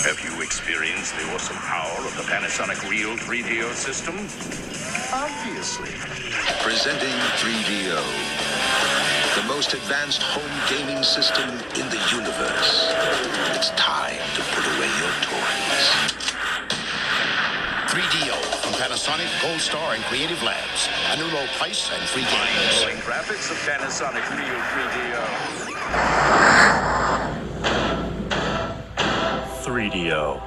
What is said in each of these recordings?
Have you experienced the awesome power of the Panasonic Real 3DO system? Obviously. Presenting 3DO, the most advanced home gaming system in the universe. It's time to put away your toys. 3DO from Panasonic, Gold Star, and Creative Labs. A new low price and free games. Mind-blowing graphics of Panasonic Real 3DO. 3DO.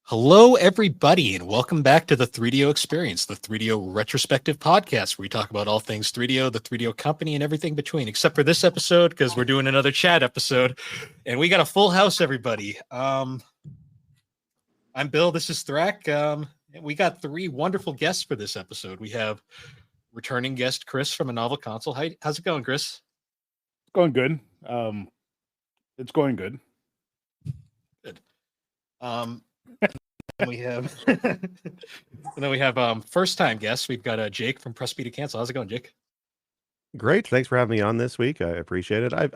Hello, everybody, and welcome back to the 3DO Experience, the 3DO retrospective podcast, where we talk about all things 3DO, the 3DO company, and everything between, except for this episode, because we're doing another chat episode, and we got a full house, everybody. I'm Bill, this is Thrak. And we got three wonderful guests for this episode. We have returning guest Chris from A Novel Console. How's it going, Chris? It's going good. It's going good. Good. And we have and then we have first time guests. We've got Jake from Press B to Cancel. How's it going, Jake? Great. Thanks for having me on this week. I appreciate it. I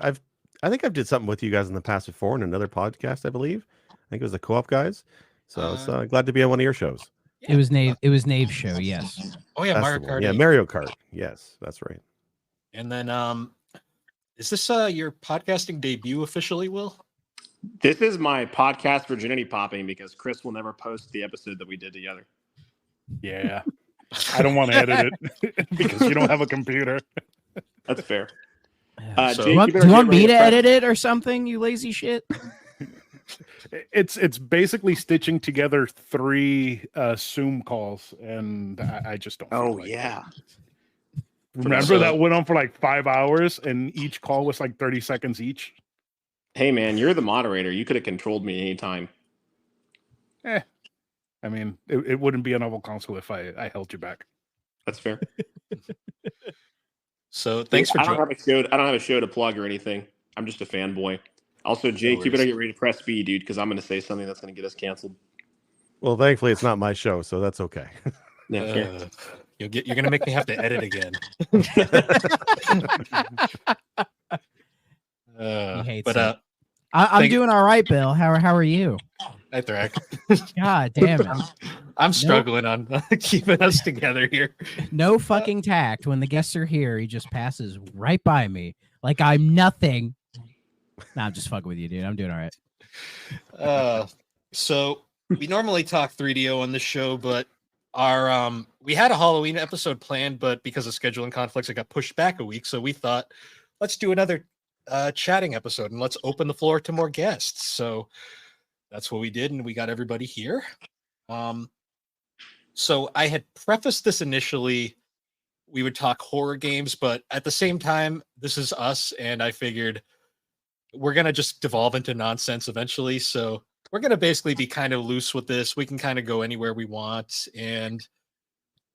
think I've did something with you guys in the past before in another podcast, I believe. I think it was the Co-op guys. So it's glad to be on one of your shows. Yeah. It was Nave's show, yes. Oh yeah, That's Mario Kart. Yeah, Mario Kart. Yes, that's right. And then is this your podcasting debut officially, Will? This is my podcast virginity popping because Chris will never post the episode that we did together. Yeah. I don't want to edit it because you don't have a computer. That's fair. So- Jake, Do you want me to edit it or something, you lazy shit? It's basically stitching together three Zoom calls, and I just don't. Oh, feel like yeah. it. Remember that went on for like 5 hours, and each call was like 30 seconds each. Hey, man, you're the moderator. You could have controlled me anytime. I mean, it wouldn't be a Novel Console if I held you back. That's fair. So thanks for I don't have a show to plug or anything. I'm just a fanboy. Also, Jake, you better get ready to press B, dude, because I'm going to say something that's going to get us canceled. Well, thankfully it's not my show, so that's okay. Yeah, fair. You're gonna make me have to edit again. He hates but it. I'm doing all right, Bill. How are you? Hi, Thrak. God damn it. I'm struggling on keeping us together here. No fucking tact. When the guests are here, he just passes right by me like I'm nothing. Nah, I'm just fucking with you, dude. I'm doing all right. So we normally talk 3DO on this show, but our we had a Halloween episode planned, but because of scheduling conflicts, it got pushed back a week. So we thought, let's do another chatting episode and let's open the floor to more guests. So that's what we did, and we got everybody here. So I had prefaced this initially, we would talk horror games, but at the same time, this is us, and I figured we're gonna just devolve into nonsense eventually. So we're gonna basically be kind of loose with this. We can kind of go anywhere we want, and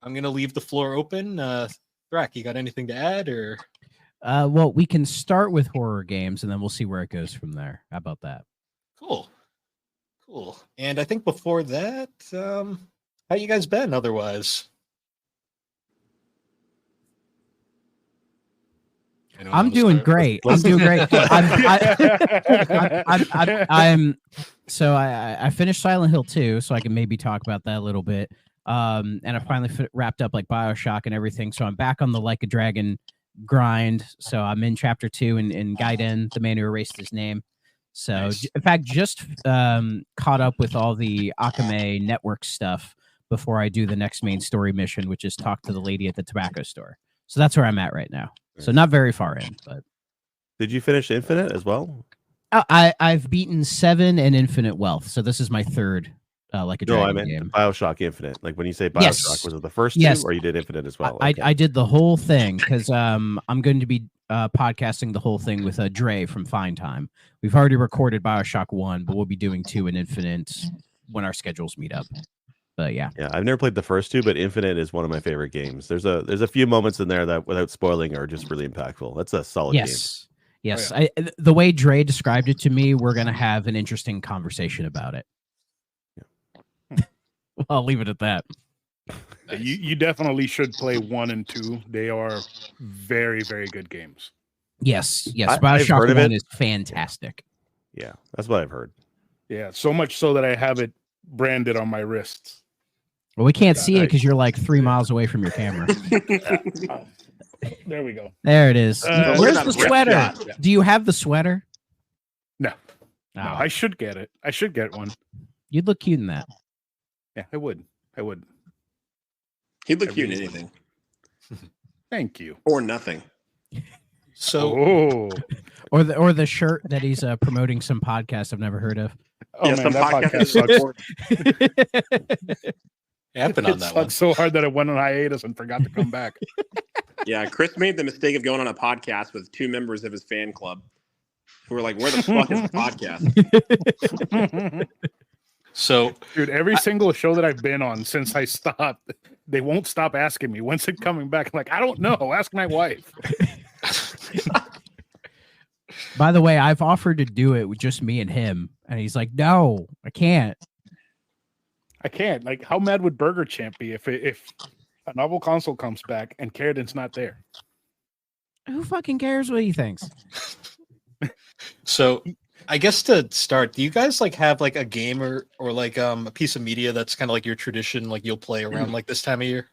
I'm gonna leave the floor open. Thrak, you got anything to add, or? Well, we can start with horror games, and then we'll see where it goes from there. How about that? Cool. And I think before that, how you guys been otherwise? I'm doing great. I'm doing great. So I finished Silent Hill 2, so I can maybe talk about that a little bit. And I finally wrapped up like BioShock and everything. So I'm back on the Like a Dragon grind. So I'm in chapter 2 in Gaiden, the man who erased his name. So Nice. in fact, just caught up with all the Akame network stuff before I do the next main story mission, which is talk to the lady at the tobacco store. So that's where I'm at right now. So not very far in, but Did you finish Infinite as well? I've beaten 7 and Infinite Wealth. So this is my third Like a Dragon No, I meant game. BioShock Infinite. Like when you say BioShock, Yes. was it the first Yes. two, or you did Infinite as well? I did the whole thing because I'm going to be podcasting the whole thing with Dre from Fine Time. We've already recorded BioShock 1, but we'll be doing 2 and Infinite when our schedules meet up. But yeah. Yeah, I've never played the first two, but Infinite is one of my favorite games. There's a few moments in there that, without spoiling, are just really impactful. That's a solid game. Yes. Oh, The way Dre described it to me, we're going to have an interesting conversation about it. I'll leave it at that. Nice. You definitely should play 1 and 2. They are very, very good games. Yes. I've Bioshock heard of 1 it. is fantastic. Yeah, that's what I've heard. Yeah, so much so that I have it branded on my wrists. Well, we can't see it I- because you're like 3 miles away from your camera. There we go. There it is. Uh, Where's look the at that sweater? shot. Do you have the sweater? No. Oh, No, I should get it. I should get one. you'd look cute in that. Yeah, I would. He'd look cute in anything Thank you. or nothing. So Oh, Or the shirt that he's promoting some podcast I've never heard of. oh Yeah, man, some that podcast podcast sucks. I've been on It that one. sucks so hard that I went on hiatus and forgot to come back. Yeah, Chris made the mistake of going on a podcast with 2 members of his fan club who were like, "Where the fuck is the podcast?" So Dude, every single show that I've been on since I stopped, they won't stop asking me, when's it coming back? I'm like, I don't know. Ask my wife. By the way, I've offered to do it with just me and him, and he's like, "No, I can't." I can't. Like, how mad would Burger Champ be if a novel console comes back and Carradin's not there? Who fucking cares what he thinks? So I guess to start, do you guys like have like a game or like a piece of media that's kind of like your tradition, like you'll play around like this time of year?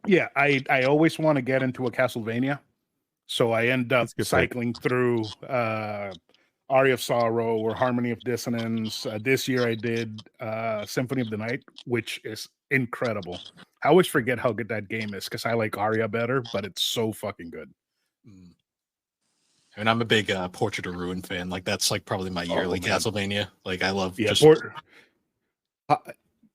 Yeah, I always want to get into a Castlevania. So I end up That's a good pick. cycling through Aria of Sorrow or Harmony of Dissonance. This year I did Symphony of the Night, which is incredible. I always forget how good that game is because I like Aria better, but it's so fucking good. I mean, I'm a big Portrait of Ruin fan. Like that's like probably my yearly man. Castlevania. Like I love Yeah, just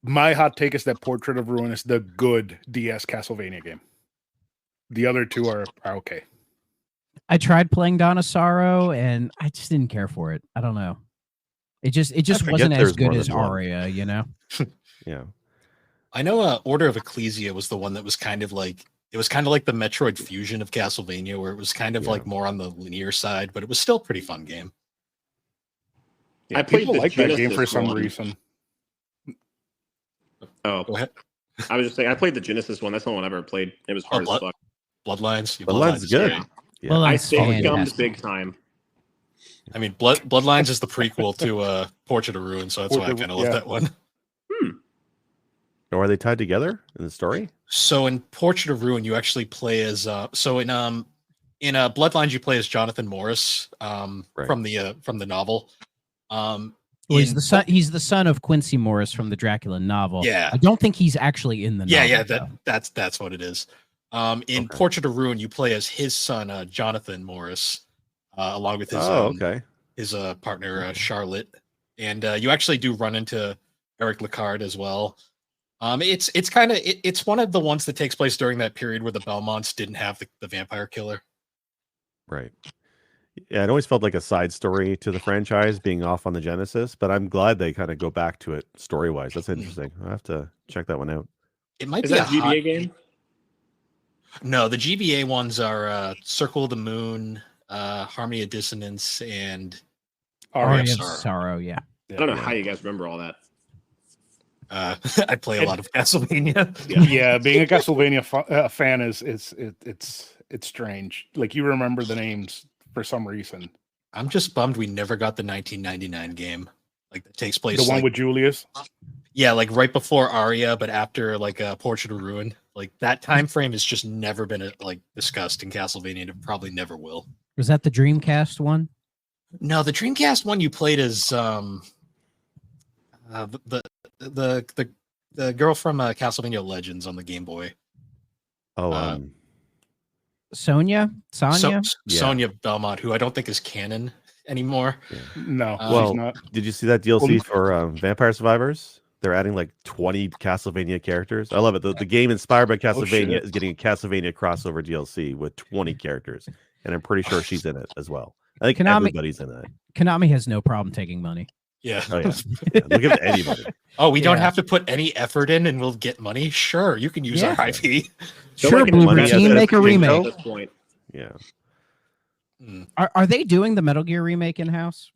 my hot take is that Portrait of Ruin is the good DS Castlevania game. The other two are okay. I tried playing Dawn of Sorrow, and I just didn't care for it. I don't know. It just forget wasn't as there's good more as than one. Aria, you know. Yeah. I know Order of Ecclesia was the one that was kind of like it was kind of like the Metroid fusion of Castlevania, where it was kind of Yeah. like more on the linear side, but it was still a pretty fun game. Yeah, I played people the like that game Genesis for some one. reason. Oh, Go ahead. I was just saying, I played the Genesis one. That's the one I've ever played. It was hard as Blood- fuck. Bloodlines. Bloodlines is good. great. Yeah. Well, I it's stayed gummed fantastic. big time. I mean, Bloodlines is the prequel to Portrait of Ruin, so that's why I Portrait- kind of love yeah. that one. Or are they tied together in the story? So in Portrait of Ruin, you actually play as so in Bloodlines you play as Jonathan Morris Right. from the novel. Well, he's in- the son. He's the son of Quincy Morris from the Dracula novel. Yeah. I don't think he's actually in the Yeah, novel. yeah, though. that's what it is. In Okay. Portrait of Ruin, you play as his son, Jonathan Morris, along with his Okay. his partner Charlotte, and you actually do run into Eric Lecard as well. It's kind of it's one of the ones that takes place during that period where the Belmonts didn't have the vampire killer. Right. Yeah, it always felt like a side story to the franchise being off on the Genesis, but I'm glad they kind of go back to it story wise. That's interesting. I'll have to check that one out. It might Is be that a a hot- GBA game? No, the GBA ones are Circle of the Moon, Harmony of Dissonance, and Aria of Sorrow. Sorrow. Yeah. I don't know how you guys remember all that. I play a lot of Castlevania. Yeah, being a Castlevania fan it's strange. Like you remember the names for some reason. I'm just bummed we never got the 1999 game. Like that takes place. The one like- with Julius. yeah, like right before Aria, but after like a Portrait of Ruin. Like that time frame has just never been like discussed in Castlevania, and it probably never will. Was that the Dreamcast one? No, the Dreamcast one you played as the girl from Castlevania Legends on the Game Boy. Oh, Sonia? Sonia? Yeah. Sonia Belmont, who I don't think is canon anymore. No, Well, she's not. did you see that DLC for Vampire Survivors? They're adding like 20 Castlevania characters. I love it. The game inspired by Castlevania shit. is getting a Castlevania crossover DLC with 20 characters, and I'm pretty sure she's in it as well. I think Konami- everybody's in it. Konami has no problem taking money. Yeah. Oh yeah, yeah. They'll give it to anybody. Oh, we don't Yeah. have to put any effort in and we'll get money? Sure, you can use Yeah. our IP. They're Sure, making Bloober money as Team, a make a Nintendo? remake. At this point, Yeah. Are they doing the Metal Gear remake in house?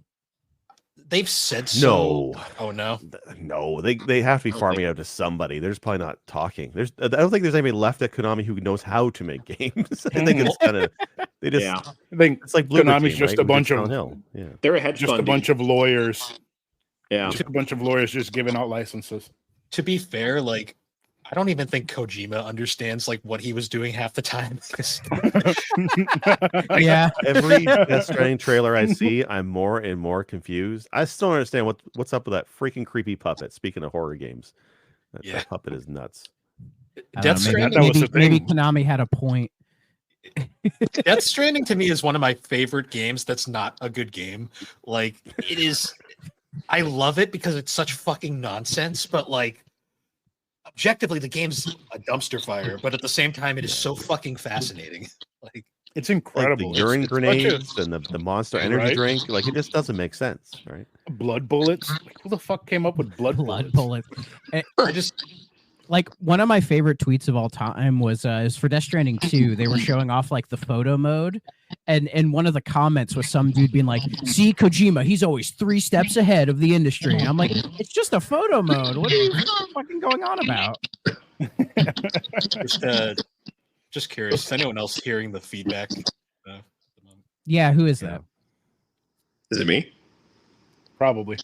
they've said so. No. Oh no. No, they have to be I don't farming think- out to somebody. They're just probably not talking. I don't think there's anybody left at Konami who knows how to make games. I think it's kind of they just Yeah, I think it's like Bloober Konami's Team, just right? a Who did bunch of Silent Hill. Yeah. they're a hedge just fund. a bunch of lawyers. Yeah, Just a bunch of lawyers just giving out licenses. To be fair, like I don't even think Kojima understands like what he was doing half the time. 'Cause Yeah. Every Death Stranding trailer I see, I'm more and more confused. I still don't understand what's up with that freaking creepy puppet. Speaking of horror games, Yeah. that puppet is nuts. I don't Death know, Stranding, That was maybe, the maybe thing. Konami had a point. Death Stranding to me is one of my favorite games that's not a good game. Like it is I love it because it's such fucking nonsense, but like objectively the game's a dumpster fire, but at the same time it is so fucking fascinating. Like It's Like incredible. the urine It's such a- grenades and the monster energy Right? drink, like it just doesn't make sense, right? blood bullets. Like, who the fuck came up with blood Blood bullets? bullets. I just Like one of my favorite tweets of all time was for Death Stranding 2. They were showing off like the photo mode, and one of the comments was some dude being like, "See Kojima, he's always 3 steps ahead of the industry." And I'm like, "It's just a photo mode. What are you fucking going on about?" just curious. Is anyone else hearing the feedback? At the moment? Yeah, who is that? is it me? Probably.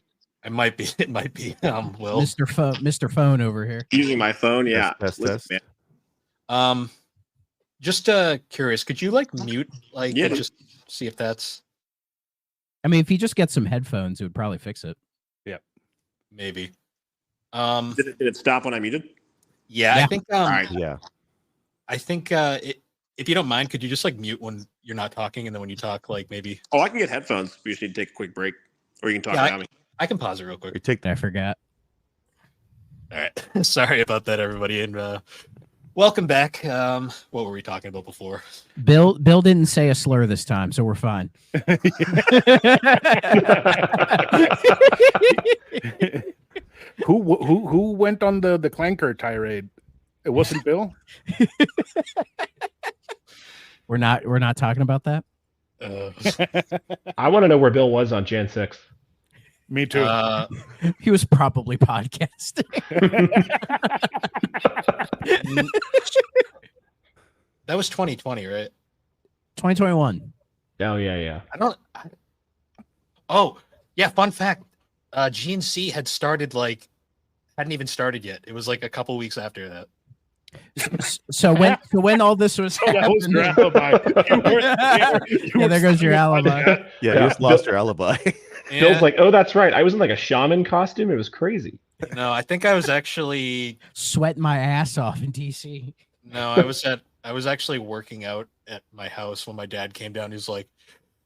It might be. It might be. Will. Mr. Phone over here. Using my phone. Yeah. Test, Listen, test. man, Just curious. Could you like mute? Like, Yeah. just see if that's I mean, if he just gets some headphones, it would probably fix it. maybe. did it stop when I muted? Yeah, I Yeah. think. All right. Yeah. I think. If you don't mind, could you just like mute when you're not talking, and then when you talk, like maybe Oh, I can get headphones. We just need to take a quick break, or you can talk Yeah, without me. I can pause it real quick. We take I forgot. All right. Sorry about that, everybody, and welcome back. What were we talking about before? Bill didn't say a slur this time, so we're fine. Who went on the clanker tirade? It wasn't Bill. We're not talking about that. I want to know where Bill was on Jan 6th. Me too. He was probably podcasting. That was 2020, right? 2021. Oh, yeah. Oh, yeah. Fun fact: GNC had started hadn't even started yet. It was like a couple weeks after that. So when all this was So that was your happening- alibi. You weren't there. You Yeah, were there goes your sitting on alibi. that. Yeah, Yeah, you just lost your alibi. Bill's Yeah. like, oh, that's right. I was in like a shaman costume. It was crazy. No, I think I was actually Sweating my ass off in DC. no, I was actually working out at my house when my dad came down. He was like,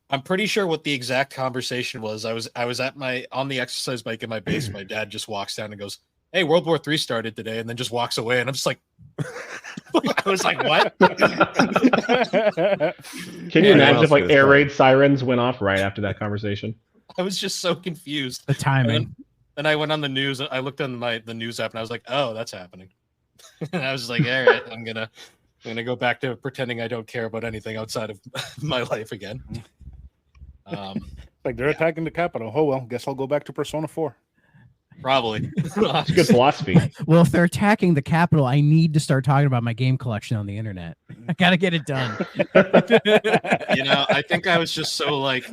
I'm pretty sure what the exact conversation was. I was on the exercise bike in my basement. My dad just walks down and goes, "Hey, World War III started today," and then just walks away. And I'm just like, I was like, what? Can you Yeah, imagine what if like else air goes raid sirens went off right after that conversation? I was just so confused. The timing. Then I went on the news. I looked on the news app and I was like, "Oh, that's happening." And I was just like, "All right, I'm gonna go back to pretending I don't care about anything outside of my life again." Like they're attacking the Capitol. Oh well, guess I'll go back to Persona 4. Probably. It's good philosophy. Well, if they're attacking the Capitol, I need to start talking about my game collection on the internet. I gotta get it done. I think I was just so like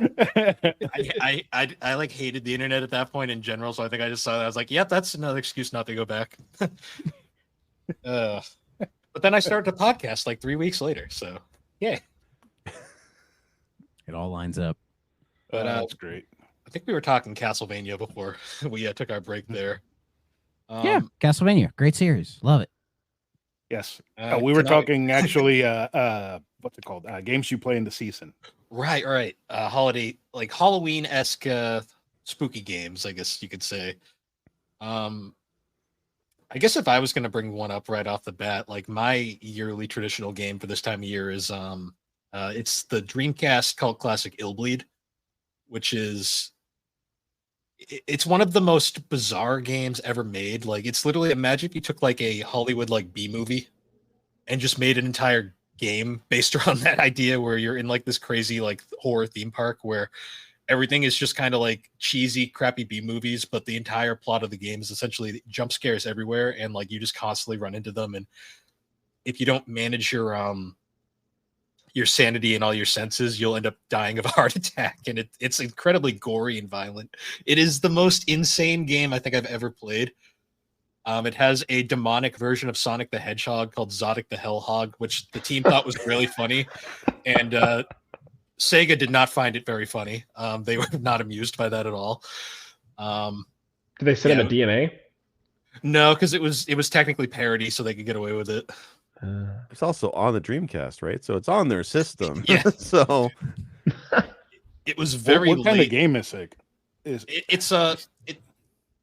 I like hated the internet at that point in general. So I think I just saw that. I was like, "Yep, that's another excuse not to go back." But then I started a podcast like 3 weeks later. So yeah. It all lines up. But That's great. I think we were talking Castlevania before we took our break there. Yeah, Castlevania, great series, love it. Yes. We were Konami- talking actually what's it called? Games you play in the season. Right. Holiday, like Halloween-esque spooky games, I guess you could say. I guess if I was going to bring one up right off the bat, like my yearly traditional game for this time of year is it's the Dreamcast cult classic Illbleed, which is it's one of the most bizarre games ever made. Like it's literally imagine if you took like a Hollywood like B movie and just made an entire game based around that idea where you're in like this crazy like horror theme park where everything is just kind of like cheesy, crappy B movies, but the entire plot of the game is essentially jump scares everywhere, and like you just constantly run into them. And if you don't manage your sanity and all your senses, you'll end up dying of a heart attack. And it's incredibly gory and violent. It is the most insane game I think I've ever played. It has a demonic version of Sonic the Hedgehog called Zodic the Hellhog, which the team thought was really funny. And Sega did not find it very funny. They were not amused by that at all. Did they send him a DMA? No, because it was technically parody, so they could get away with it. It's also on the Dreamcast, right? So it's on their system. Yeah. So it was very What kind late. of game is it?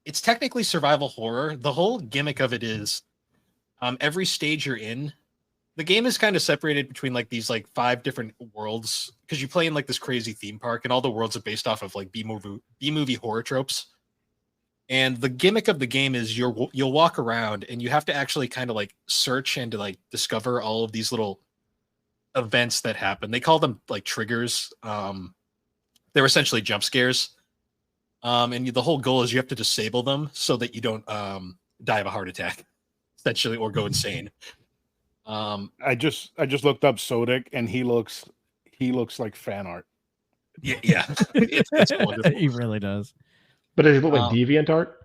It's technically survival horror. The whole gimmick of it is every stage you're in, the game is kind of separated between like these like 5 different worlds, because you play in like this crazy theme park, and all the worlds are based off of like B movie horror tropes. And the gimmick of the game is you'll walk around and you have to actually kind of like search and to like discover all of these little events that happen. They call them like triggers. They're essentially jump scares. And the whole goal is you have to disable them so that you don't die of a heart attack, essentially, or go insane. I just looked up Sodic, and he looks like fan art. Yeah. It's wonderful. He really does. But does it look like deviant art?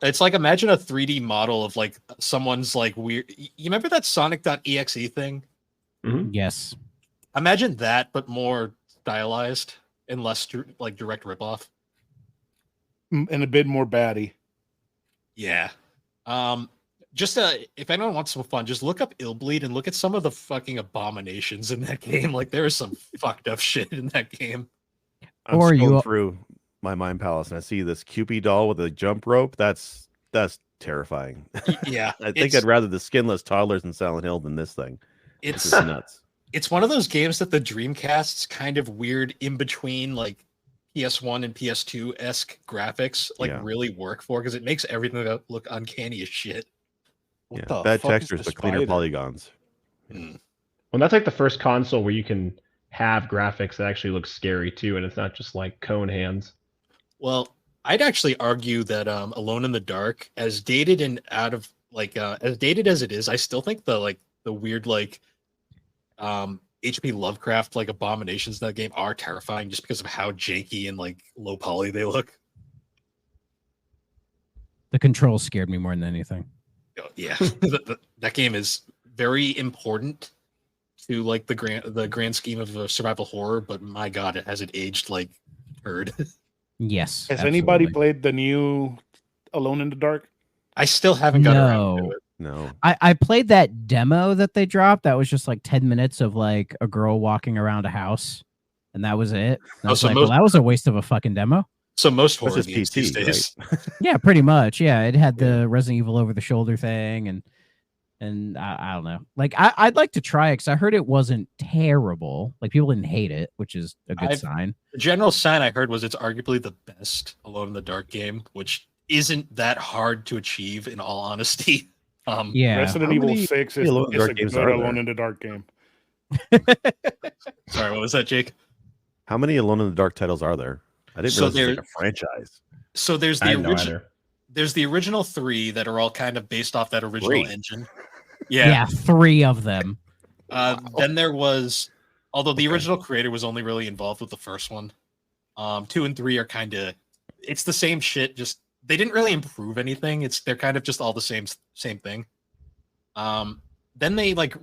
It's like, imagine a 3D model of like someone's like weird. You remember that Sonic.exe thing? Yes. Imagine that, but more stylized and less like direct ripoff. And a bit more batty. Yeah. Just if anyone wants some fun, just look up Illbleed and look at some of the fucking abominations in that game. Like, there is some fucked up shit in that game. I'm Or scrolling you- through my Mind Palace and I see this Cupid doll with a jump rope. That's terrifying. Yeah. I think I'd rather the skinless toddlers in Silent Hill than this thing. It's This is nuts. It's one of those games that the Dreamcast's kind of weird in between like PS1 and PS2 esque graphics like really work for, because it makes everything look uncanny as shit. Yeah, bad textures but cleaner polygons. Well, that's like the first console where you can have graphics that actually look scary too, and it's not just like cone hands. Well, I'd actually argue that Alone in the Dark, as dated and out of like as dated as it is, I still think the weird like HP Lovecraft like abominations in that game are terrifying just because of how janky and like low poly they look. The controls scared me more than anything. Yeah, that game is very important to like the grand scheme of survival horror, but my god, has it aged like turd. Yes. Has anybody played the new Alone in the Dark? I still haven't got around to it. No. I played that demo that they dropped. That was just like 10 minutes of like a girl walking around a house, and that was it. And I was like, well, that was a waste of a fucking demo. So most That's horror just games PT, these days. right? Yeah, pretty much. Yeah, it had the Resident Evil over the shoulder thing, and I don't know. Like I'd like to try it because I heard it wasn't terrible. Like people didn't hate it, which is a good sign. The general sign I heard was it's arguably the best Alone in the Dark game, which isn't that hard to achieve in all honesty. Yeah. Resident Evil 6 is Alone in the Dark a games good are there? Alone in the Dark game. Sorry, what was that, Jake? How many Alone in the Dark titles are there? I didn't So realize it's like a franchise. So there's I the had no original. idea. There's the original 3 that are all kind of based off that original Three? engine. Yeah, 3 of them. Then there was, although the original creator was only really involved with the first one. 2 and 3 are kind of, it's the same shit. Just they didn't really improve anything. They're kind of just all the same thing. Then they like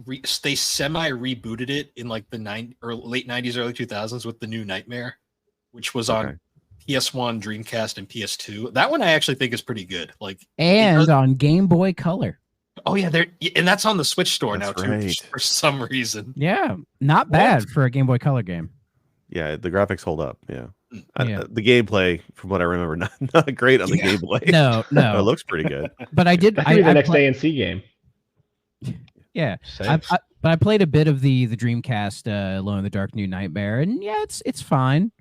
they semi rebooted it in like the late 90s, early 2000s with the new Nightmare, which was on PS1, Dreamcast, and PS2. That one I actually think is pretty good. Like, And on Game Boy Color. oh yeah, and that's on the Switch store now That's too right. for some reason. Yeah, not bad for a Game Boy Color game. Yeah, the graphics hold up. Yeah. Yeah. The gameplay, from what I remember, not great on the Game Boy. No, it no. looks pretty good. But I did. That could be the I next play- ANC game. Yeah, Say. but I played a bit of the Dreamcast Alone in the Dark New Nightmare, and yeah, it's fine.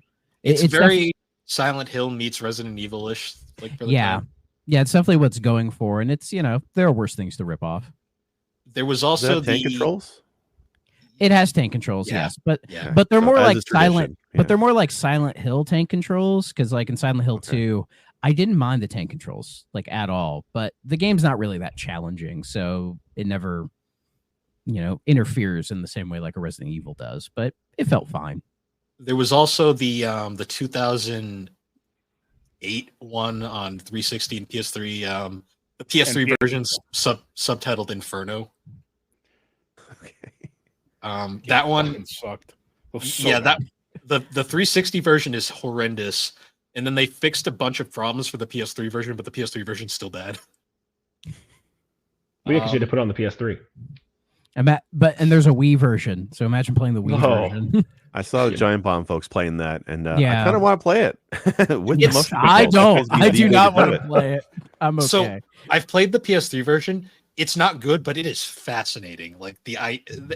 It's It's very Silent Hill meets Resident Evil-ish. Like for the yeah, time. yeah, it's definitely what's going for, and it's there are worse things to rip off. There was Does it also have tank controls? It has tank controls, Yeah. yes, but Yeah. but they're So more as like is tradition, Silent. yeah. But they're more like Silent Hill tank controls because, like in Silent Hill Okay. 2, I didn't mind the tank controls like at all. But the game's not really that challenging, so it never, interferes in the same way like a Resident Evil does. But it felt fine. There was also the 2008 one on 360 and PS3. The PS3 And version's subtitled Inferno. Okay. That one, Fucking sucked. It was so yeah, bad. the 360 version is horrendous, and then they fixed a bunch of problems for the PS3 version, but the PS3 version's still bad. Well, yeah, because you had to put it on the PS3. And there's a Wii version, so imagine playing the Wii No. version. I saw the Giant Bomb folks playing that, and I Yeah. kind of want to play it. With the It's- motion I controls. don't. That I gives me do the not ability want to do it. play it. I'm okay. So- I've played the PS3 version. It's not good, but it is fascinating. Like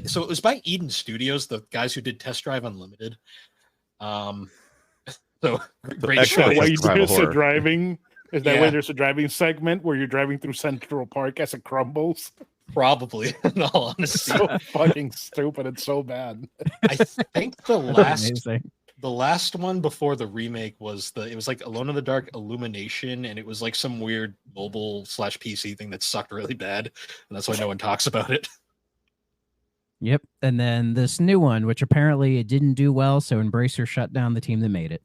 so it was by Eden Studios, the guys who did Test Drive Unlimited. So great Xbox show. Why Like you survival there's a horror. driving? Is that Yeah. why there's a driving segment where you're driving through Central Park as it crumbles? Probably, in all honesty. So fucking stupid and so bad. I think the That's last amazing. the last one before the remake was it was like Alone in the Dark Illumination, and it was like some weird mobile / PC thing that sucked really bad, and that's why no one talks about it. Yep. And then this new one, which apparently it didn't do well, so Embracer shut down the team that made it.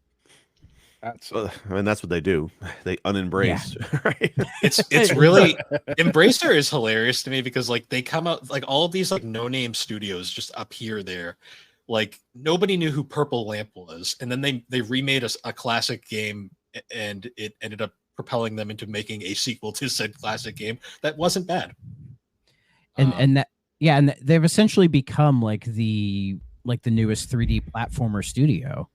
That's Well, I mean, that's what they do. They unembrace. Right? It's really Embracer is hilarious to me because like they come out like all of these like no-name studios just appear there. Like nobody knew who Purple Lamp was, and then they remade a classic game, and it ended up propelling them into making a sequel to said classic game that wasn't bad. And they've essentially become like the newest 3D platformer studio.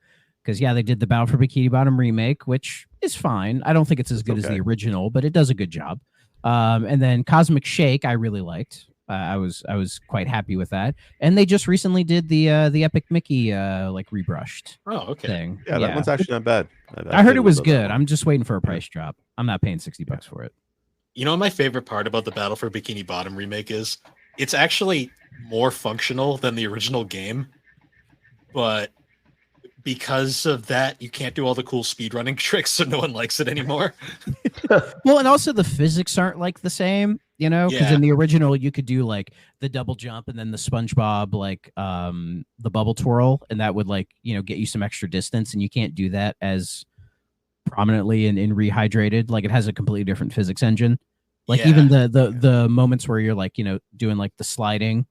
Because they did the Battle for Bikini Bottom remake, which is fine. I don't think it's as good as okay. the original, but it does a good job. And then Cosmic Shake, I really liked. I was quite happy with that. And they just recently did the Epic Mickey like rebrushed Oh, okay. thing. Yeah, that one's actually not bad. I heard it was played a little bit of good. that I'm just waiting for a price drop. I'm not paying $60 for it. You know what my favorite part about the Battle for Bikini Bottom remake is? It's actually more functional than the original game, but because of that, you can't do all the cool speedrunning tricks, so no one likes it anymore. Well, and also the physics aren't like the same, because Yeah. in the original you could do like the double jump and then the SpongeBob like the bubble twirl, and that would like get you some extra distance, and you can't do that as prominently in Rehydrated. Like it has a completely different physics engine. Like Yeah. even the moments where you're like doing like the sliding,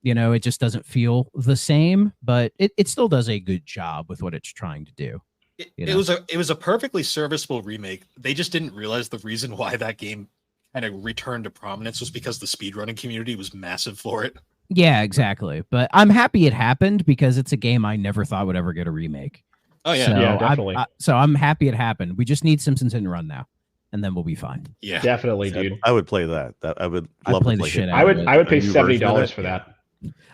it just doesn't feel the same, but it still does a good job with what it's trying to do. It, You it know? was a perfectly serviceable remake. They just didn't realize the reason why that game kind of returned to prominence was because the speedrunning community was massive for it. Yeah, exactly. But I'm happy it happened because it's a game I never thought would ever get a remake. Oh yeah, So Yeah, definitely. so I'm happy it happened. We just need Simpsons Hit and Run now, and then we'll be fine. yeah. Definitely, Yeah, dude. I would play that. I would I'd love play to the play shit Hit out I of would it. I would A pay new version of $70 it? for that.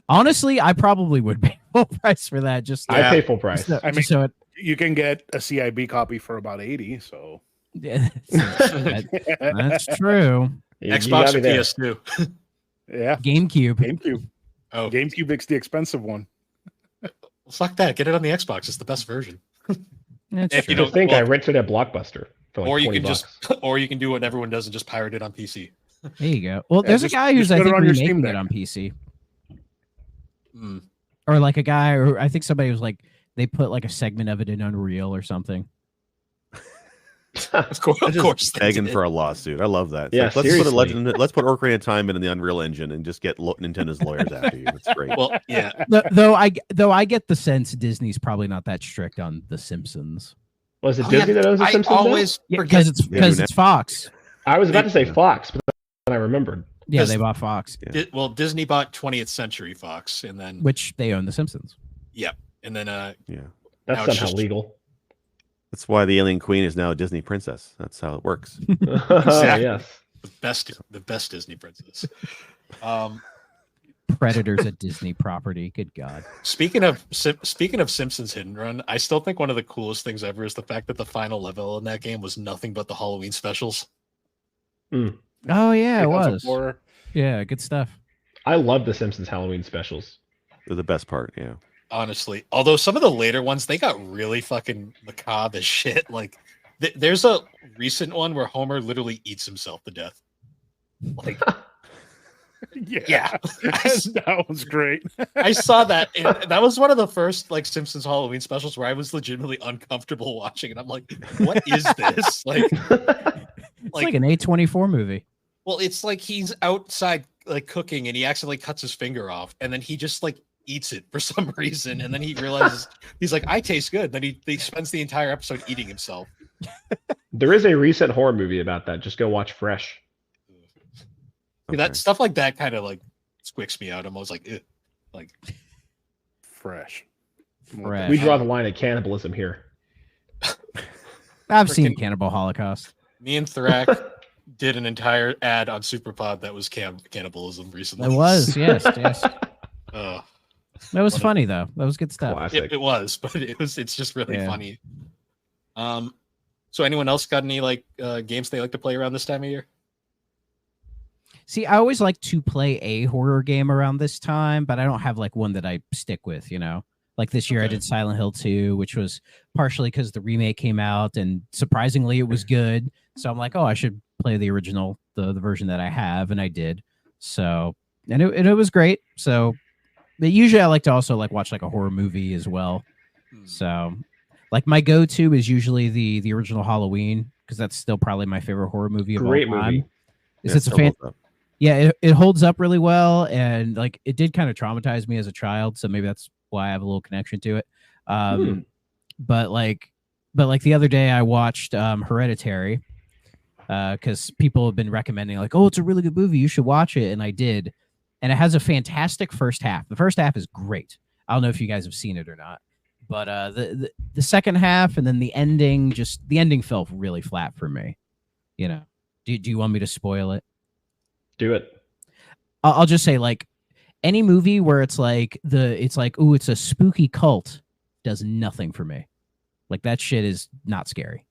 Honestly, I probably would pay full price for that. Just I'd pay full price. so, I mean- so it, You can get a CIB copy for about 80. So yeah, that's true. You Xbox gotta or be there. PS2. yeah, GameCube. GameCube. Oh, GameCube is the expensive one. well, fuck that. Get it on the Xbox. It's the best version. That's If true. you I don't think well, I rented at Blockbuster for like or you 20 can bucks. or you can do what everyone does and just pirate it on PC. There you go. Well, Yeah, there's just- a guy who's just I put it think on your Steam remaking it Deck. on PC, Hmm. or like a guy, or I think somebody was like they put like a segment of it in Unreal or something. Of course, of course. they begging did. for a lawsuit. I love that. It's Yeah, like, let's seriously. let's put Ocarina of Time in the Unreal Engine and just get Nintendo's lawyers after you. It's great. Well, yeah. Though I get the sense Disney's probably not that strict on The Simpsons. Was it Oh, yeah, Disney that owns the I Simpsons? now? always Yeah, forget. because it's Fox. I was about to say Fox, but then I remembered. Yeah, Because- they bought Fox, Well, Disney bought 20th Century Fox, and then which they own The Simpsons. Yeah, now That's it's somehow just- legal. that's why the Alien Queen is now a Disney princess. That's how it works. Yes. the best Disney princess. Predators a Disney property. Good God. Speaking of Simpsons Hit and Run, I still think one of the coolest things ever is the fact that the final level in that game was nothing but the Halloween specials. Oh yeah, it was. 2004. Yeah, good stuff. I love the Simpsons Halloween specials. They're the best part. Yeah. Honestly, although some of the later ones, they got really fucking macabre as shit. Like, there's a recent one where Homer literally eats himself to death. Like, yeah. That was great. I saw that. And that was one of the first like Simpsons Halloween specials where I was legitimately uncomfortable watching it. I'm like, what is this? Like, It's like an A24 movie. well, it's like he's outside like cooking and he accidentally cuts his finger off, and then he just like eats it for some reason, and then he realizes he's like, I taste good. Then he spends the entire episode eating himself. There is a recent horror movie about that. Just go watch Fresh. That stuff like that kind of like squicks me out. I'm always like, ugh. Like Fresh. We draw the line at cannibalism here. I've seen Cannibal Holocaust. Me and Thrak did an entire ad on Superpod that was cannibalism recently. It was, yes. That was funny though. That was good stuff. It was, but it's just really funny. So anyone else got any like games they like to play around this time of year? See, I always like to play a horror game around this time, but I don't have like one that I stick with, you know. Like this year I did Silent Hill 2, which was partially because the remake came out and surprisingly it was good. So I'm like, oh, I should play the original, the version that I have, and I did. So and it was great. So but usually I like to also like watch like a horror movie as well. So like my go-to is usually the original Halloween, because that's still probably my favorite horror movie of all time. Movie. It's a fan. Yeah, it holds up really well, and like it did kind of traumatize me as a child, so maybe that's why I have a little connection to it. But like the other day I watched Hereditary, because people have been recommending like, oh, it's a really good movie, you should watch it, and I did, and it has a fantastic first half. The first half is great. I don't know if you guys have seen it or not, but the second half and then the ending fell really flat for me. You know, do you want me to spoil it? Do it. I'll just say, like, any movie where it's like ooh, it's a spooky cult does nothing for me. Like that shit is not scary.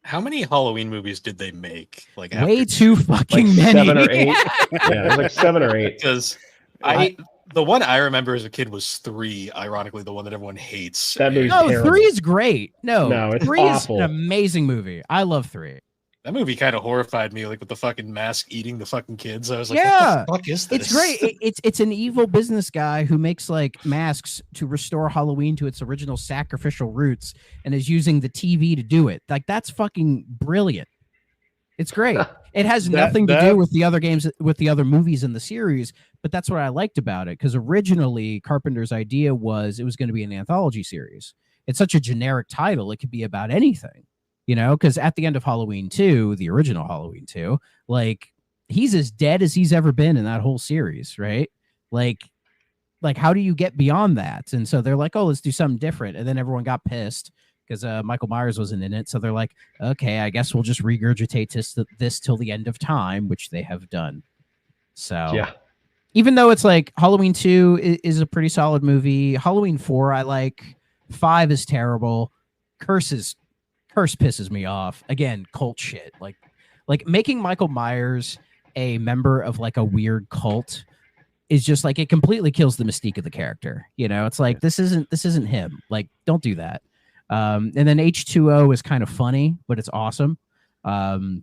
How many Halloween movies did they make? Like way too fucking like many. 7 or 8. Yeah, it was like 7 or 8. Because the one I remember as a kid was 3. Ironically, the one that everyone hates. That movie's no, terrible. 3 is great. No, it's 3 awful. is an amazing movie. I love 3. That movie kind of horrified me, like with the fucking mask eating the fucking kids. I was like, yeah, what the fuck is this? It's great. It's an evil business guy who makes like masks to restore Halloween to its original sacrificial roots and is using the TV to do it. Like that's fucking brilliant. It's great. It has nothing to do with the other games, with the other movies in the series, but that's what I liked about it, because originally Carpenter's idea was it was going to be an anthology series. It's such a generic title; it could be about anything. You know, because at the end of Halloween 2, the original Halloween 2, like he's as dead as he's ever been in that whole series, right? Like how do you get beyond that? And so they're like, oh, let's do something different. And then everyone got pissed because Michael Myers wasn't in it. So they're like, okay, I guess we'll just regurgitate this till the end of time, which they have done. So yeah, even though it's like Halloween 2 is a pretty solid movie, Halloween 4 I like, 5 is terrible, Curse pisses me off. Again, cult shit. Like making Michael Myers a member of like a weird cult is just like, it completely kills the mystique of the character. You know, it's like this isn't him. Like, don't do that. And then H2O is kind of funny, but it's awesome. And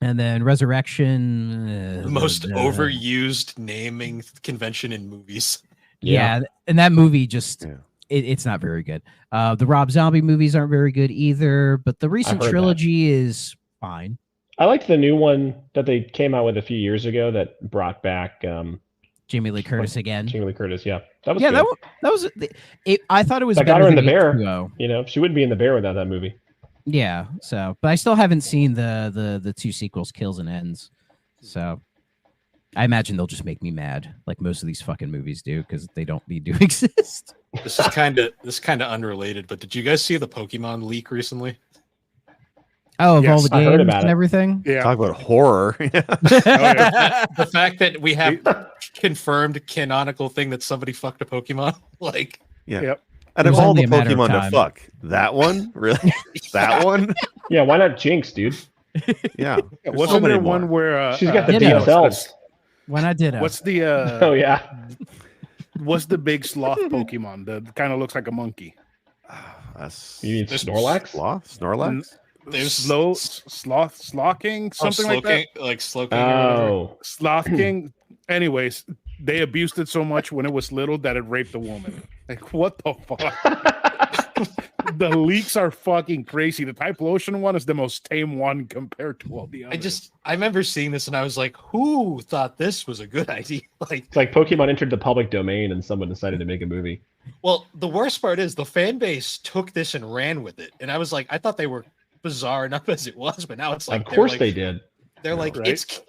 then Resurrection, the most overused naming convention in movies. Yeah, and that movie just it's not very good. The Rob Zombie movies aren't very good either, but the recent trilogy is fine. I liked the new one that they came out with a few years ago that brought back Jamie Lee Curtis again. Jamie Lee Curtis, yeah, that was good. that was. I thought it was. I got her in The Bear. H2O. You know, she wouldn't be in The Bear without that movie. Yeah. So, but I still haven't seen the 2 sequels, Kills and Ends. So, I imagine they'll just make me mad, like most of these fucking movies do, because they don't need to exist. This is kind of unrelated, but did you guys see the Pokemon leak recently? Oh, of all the games and everything? Yeah. Talk about horror. The fact that we have confirmed canonical thing that somebody fucked a Pokemon. Like, yeah. Yep. And of all the Pokemon to fuck, that one? Really? That one? Yeah, why not Jinx, dude? Yeah. Wasn't there one where she's got the BSLs? When I did what's the oh yeah. What's the big sloth Pokemon that kind of looks like a monkey? That's You mean There's Snorlax? Snorlax. There's Sloth King, something like that. like Slowking or whatever. Oh, Sloth King. Anyways, they abused it so much when it was little that it raped a woman. Like, what the fuck? The leaks are fucking crazy. The Typhlosion one is the most tame one compared to all the others. I remember seeing this and I was like, who thought this was a good idea? Like, it's like Pokemon entered the public domain and someone decided to make a movie. well, the worst part is the fan base took this and ran with it. And I was like, I thought they were bizarre enough as it was, but now it's like, Of course like, they did. They're like, Right? it's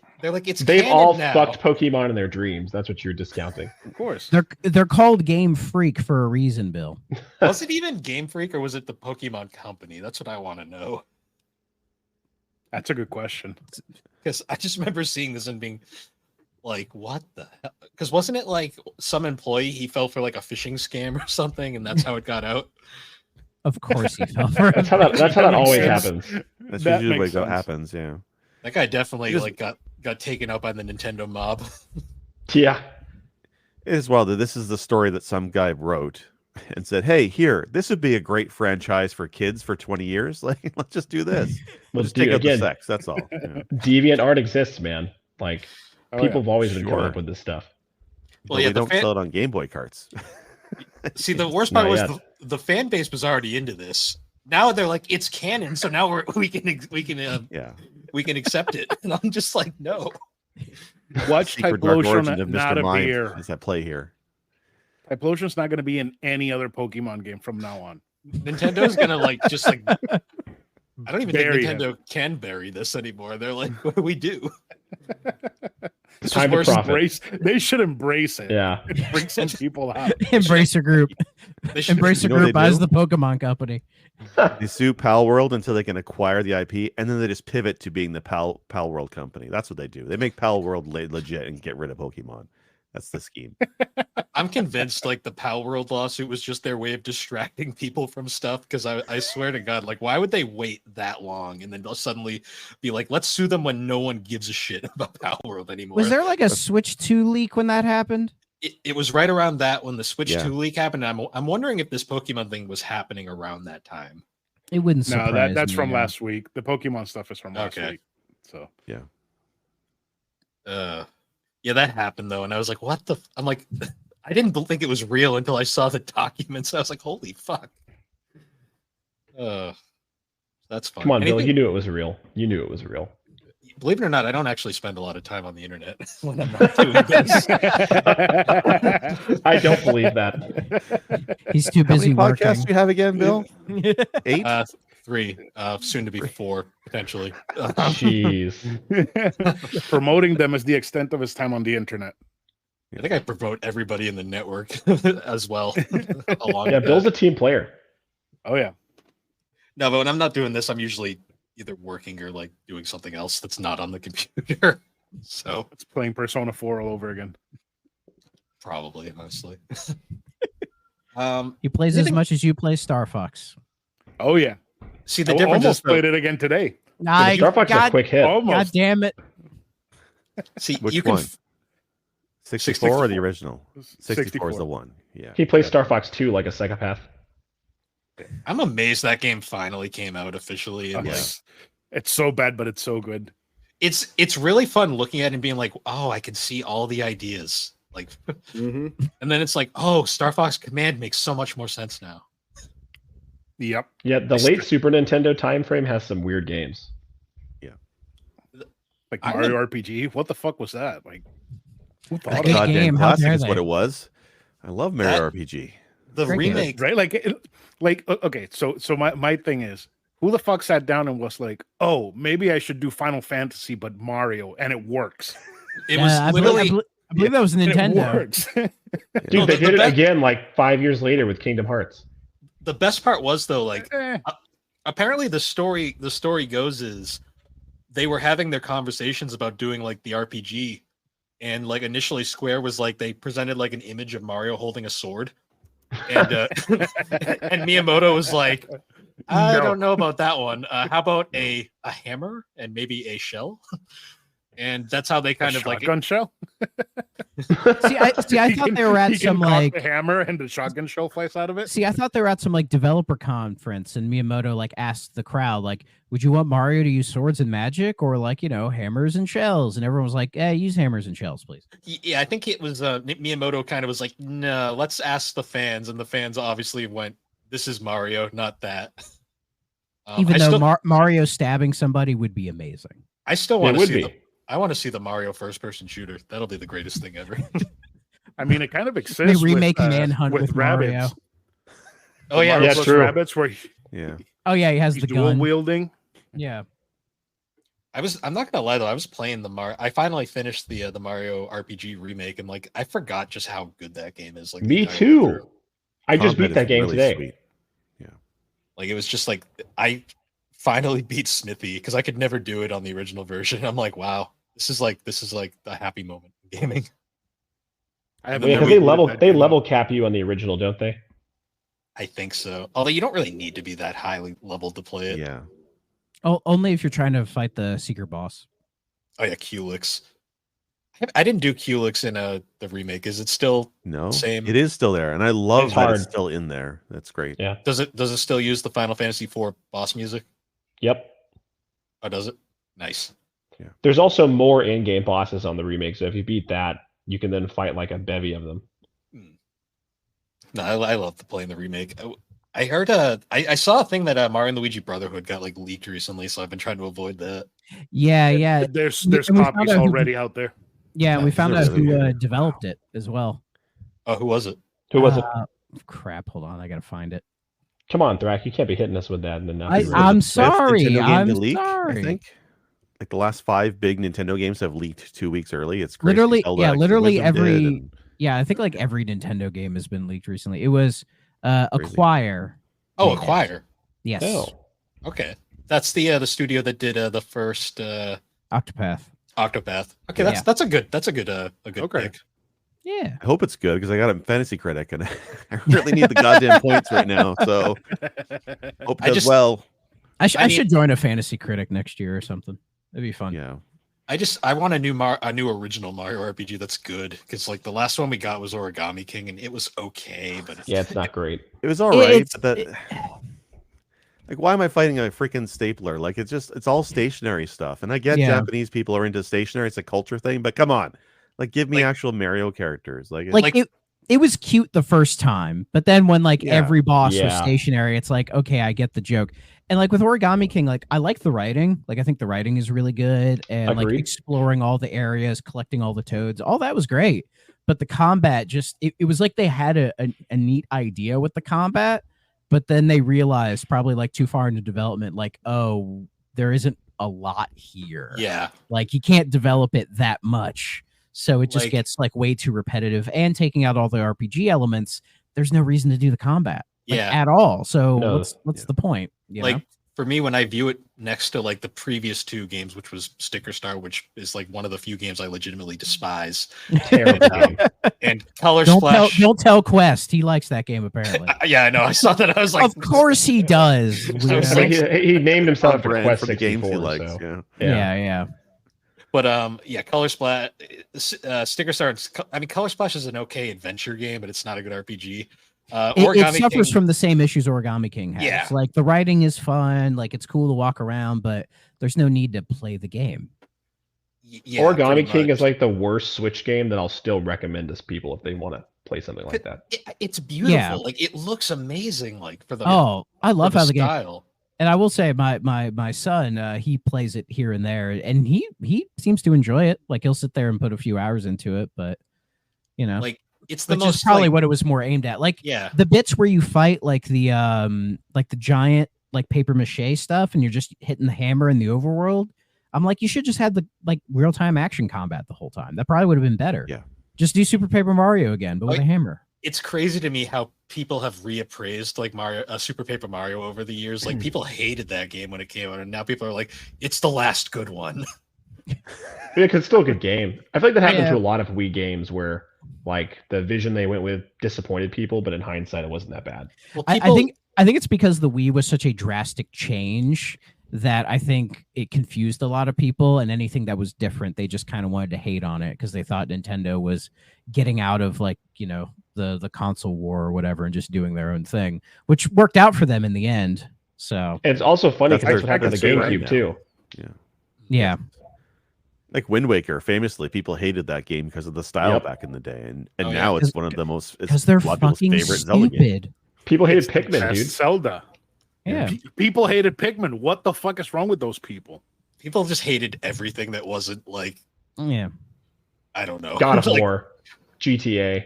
They've canon all now. fucked Pokemon in their dreams. That's what you're discounting. Of course. They're called Game Freak for a reason, Bill. Was it even Game Freak or was it the Pokemon Company? That's what I want to know. That's a good question. Because I just remember seeing this and being like, what the hell? Because wasn't it like some employee, he fell for like a phishing scam or something, and that's how it got out? Of course he fell for That's it. how that makes always sense. happens. That's That usually makes what sense. happens. Yeah. That guy definitely Just- like got taken out by the Nintendo mob. Yeah. It is well that this is the story that some guy wrote and said, "Hey, here, this would be a great franchise for kids for 20 years. Like, let's just do this. We'll just take out the sex. That's all." Yeah. Deviant art exists, man. Like Oh, people yeah. have always been coming Sure. up with this stuff. Well, But yeah, we the don't fan- sell it on Game Boy carts. See, the worst part Not was yet. the fan base was already into this. Now they're like, it's canon, so now we can Yeah. accept it. And I'm just like, no. Watch Secret Dark Origin Typhlosion of not Mr. Mind appear. is at play here. Typhlosion's not going to be in any other Pokemon game from now on. Nintendo's gonna like just like I don't even Bury think him. Nintendo can bury this anymore. They're like, what do we do? This Time is to worse. profit. They should embrace it. Yeah. Bring some people out. Embracer Group. They should, Embracer You know what Group they buys do? the Pokemon Company. They sue Pal World until they can acquire the IP, and then they just pivot to being the Pal World company. That's what they do. They make Pal World legit and get rid of Pokemon. That's the scheme. I'm convinced like the Pal World lawsuit was just their way of distracting people from stuff. Because I swear to God, like, why would they wait that long and then they'll suddenly be like, let's sue them when no one gives a shit about Pal World anymore? Was there like a Switch 2 leak when that happened? It was right around that when the Switch Yeah. 2 leak happened. I'm wondering if this Pokemon thing was happening around that time. It wouldn't No, surprise that's me, from yeah. last week. The Pokemon stuff is from last Okay. week. So Yeah, that happened though, and I was like, "What the?" I'm like, I didn't think it was real until I saw the documents. I was like, "Holy fuck!" That's fun. Come on, Bill. Anything- You knew it was real. You knew it was real. Believe it or not, I don't actually spend a lot of time on the internet when I'm not doing this. I don't believe that. He's too How many busy working. podcasts do you have again, Bill? 8? 3, soon to be 4 potentially. Jeez. promoting them is the extent of his time on the internet. I think I promote everybody in the network as well. Along Yeah, with Bill's that. a team player. Oh yeah. No, but when I'm not doing this, I'm usually either working or like doing something else that's not on the computer. So It's playing Persona 4 all over again. probably, honestly. He plays as Anything- much as you play Star Fox. Oh yeah. See, the I difference is almost though, played it again today. I, Star Fox is a God, quick hit. God Almost. damn it. see, Which you can one? 64 or the 64. original? 64 is the one. Yeah. He plays Star Fox 2 like a psychopath. I'm amazed that game finally came out officially. And like, It's so bad, but it's so good. it's really fun looking at it and being like, oh, I can see all the ideas. Like, Mm-hmm. and then it's like, oh, Star Fox Command makes so much more sense now. Yep. Yeah, the late Super Nintendo time frame has some weird games. Like I'm Mario RPG. What the fuck was that? Like, who thought Good of Goddamn game, how classic dare is what they? it was. I love Mario RPG. The Great game. remake, right? Okay, so my thing is, who the fuck sat down and was like, oh, maybe I should do Final Fantasy, but Mario, and it works. it was I literally. believe that was And it Nintendo. works. Dude, No, they the did it best- again like 5 years later with Kingdom Hearts. The best part was though, like, Eh, apparently the story goes is they were having their conversations about doing like the RPG, and like initially Square was like they presented like an image of Mario holding a sword, and and Miyamoto was like, I No. don't know about that one. How about a hammer and maybe a shell? and that's how they kind of like. Shotgun shell. See, I thought they were at He can some cock like. the hammer and the shotgun shell flies out of it. See, I thought they were at some like developer conference, and Miyamoto like asked the crowd, like, "Would you want Mario to use swords and magic, or like hammers and shells?" And everyone was like, use hammers and shells, please." Yeah, I think it was Miyamoto kind of was like, no, let's ask the fans, and the fans obviously went, "This is Mario, not that." Even though Mario stabbing somebody would be amazing. I still want to see. I want to see the Mario first-person shooter. That'll be the greatest thing ever. I mean, it kind of They exists. remake with, Manhunt with rabbits. Mario. Oh yeah, Mario that's plus true. Rabbits, where Yeah. Oh yeah, he has he's the dual gun. wielding. Yeah. I'm not gonna lie though. I was playing the Mario. I finally finished the Mario RPG remake, and like I forgot just how good that game is. Like the Me entire way too. through. I just Combat beat that is game really today. sweet. Like it was just like I finally beat Smithy because I could never do it on the original version. I'm like, wow, this is like a happy moment in gaming. I haven't Yeah, because never they played that level cap you on the original, don't they? I think so. Although you don't really need to be that highly leveled to play it. Yeah. Oh, only if you're trying to fight the secret boss. Oh yeah, Culex. I didn't do Culex in the remake. Is it still No. same? It is still there, and I love It's that hard. it's still in there. That's great. Yeah. Does it still use the Final Fantasy IV boss music? Yep. Oh, does it? Nice. There's also more in-game bosses on the remake, so if you beat that, you can then fight like a bevy of them. No, I love playing the remake. I heard I saw a thing that Mario and Luigi Brotherhood got like leaked recently, so I've been trying to avoid that. Yeah. There's And we found copies out who- already out there. Yeah, we found out really who good. developed it as well. Oh, who was it? Who was it? Crap, hold on, I gotta find it. Come on, Thrak, you can't be hitting us with that and then not be ready. I'm Fifth sorry. Nintendo game I'm to leak, sorry. I think. Like the last 5 big Nintendo games have leaked 2 weeks early. It's crazy. Literally, Zelda yeah, X literally Wisdom did, every and- yeah, I think like every Nintendo game has been leaked recently. It was Crazy. Acquire. Oh, made it. Acquire. Yes. Oh. Okay, that's the studio that did the first Octopath. Octopath. Okay, Yeah. that's a good Okay. pick. Yeah. I hope it's good because I got a fantasy critic and I really need the goddamn points right now. So hope it does well. I I should join a fantasy critic next year or something. That'd be fun. Yeah. I want a new original Mario RPG that's good because like the last one we got was Origami King and it was okay, but Yeah, it's not great. It was all right, It's- but like, why am I fighting a freaking stapler? Like, it's all stationary stuff, and I get Yeah. Japanese people are into stationary; it's a culture thing. But come on, like, give me Like- actual Mario characters. Like, Like it was cute the first time, but then when like Yeah. every boss was Yeah. stationary, it's like, okay, I get the joke. And like with Origami King, like I like the writing. Like I think the writing is really good, and like Agreed. exploring all the areas, collecting all the toads, all that was great. But the combat just it was like they had a neat idea with the combat, but then they realized probably like too far into development, like, oh, there isn't a lot here. yeah. Like you can't develop it that much. So it just Like- gets like way too repetitive, and taking out all the RPG elements, there's no reason to do the combat like, Yeah. at all. So No, what's the point? You Like know? for me, when I view it next to like the previous 2 games, which was Sticker Star, which is like one of the few games I legitimately despise, Terrible game. and Color Don't tell, Splash. don't tell Quest. He likes that game apparently. Yeah, I know. I saw that. I was like, Of course he does. I was weirdo. I mean, he named himself on for brand Quest for the 64. games he likes. So, Yeah. yeah. but yeah, Color Splash, Sticker Star. I mean, Color Splash is an okay adventure game, but it's not a good RPG. It suffers from the same issues Origami King has. Yeah. Like the writing is fun, like it's cool to walk around, but there's no need to play the game. Yeah, Origami pretty King much. is like the worst Switch game that I'll still recommend to people if they want to play something like that. It's beautiful. Yeah. Like it looks amazing. Like for the Oh, I love for how the game. style. And I will say, my son, he plays it here and there, and he seems to enjoy it. Like he'll sit there and put a few hours into it, but you know, Like it's the which most is probably like, what it was more aimed at. Like yeah. the bits where you fight like the giant like paper mache stuff, and you're just hitting the hammer in the overworld. I'm like, you should just have the like real time action combat the whole time. That probably would have been better. Yeah. Just do Super Paper Mario again, but with a hammer. It's crazy to me how people have reappraised like Mario, Super Paper Mario over the years. Like people hated that game when it came out, and now people are like, it's the last good one. Yeah, 'cause it's still a good game. I feel like that happened Yeah. to a lot of Wii games where like the vision they went with disappointed people, but in hindsight, it wasn't that bad. Well, I think it's because the Wii was such a drastic change that I think it confused a lot of people, and anything that was different, they just kind of wanted to hate on it because they thought Nintendo was getting out of like, the console war or whatever and just doing their own thing, which worked out for them in the end. So And it's also funny That's because that's what their- happened to the that's right GameCube now. too. yeah, Like Wind Waker, famously, people hated that game because of the style Yep. back in the day, and Oh, yeah. now it's one of the most because they're a lot of people's fucking favorite Zelda games. stupid. People hated It's the Pikmin, best dude. Zelda. Yeah. People hated Pikmin. What the fuck is wrong with those people? People just hated everything that wasn't like, Yeah. I don't know. God of Like, War, GTA.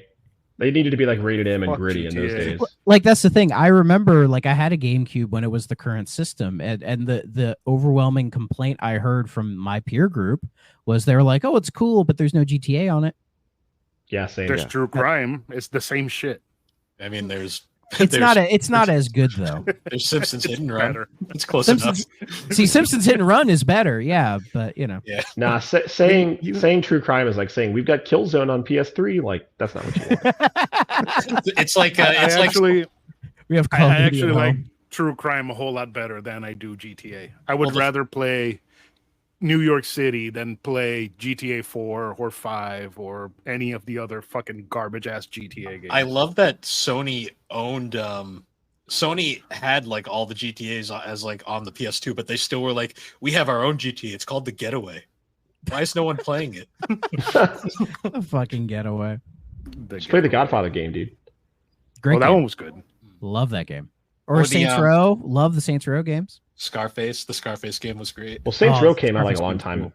They needed to be like rated M and Fuck gritty in those GTA. days. Like that's the thing. I remember like I had a GameCube when it was the current system, and the overwhelming complaint I heard from my peer group was they were like, "Oh, it's cool, but there's no GTA on it." Yeah, same. There's True Crime. It's the same shit. I mean, there's It's not as good though. there's Simpsons Hit and It's Run. better. It's close Simpsons, enough. see, Simpsons Hit and Run is better, yeah, but Nah, saying True Crime is like saying we've got Killzone on PS3. Like that's not what you want. It's like I it's like actually, we have I Call of Duty actually at like home. True Crime a whole lot better than I do GTA. I would Well, the- rather play New York City than play GTA 4 or 5 or any of the other fucking garbage ass GTA games. I love that Sony owned Sony had like all the GTAs as like on the PS2, but they still were like, we have our own GTA. It's called The Getaway. Why is no one playing it? A fucking getaway. Just play the Godfather game, dude. Great Oh, that game. one was good. Love that game. Or, Or the, Saints Row. Love the Saints Row games. Scarface. The Scarface game was great. Well, Saints Oh, Row came out like a Scarface long game's time. cool.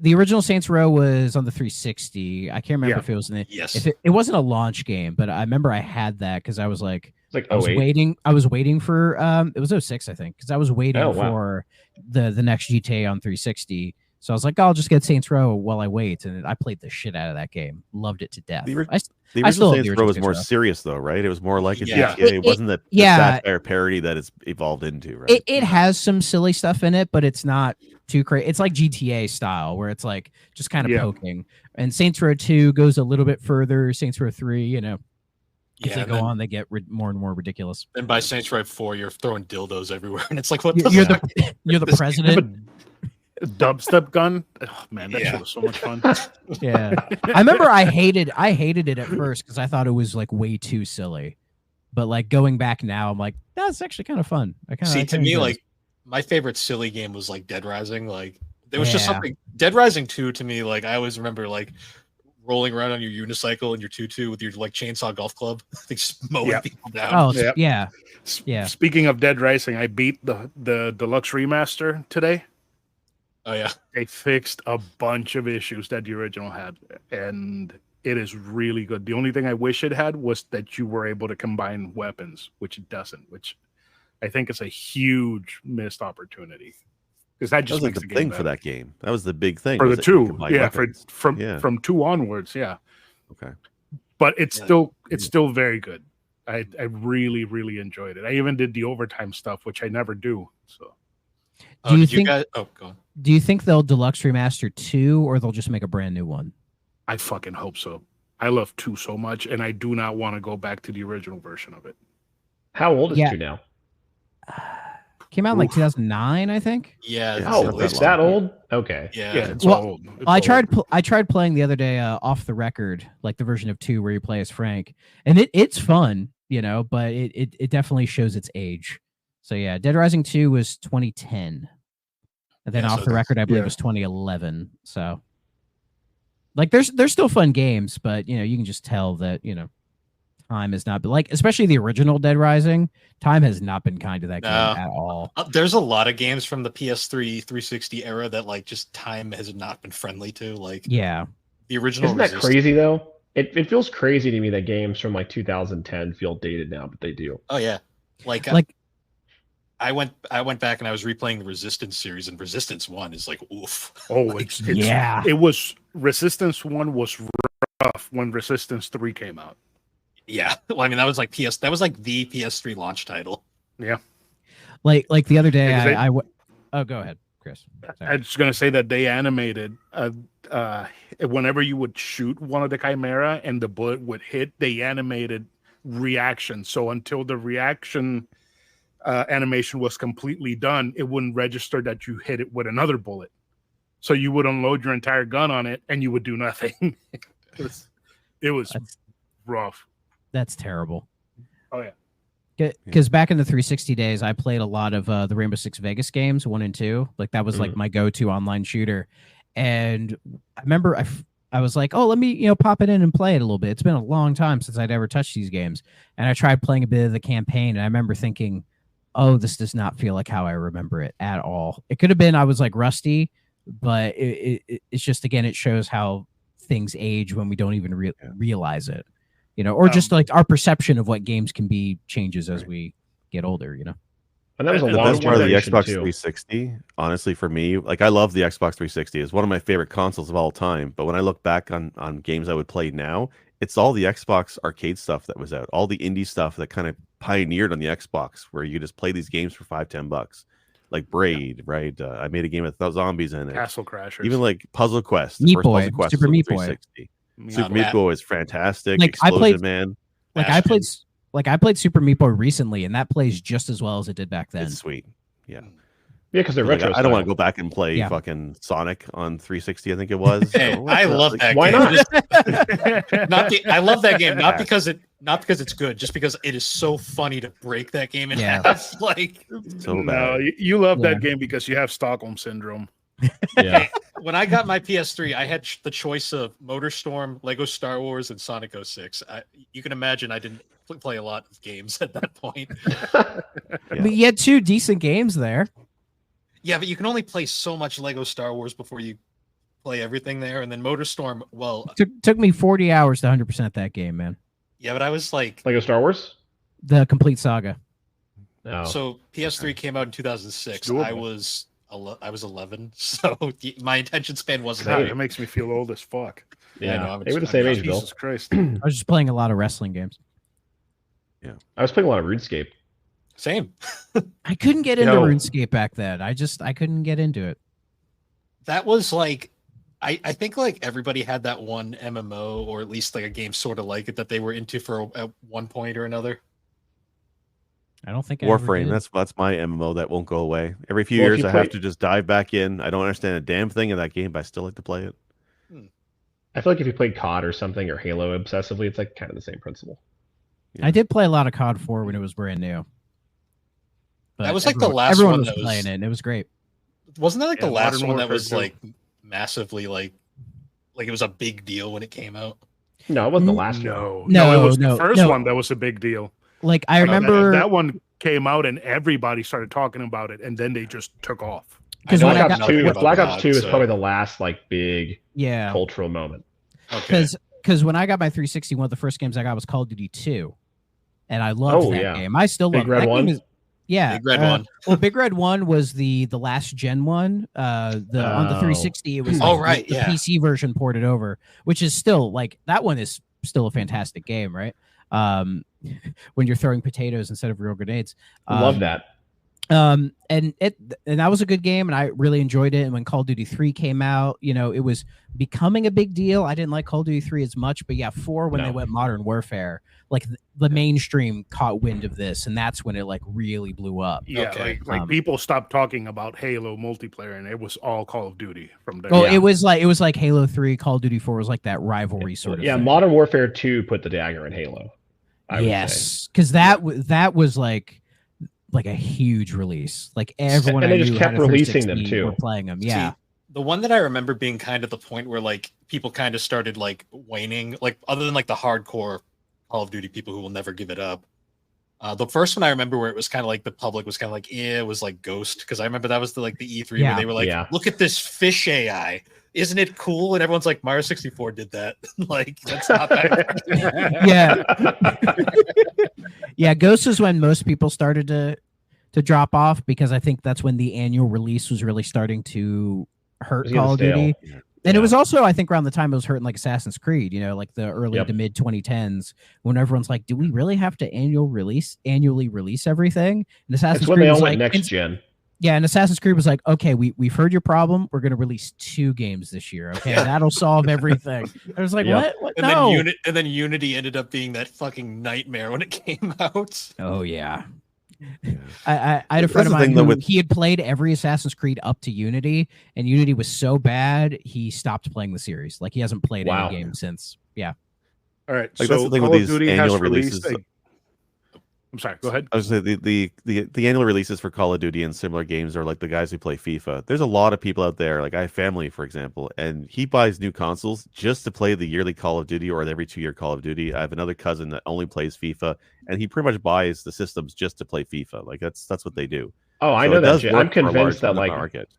The original Saints Row was on the 360. I can't remember Yeah. if it was in the Yes. if it wasn't a launch game, but I remember I had that because I was like It's like I was 08. waiting for it was 06, I think, because I was waiting Oh, wow. for the next GTA on 360. So I was like, I'll just get Saints Row while I wait, and I played the shit out of that game. Loved it to death. The I The I still original love the Saints Row original was Saints more Row. serious, though, right? It was more like a Yeah. GTA. It wasn't the yeah. satire parody that it's evolved into, right? It has some silly stuff in it, but it's not too crazy. It's like GTA style, where it's like just kind of Yeah. poking. And Saints Row 2 goes a little bit further. Saints Row 3, as Yeah, they and go then- on, they get more and more ridiculous. And by Saints Row 4, you're throwing dildos everywhere, and it's like, what You're the the fuck? you're the This- president. A dubstep gun. Oh, man, that Yeah. shit was so much fun. Yeah, I remember I hated it at first because I thought it was like way too silly. But like going back now, I'm like, that's actually kind of fun. See, to me, like my favorite silly game was like Dead Rising. Like there was just Yeah. something. Dead Rising 2 to me, like I always remember like rolling around on your unicycle and your tutu with your like chainsaw golf club, like just mowing Yeah. people down. oh Yep. yeah, S- Yeah. Speaking of Dead Rising, I beat the deluxe remaster today. Oh yeah, They fixed a bunch of issues that the original had, and it is really good. The only thing I wish it had was that you were able to combine weapons, which it doesn't, which I think is a huge missed opportunity. Because that That just was like makes the the game thing for better. that game. That was the big thing For was the that you could two, combine yeah, weapons. Yeah. from 2 onwards, yeah. Okay. But it's Yeah. still very good. I really enjoyed it. I even did the overtime stuff, which I never do. So oh, Do you did you think- guys? Oh, go on. Do you think they'll deluxe remaster 2 or they'll just make a brand new one? I fucking hope so. I love 2 so much, and I do not want to go back to the original version of it. How old is Yeah. 2 now? Came out in like Oof. 2009, I think. Yeah. Yeah, Oh, not that it's that long. old? Okay. Yeah. Yeah, it's Well, old. It's I old. tried playing the other day off the record, like the version of 2 where you play as Frank, and it's fun, but it definitely shows its age. So yeah, Dead Rising 2 was 2010, and then Yeah, off so the record I believe yeah. was 2011. So like there's still fun games, but you can just tell that time has not been like, especially the original Dead Rising. Time has not been kind to that game No. at all. There's a lot of games from the PS3 360 era that like just time has not been friendly to. Like Yeah, the original. Isn't that Resist- crazy though? It feels crazy to me that games from like 2010 feel dated now, but they do. Oh yeah, like like I went back and I was replaying the Resistance series, and Resistance 1 is like oof. Oh, it's yeah. It was Resistance 1 was rough when Resistance 3 came out. Yeah, well, I mean that was like that was like the PS3 launch title. like the other day Because they- oh, go ahead, Chris. I Sorry. was going to say that they animated whenever you would shoot one of the Chimera and the bullet would hit, they animated reaction. So until the reaction animation was completely done, it wouldn't register that you hit it with another bullet. So you would unload your entire gun on it and you would do nothing. it was rough. That's terrible. Oh yeah. Because back in the 360 days, I played a lot of the Rainbow Six Vegas games, 1 and 2. Like that was like my go-to online shooter. And I remember I was like, oh, let me pop it in and play it a little bit. It's been a long time since I'd ever touched these games, and I tried playing a bit of the campaign, and I remember thinking, oh, this does not feel like how I remember it at all. It could have been I was like rusty, but it's just, again, it shows how things age when we don't even realize it. Or just like our perception of what games can be changes as we get older, And that was a The long best part of the generation, Xbox too. 360, honestly, for me, like I love the Xbox 360. It's one of my favorite consoles of all time. But when I look back on games I would play now, it's all the Xbox arcade stuff that was out, all the indie stuff that kind of pioneered on the Xbox, where you just play these games for $5-10, like Braid, right? I made a game with zombies in it. Castle Crashers. Even like Puzzle Quest, Meat first Boy, Puzzle Quest Super was on Meat Boy. 360. Super Meat Boy is fantastic. Like, I Explosion played- Man, I played Super Meat Boy recently, and that plays just as well as it did back then. it's sweet. Yeah. Yeah, because they're Like, retro. I don't want to style. go back and play Yeah. fucking Sonic on 360. I think it was. Hey, So, I love like, that why game. not? I love that game, not because it's good, just because it is so funny to break that game in Yeah. half. Like So No, bad. you love Yeah. that game because you have Stockholm syndrome. Yeah. when I got my PS3, I had the choice of MotorStorm, Lego Star Wars, and Sonic 06. You can imagine I didn't play a lot of games at that point. Yeah. But you had 2 decent games there. Yeah, but you can only play so much Lego Star Wars before you play everything there. And then MotorStorm, well, Took me 40 hours to 100% that game, man. yeah, but I was like, Lego Star Wars. The complete saga. No. so PS3 came out in 2006. It's doable. I was 11, so my attention span wasn't God, that. it makes me feel old as fuck. Yeah, I know, yeah, I'm they were the just- same I'm age, Bill. Jesus Christ. I was just playing a lot of wrestling games. I was playing a lot of RuneScape. Same. I couldn't get into Yo. RuneScape back then. I couldn't get into it. That was like, I think like everybody had that one MMO or at least like a game sort of like it that they were into for at one point or another. I don't think I ever Warframe. did. That's my MMO that won't go away. Every few Well, if years, you I have play- to just dive back in. I don't understand a damn thing in that game, but I still like to play it. I feel like if you played COD or something or Halo obsessively, it's like kind of the same principle. I did play a lot of COD 4 when it was brand new. But That was like the last everyone one was that was- playing it, and it was great. Wasn't that like Yeah, the last Modern one that Warfare was 2. like massively like it was a big deal when it came out? No, it wasn't the last one. No, No, it was no, the first no. one that was a big deal. Like I That- remember that one came out and everybody started talking about it, and then they just took off. because I when know I Black got, Ops 2. about Black COD, Ops 2 is so- probably the last like big yeah, cultural moment. Okay. because when I got my 360, one of the first games I got was Call of Duty 2, and I loved Oh, that yeah. game. I still Big love Red that one? game. Yeah, Big Red one. Well, Big Red 1 was the last gen one. On the Oh. 360, it was Oh, like right, the yeah. PC version ported over, which is still like that one is still a fantastic game, right? When you're throwing potatoes instead of real grenades. Love that. And that was a good game, and I really enjoyed it. And when Call of Duty 3 came out, it was becoming a big deal. I didn't like Call of Duty 3 as much, but yeah, 4 when they No. went Modern Warfare, like the mainstream caught wind of this, and that's when it like really blew up. Yeah, Okay. like people stopped talking about Halo multiplayer, and it was all Call of Duty from there. Oh, Yeah. it was like Halo 3, Call of Duty 4 was like that rivalry sort of Yeah, thing. Modern Warfare 2 put the dagger in Halo. I would say. Yes, because that was like a huge release. Like everyone And I they just knew kept had a releasing them, 360 too. were playing them. Yeah. See, the one that I remember being kind of the point where like people kind of started like waning, like other than like the hardcore Call of Duty people who will never give it up. The first one I remember where it was kind of like the public was kind of like, it was like Ghost, because I remember that was the E3 Yeah. where they were like, Yeah. look at this fish AI. Isn't it cool? And everyone's like, Mario 64 did that. Like, that's not that. Yeah. Yeah, Ghost is when most people started to drop off, because I think that's when the annual release was really starting to hurt was getting Call of stale. Duty. Yeah. And it Yeah. was also, I think, around the time it was hurting like Assassin's Creed, like the early Yep. to mid 2010s, when everyone's like, do we really have to annually release everything? And Assassin's That's when Creed they was all went like, next gen. yeah, and Assassin's Creed was like, okay, we've heard your problem. We're going to release 2 games this year. Okay, that'll solve everything. I was like, Yep. what? And No. then Unity ended up being that fucking nightmare when it came out. Oh yeah, I had a friend That's of the mine thing, though, who with- he had played every Assassin's Creed up to Unity, and Unity was so bad he stopped playing the series. Like he hasn't played Wow. any game since. Yeah. All right. Like, so that's the thing with Call of these Duty has annual released releases. I'm sorry. Go ahead. I was gonna say the annual releases for Call of Duty and similar games are like the guys who play FIFA. There's a lot of people out there. Like I have family, for example, and he buys new consoles just to play the yearly Call of Duty or the every 2-year Call of Duty. I have another cousin that only plays FIFA, and he pretty much buys the systems just to play FIFA. Like that's what they do. Oh, I So know it that. does Jay. work I'm for a large convinced that part of the like market.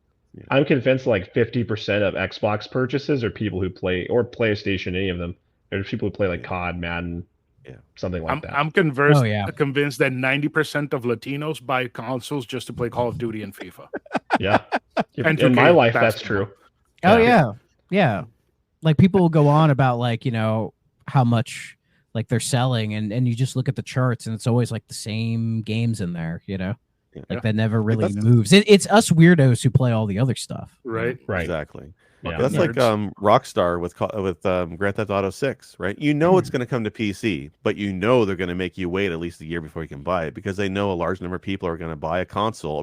I'm convinced like 50% of Xbox purchases are people who play or PlayStation, any of them. There's people who play like COD, Madden, something like that. I'm convinced. Oh, yeah. Convinced that 90% of Latinos buy consoles just to play Call of Duty and FIFA. Yeah. And In 2K my life, that's basketball. true. Oh yeah. Like people will go on about like, how much like they're selling and you just look at the charts and it's always like the same games in there, Like that never really that's- moves. It's us weirdos who play all the other stuff. Right. Right. Exactly. Yeah. That's like Nerds. Rockstar with Grand Theft Auto 6, right? You know it's going to come to PC, but you know they're going to make you wait at least a year before you can buy it because they know a large number of people are going to buy a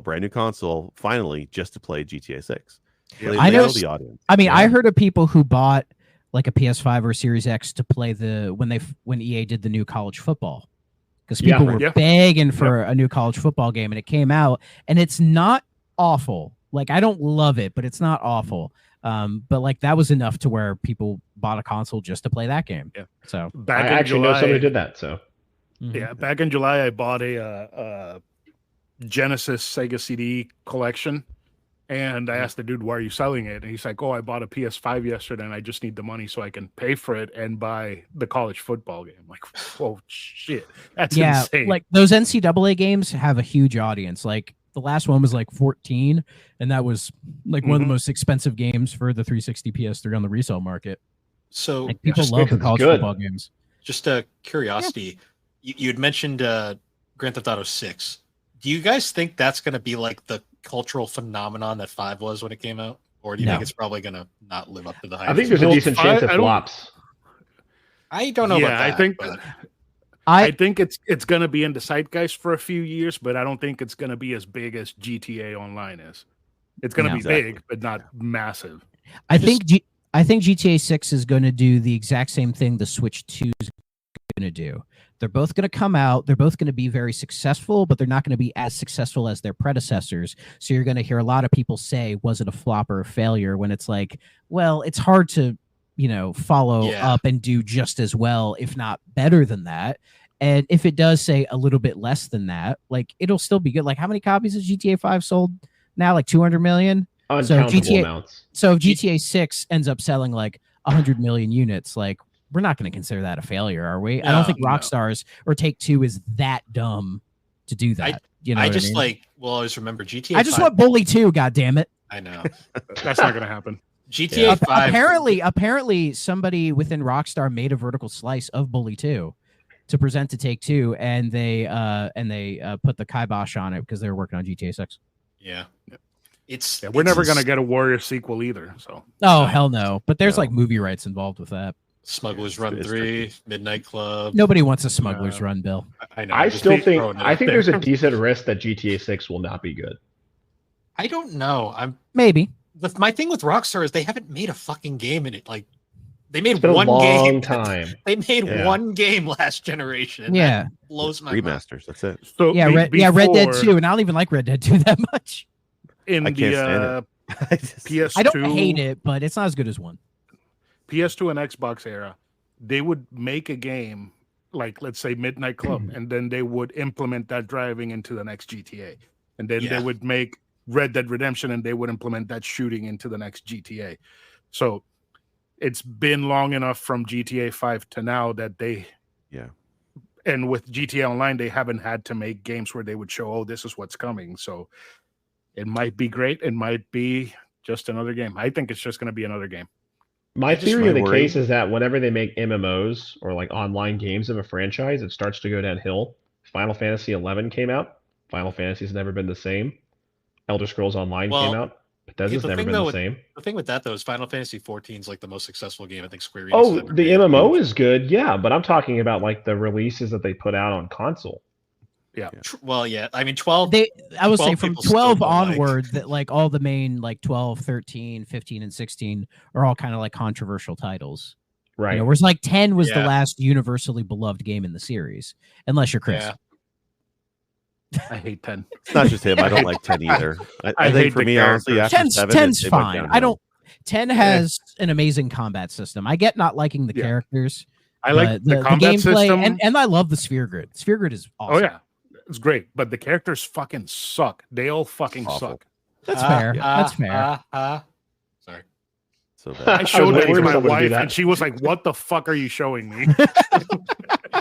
brand new console, finally, just to play GTA 6. So they I know the audience. I mean, Yeah. I heard of people who bought like a PS5 or Series X to play when EA did the new college football. Because Yeah, people right. were Yeah. begging for a new college football game and it came out and it's not awful. Like I don't love it, but it's not awful. But like that was enough to where people bought a console just to play that game. Yeah. So Back I in actually July, know somebody who did that. So Yeah, back in July, I bought a Genesis Sega CD collection, and I asked the dude, "Why are you selling it?" And he's like, "Oh, I bought a PS5 yesterday, and I just need the money so I can pay for it and buy the college football game." I'm like, oh shit, that's yeah, insane. like those NCAA games have a huge audience. Like the last one was like 14, and that was like one of the Mhm. most expensive games for the 360 PS3 on the resale market. So Like people just love because the it's college good. football games. just a curiosity, you had mentioned Grand Theft Auto 6. Do you guys think that's going to be like the cultural phenomenon that 5 was when it came out? Or do you No. think it's probably going to not live up to the hype? I think there's a Well, decent chance it I don't- flops. I don't know yeah, about that. I think but I think it's gonna be in the zeitgeist for a few years, but I don't think it's gonna be as big as GTA Online is. It's gonna No. be Exactly. big, but not massive. I think GTA 6 is going to do the exact same thing the Switch 2 is going to do. They're both going to come out. They're both going to be very successful, but they're not going to be as successful as their predecessors. So you're going to hear a lot of people say, was it a flop or a failure? When it's like, well, it's hard to, follow Yeah. up and do just as well, if not better than that. And if it does say a little bit less than that, like it'll still be good. Like how many copies has GTA 5 sold now? Like 200 million? Uncountable GTA amounts. So if GTA 6 ends up selling like 100 million units, like we're not going to consider that a failure, are we? I don't think No. Rockstar's or Take-Two is that dumb to do that. You know, I what just mean? will always remember GTA. I just 5. want Bully 2, God damn it! I know That's not gonna happen. GTA 5. Apparently, somebody within Rockstar made a vertical slice of Bully 2 to present to Take-Two, and they put the kibosh on it because they were working on GTA 6. Yeah, Yeah, we're it's never gonna get a Warrior sequel either. So Oh hell no! But there's No. like movie rights involved with that. Smugglers Yeah, Run it's 3, tricky. Midnight Club. Nobody wants a Smuggler's Run, Bill. I know. I just still throwing it I out think there. there's a decent risk that GTA 6 will not be good. I don't know. Maybe. My thing with Rockstar is they haven't made a fucking game in it. Like they made It's been a one long game. time. They made Yeah. one game last generation. Yeah. That blows my mind. Remasters. That's it. so Yeah, be- Red Dead before, 2, and I don't even like Red Dead 2 that much. in I can't stand the I just- PS2. I don't hate it, but it's not as good as 1. PS2 and Xbox era, they would make a game like, let's say, Midnight Club, Mm-hmm. and then they would implement that driving into the next GTA. And then Yeah. they would make Red Dead Redemption, and they would implement that shooting into the next GTA. So it's been long enough from GTA 5 to now that they, Yeah. and with GTA Online, they haven't had to make games where they would show, oh, this is what's coming. So it might be great. It might be just another game. I think it's just going to be another game. My just theory of the worry- case is that whenever they make MMOs or like online games of a franchise, it starts to go downhill. Final Fantasy 11 came out. Final Fantasy's never been the same. Elder Scrolls Online Well, came out. Bethesda's the never thing been though the with- same. The thing with that though is Final Fantasy 14 is like the most successful game I think Square Enix. Oh, has ever the made. MMO is good, yeah, but I'm talking about like the releases that they put out on console. Well, yeah. I mean, 12. I would say 12 from people still 12 don't like. onward that like all the main like 12, 13, 15, and 16 are all kind of like controversial titles. Right. You know, whereas like 10 was the Yeah. last universally beloved game in the series, unless you're Chris. Yeah. I hate 10. It's not just him. I don't like 10 either. I I think hate for the me, honestly, characters. after 10's 7, it went fine. downhill. I don't. 10 has an amazing combat system. I get not liking the Yeah. characters. I like but the combat gameplay, system. and I love the Sphere Grid. Sphere Grid is awesome. Oh yeah, it's great. But the characters fucking suck. They all fucking Awful. suck. That's fair. That's fair. Sorry. So bad. I showed was it to waiting for my someone to do wife, that. and she was like, "What the fuck are you showing me?"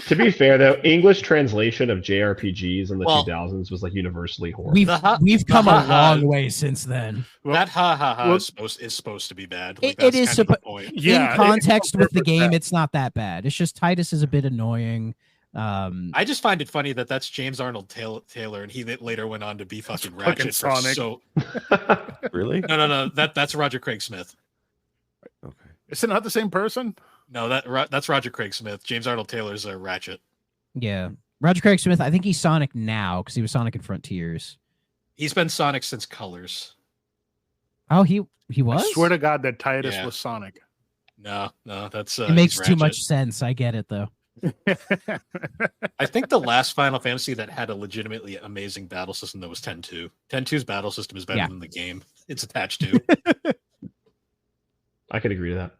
To be fair, though, English translation of JRPGs in the Well, 2000s was like universally horrible. We've come a ha-ha. long way since then. That well- is supposed to be bad. Like, It that's is kind of the point. Yeah, in context it's with the perfect game, bad. it's not that bad. It's just Titus is a bit annoying. I just find it funny that that's James Arnold Taylor, and he later went on to be fucking fucking Ratchet. for Sonic. So Really? no. That's Roger Craig Smith. Okay. Is it not the same person? No, that's Roger Craig Smith. James Arnold Taylor's a Ratchet. Yeah. Roger Craig Smith, I think he's Sonic now because he was Sonic in Frontiers. He's been Sonic since Colors. Oh, he was? I swear to God that Titus Yeah. was Sonic. No, that's It makes he's too Ratchet. much sense. I get it though. I think the last Final Fantasy that had a legitimately amazing battle system that was 10-2. 10-2's battle system is better Yeah. than the game it's attached to. I could agree to that.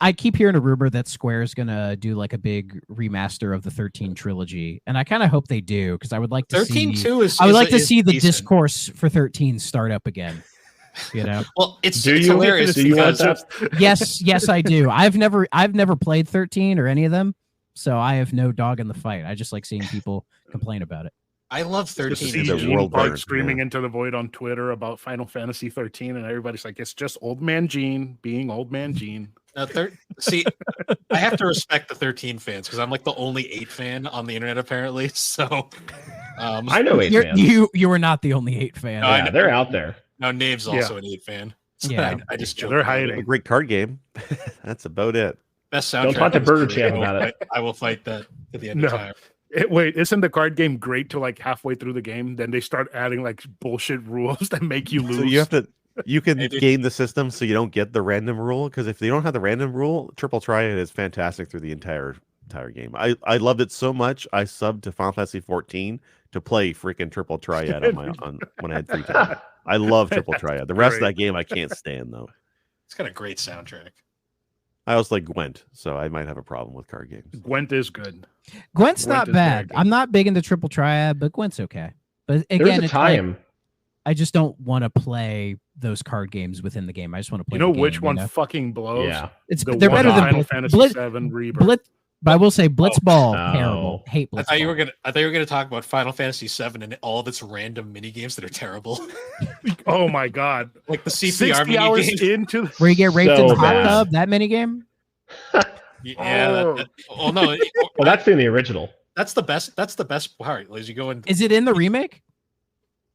I keep hearing a rumor that Square's gonna do like a big remaster of the 13 trilogy, and I kind of hope they do because I would like to see. 13-2 is. I would is- like to is see the decent. discourse for 13 start up again. You know? Well, it's Do it's you- hilarious do you want because that? yes, I do. I've never played 13 or any of them, so I have no dog in the fight. I just like seeing people complain about it. I love Just 13. see see the Gene world Park burn, screaming yeah. into the void on Twitter about Final Fantasy 13, and everybody's like, "It's just old man Gene being old man Gene." See, I have to respect the 13 fans because I'm like the only 8 fan on the internet apparently. So, I know 8 fans. You are not the only 8 fan. No, I Yeah, know. they're out there. now Nave's also an 8 fan. So Yeah. I just Yeah, joke they're about it. hiding. A great card game. That's about it. Best Don't soundtrack. talk to in Burger history. Champ I will about it. fight- I will fight that to the end No. of time. Wait, isn't the card game great to like halfway through the game? Then they start adding like bullshit rules that make you lose. So you can Maybe. game the system so you don't get the random rule, because if you don't have the random rule, Triple Triad is fantastic through the entire game. I loved it so much I subbed to Final Fantasy 14 to play freaking Triple Triad on when I had free time. I love Triple Triad. The rest of Great. that game I can't stand though. It's got a great soundtrack. I also like Gwent, so I might have a problem with card games. Gwent is good. Gwent's Gwent not is very bad. good. I'm not big into Triple Triad, but Gwent's okay. But There again, was a it's like, time. I just don't want to play those card games within the game. I just want to play. You know the which game, one you know? fucking blows? Yeah. It's The they're one better than Final Blitz. Fantasy Blitz, 7 Rebirth. Blitz, but I will say Blitzball No. terrible. Hate Blitzball. I thought you were gonna talk about Final Fantasy 7 and all of its random mini games that are terrible, Oh my God! like the 60 CPR mini hours games. into Where you get raped in So the hot bad. tub. That mini game. Yeah. Oh. Oh no, Well, that's in the original. that's the best. That's the best part. As you go in, Is it in the remake?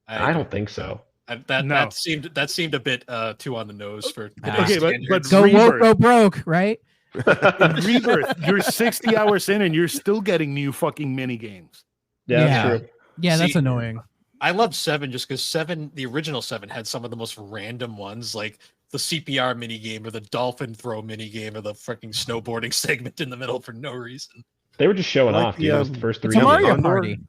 I don't think so. That No. that seemed a bit too on the nose for Ah. today's Okay, but standards. Go woke, Rebirth. go broke, right? in Rebirth, you're 60 hours in and you're still getting new fucking mini games. Yeah, Yeah. that's true. Yeah, that's See, annoying. I love 7 just because 7, the original 7, had some of the most random ones, like the CPR mini game or the dolphin throw mini game or the freaking snowboarding segment in the middle for no reason. They were just showing Like off. the, Dude. Those um, first It's 3 a Mario games. Condor? Party.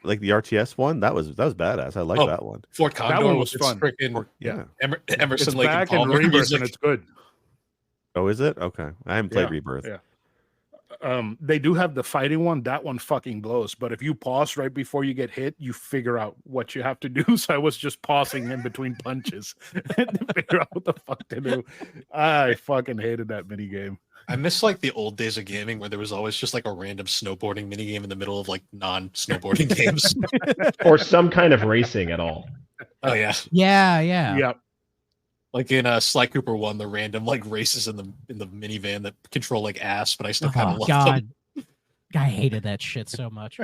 Like the RTS one, that was badass. I like Oh, that one. Fort Condor one was with its fun. freaking Yeah. Emerson It's Lake and back in Palmer Rebirth music. and it's good. Oh, is it? Okay. I haven't played Yeah, Rebirth. yeah. They do have the fighting one. That one fucking blows. But if you pause right before you get hit, you figure out what you have to do. So I was just pausing in between punches to figure out what the fuck to do. I fucking hated that mini game. I miss like the old days of gaming where there was always just like a random snowboarding mini game in the middle of like non-snowboarding games. Or some kind of racing at all. Oh yeah, Yeah, yeah. Yeah. like in Sly Cooper 1, the random like races in the minivan that control like ass, but I still kind Oh of love God, them. I hated that shit so much.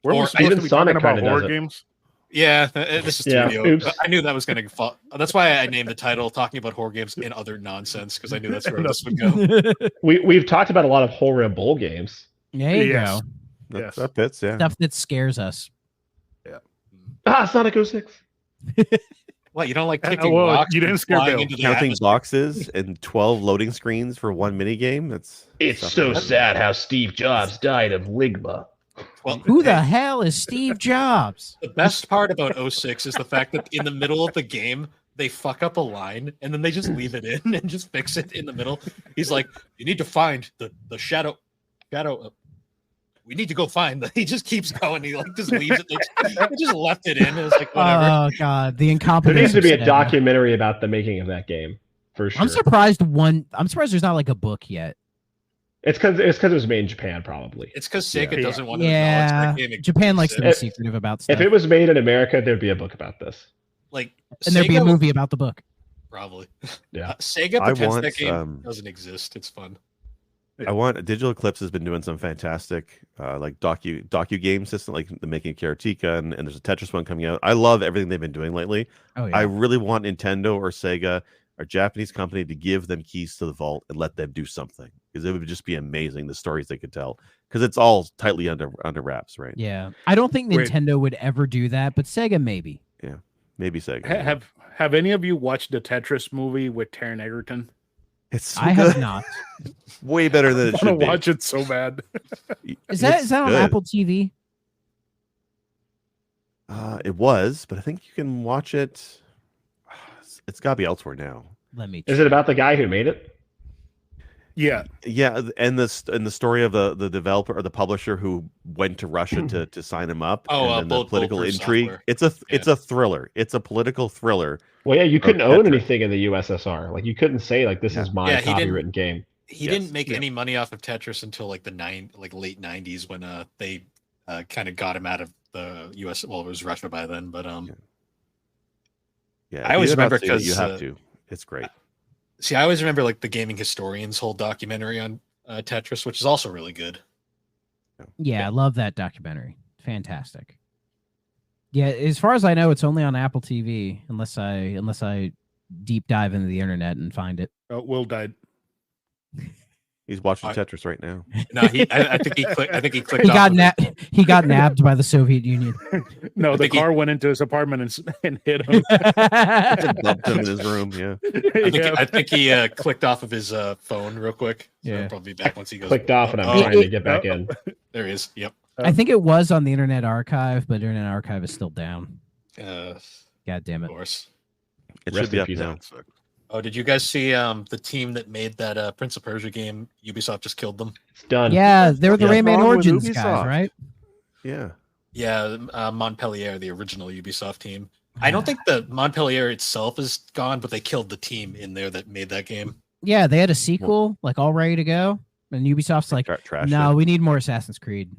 Were we Or supposed even to be Sonic talking about kinda horror does it. games? Yeah, this is Yeah, studio. oops. I knew that was going to fall. That's why I named the title "Talking About Horror Games and Other Nonsense" because I knew that's where this would go. We've talked about a lot of horror bowl games. There you Yes. go. Yes. That fits, yeah. Stuff that scares us. Sonic 06. What, you don't like kicking well, rocks you didn't and scare flying Bill. into the Counting atmosphere? boxes and 12 loading screens for one mini game. It's so sad how Steve Jobs died of ligma. Well, Who the hey, hell is Steve Jobs? the best part about 06 is the fact that in the middle of the game they fuck up a line and then they just leave it in and just fix it in the middle. He's like, you need to find the shadow. We need to go find the. He just keeps going. He like just leaves it. He just left it in. It's like whatever. Oh god, the There incompetence. needs to be of a Sega. documentary about the making of that game, for sure. I'm surprised there's not like a book yet. It's because it was made in Japan, probably. It's because Sega Yeah. doesn't want to Yeah, acknowledge that game Japan likes to be If- secretive about stuff. If it was made in America, there'd be a book about this. like and there'd be a Sega- movie about the book. Probably. Yeah. Sega I pretends want, that game um, doesn't exist. It's fun. I want Digital Eclipse has been doing some fantastic like docu game system, like the making of Karateka, and there's a Tetris one coming out. I love everything they've been doing lately. Oh yeah. I really want Nintendo or Sega or Japanese company to give them keys to the vault and let them do something, because it would just be amazing the stories they could tell, because it's all tightly under wraps, right? Yeah. I don't think Wait. Nintendo would ever do that, but Sega maybe. Maybe Sega. Have any of you watched the Tetris movie with Taron Egerton? It's so I good. have not. Way better than I it want should to be. watch it so bad. Is that It's on good. Apple TV? It was, but I think you can watch it. It's got to be elsewhere now. Let me Is it about the guy who made it? Yeah, Yeah, and the story of the developer or the publisher who went to Russia to sign him up. Oh, and then the Bulletproof political intrigue. Software. It's a thriller. It's a political thriller. Well, yeah, you couldn't Oh, own Tetris. anything in the USSR. Like, you couldn't say, like, this Yeah. is my Yeah, he didn't- copywritten game. He Yes. didn't make any money off of Tetris until like late '90s when they kind of got him out of the U.S. Well, it was Russia by then, but Yeah, I always you're about remember to see it, you 'cause, have to. It's great. see, I always remember like the Gaming Historian's whole documentary on Tetris, which is also really good. Yeah, I love that documentary. Fantastic. Yeah, as far as I know, it's only on Apple TV unless I deep dive into the internet and find it. Will died. He's watching I- Tetris right now. No, I think he clicked. I think he clicked. He off got of it. he got nabbed by the Soviet Union. No, I the think he- car went into his apartment and hit him. Bumped him in his room. Yeah. I think he clicked off of his phone real quick. So Yeah. he'll probably be back once he goes. Clicked off, and I'm Oh, trying to get back in. there he is. Yep. I think it was on the Internet Archive, but Internet Archive is still down. Of God damn it. course. It Rest should be in up peace, now. Alex. Oh, did you guys see the team that made that Prince of Persia game? Ubisoft just killed them. It's done. Yeah, they were the What's Rayman wrong with Origins guys, Ubisoft? right? Yeah. Yeah, Montpellier, the original Ubisoft team. I don't think the Montpellier itself is gone, but they killed the team in there that made that game. Yeah, they had a sequel like all ready to go, and Ubisoft's like, Trash. no, we need more Assassin's Creed.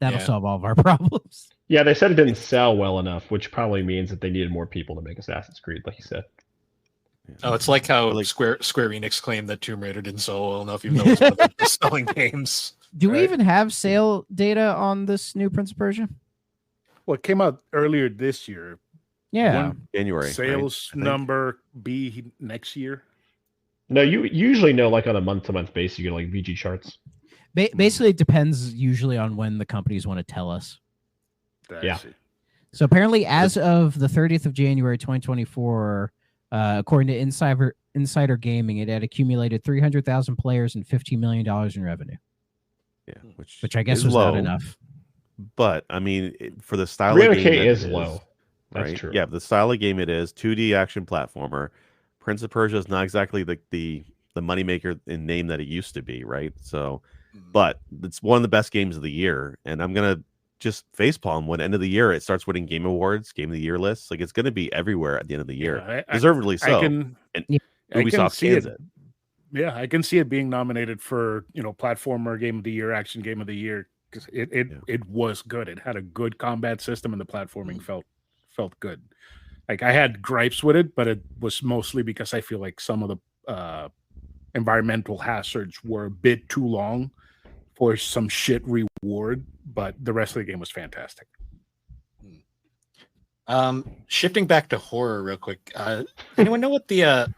That'll Yeah. solve all of our problems. Yeah, they said it didn't sell well enough, which probably means that they needed more people to make Assassin's Creed, like you said. Oh, it's like how Like- Square Enix claimed that Tomb Raider didn't sell well enough, even though it's one of the best selling games. Do we Right. even have sale data on this new Prince of Persia? Well, it came out earlier this year. Yeah. One January. sales right? I think. number be next year. No, you usually know, like, on a month-to-month basis, you get, like, VG charts. Basically, it depends usually on when the companies want to tell us. I Yeah. see. So apparently, as of the 30th of January, 2024, according to Insider Gaming, it had accumulated 300,000 players and $15 million in revenue, Yeah, which I guess is was low, not enough. But I mean, for the style of 300K game that is it low. That's right? true. Yeah, the style of game it is 2D action platformer. Prince of Persia is not exactly the moneymaker in name that it used to be, right? So, but it's one of the best games of the year, and I'm gonna just facepalm when end of the year it starts winning Game Awards, Game of the Year lists. Like it's gonna be everywhere at the end of the year, Yeah, deservedly so. I can and Yeah. I can Ubisoft see cans it. it. Yeah, I can see it being nominated for platformer game of the year, action game of the year, because it was good. It had a good combat system, and the platforming felt good. Like I had gripes with it, but it was mostly because I feel like some of the environmental hazards were a bit too long for some shit reward. But the rest of the game was fantastic. Shifting back to horror real quick. Anyone know what the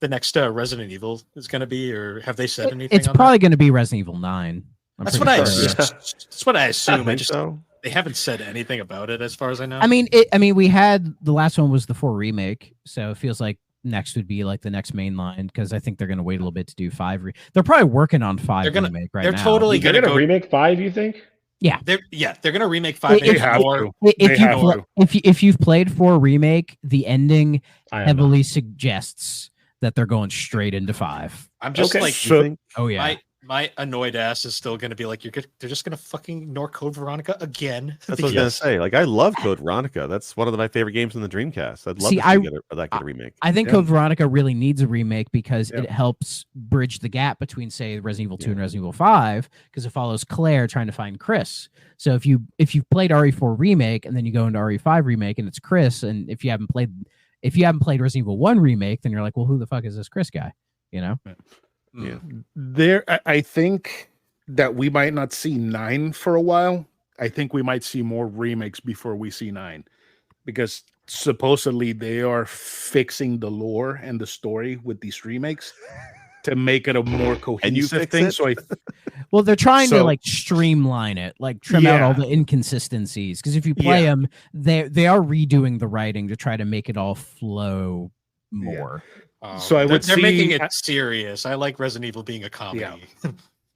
next Resident Evil is going to be, or have they said anything? It's on probably going to be Resident Evil 9. That's pretty what I. sure. That's what I assume. I think just so. they haven't said anything about it as far as I know. I mean, we had the last one was the 4 remake, so it feels like next would be like the next main line because I think they're gonna wait a little bit to do 5. They're probably working on 5 They're gonna- remake right they're now. totally They're gonna gonna go. remake 5, you think? They're gonna remake 5 They and have 4. to. If They you have pl- to. if you've played 4 remake, the ending I am not. heavily suggests that they're going straight into 5. I'm just Okay, like so- Oh yeah. my annoyed ass is still gonna be like, they're just gonna fucking ignore Code Veronica again. That's what I was gonna say. Like, I love Code Veronica. That's one of my favorite games in the Dreamcast. I'd love See, to I- get a remake. I think Yeah. Code Veronica really needs a remake because Yeah. it helps bridge the gap between, say, Resident Evil 2 and Resident Evil 5, because it follows Claire trying to find Chris. So if you've played RE4 remake and then you go into RE5 remake and it's Chris, and if you haven't played Resident Evil 1 remake, then you're like, well, who the fuck is this Chris guy? You know? Yeah. I think that we might not see 9 for a while. I think we might see more remakes before we see 9, because supposedly they are fixing the lore and the story with these remakes to make it a more cohesive fix thing. it? So Well, they're trying to So- like streamline it, like trim out all Yeah. the inconsistencies. Because if you play them, they are redoing the writing to try to make it all flow more. So I would they're making see- it serious. I like Resident Evil being a comedy.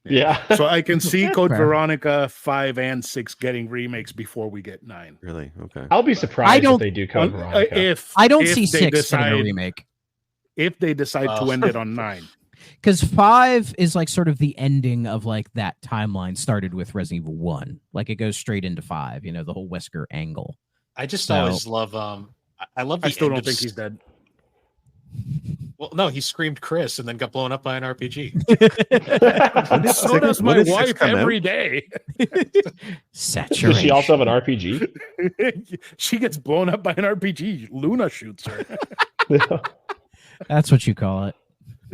Yeah. so I can see Code Fair. Veronica 5 and 6 getting remakes before we get 9. Really? Okay. I'll be surprised I don't- if they do Code Veronica. If I don't if see they 6 getting a decide- remake. If they decide to Oh. end it on 9. Because 5 is like sort of the ending of like that timeline started with Resident Evil 1. Like it goes straight into 5, you know, the whole Wesker angle. I just So- always love I love the I still end don't of think he's dead. Well, no, he screamed Chris and then got blown up by an RPG. So does my when did 6 wife come out? every day. Saturation. Does she also have an RPG? She gets blown up by an RPG. Luna shoots her. That's what you call it.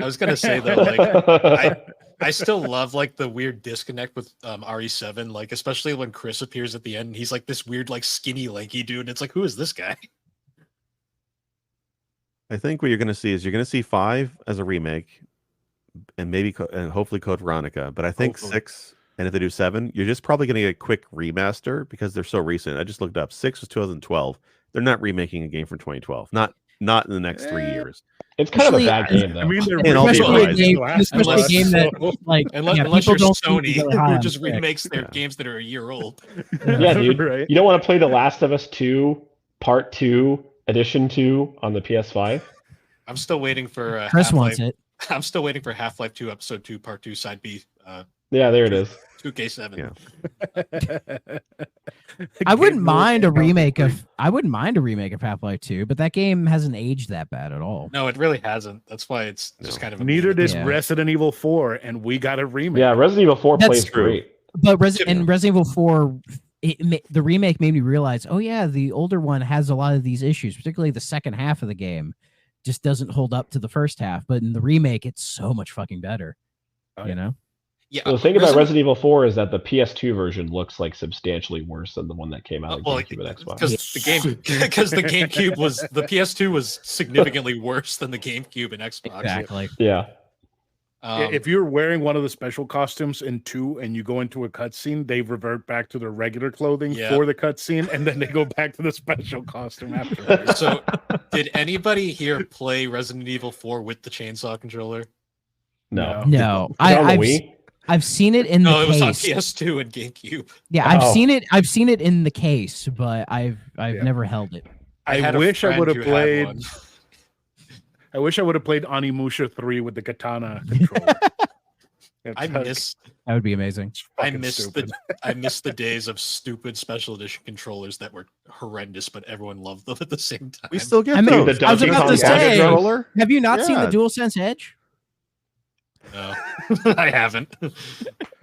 I was gonna say though, like I still love like the weird disconnect with RE7, like especially when Chris appears at the end and he's like this weird, like skinny, lanky dude. And it's like, who is this guy? I think what you're going to see is you're going to see 5 as a remake, and maybe and hopefully Code Veronica. But I think Hopefully. 6, and if they do 7, you're just probably going to get a quick remaster because they're so recent. I just looked up 6 was 2012. They're not remaking a game from 2012. Not in the next 3 years. It's kind of a Actually, bad game, though. I mean, they're In all Especially a Right. game, Last especially a of Us, game that so- like Unless, yeah, unless people you're don't seem to Sony, be really high who on just six. remakes their Yeah. games that are a year old. Yeah, dude. Right. You don't want to play The Last of Us 2 Part 2 Edition 2 on the PS5? I'm still waiting for Chris Half-Life. wants it. I'm still waiting for Half-Life 2 Episode 2 Part 2 Side B Yeah, there it is. 2K7. Yeah. I wouldn't Game mind a rules. remake of Half-Life 2, but that game hasn't aged that bad at all. No, it really hasn't. That's why it's just No. kind of a Neither meme. did Yeah. Resident Evil 4, and we got a remake. Yeah, Resident Evil 4 That's plays true. great. But Yeah. Resident Evil 4, the remake made me realize, oh yeah, the older one has a lot of these issues, particularly the second half of the game just doesn't hold up to the first half. But in the remake, it's so much fucking better. Oh, You yeah. know? Yeah, The thing about Resident Evil 4 is that the PS2 version looks like substantially worse than the one that came out on well, GameCube and Xbox. because the GameCube was the PS2 was significantly worse than the GameCube and Xbox. Exactly. Yeah. If you're wearing one of the special costumes in 2 and you go into a cutscene, they revert back to their regular clothing Yeah. for the cutscene, and then they go back to the special costume afterwards. So, did anybody here play Resident Evil 4 with the chainsaw controller? No. No, Is it on the I've Wii? I've seen it in No, the it was on case. PS2 and GameCube. Yeah, I've Oh. seen it. I've seen it in the case, but I've Yeah. never held it. I I had a wish I friend would have who had played. one. I wish I would have played Onimusha 3 with the katana controller. I miss That would be amazing. I fucking miss stupid. I miss the days of stupid special edition controllers that were horrendous, but everyone loved them at the same time. We still get I mean, those. the I was Donkey about Kong to Country say, controller? have you not seen the Yeah. DualSense Edge? No, I haven't.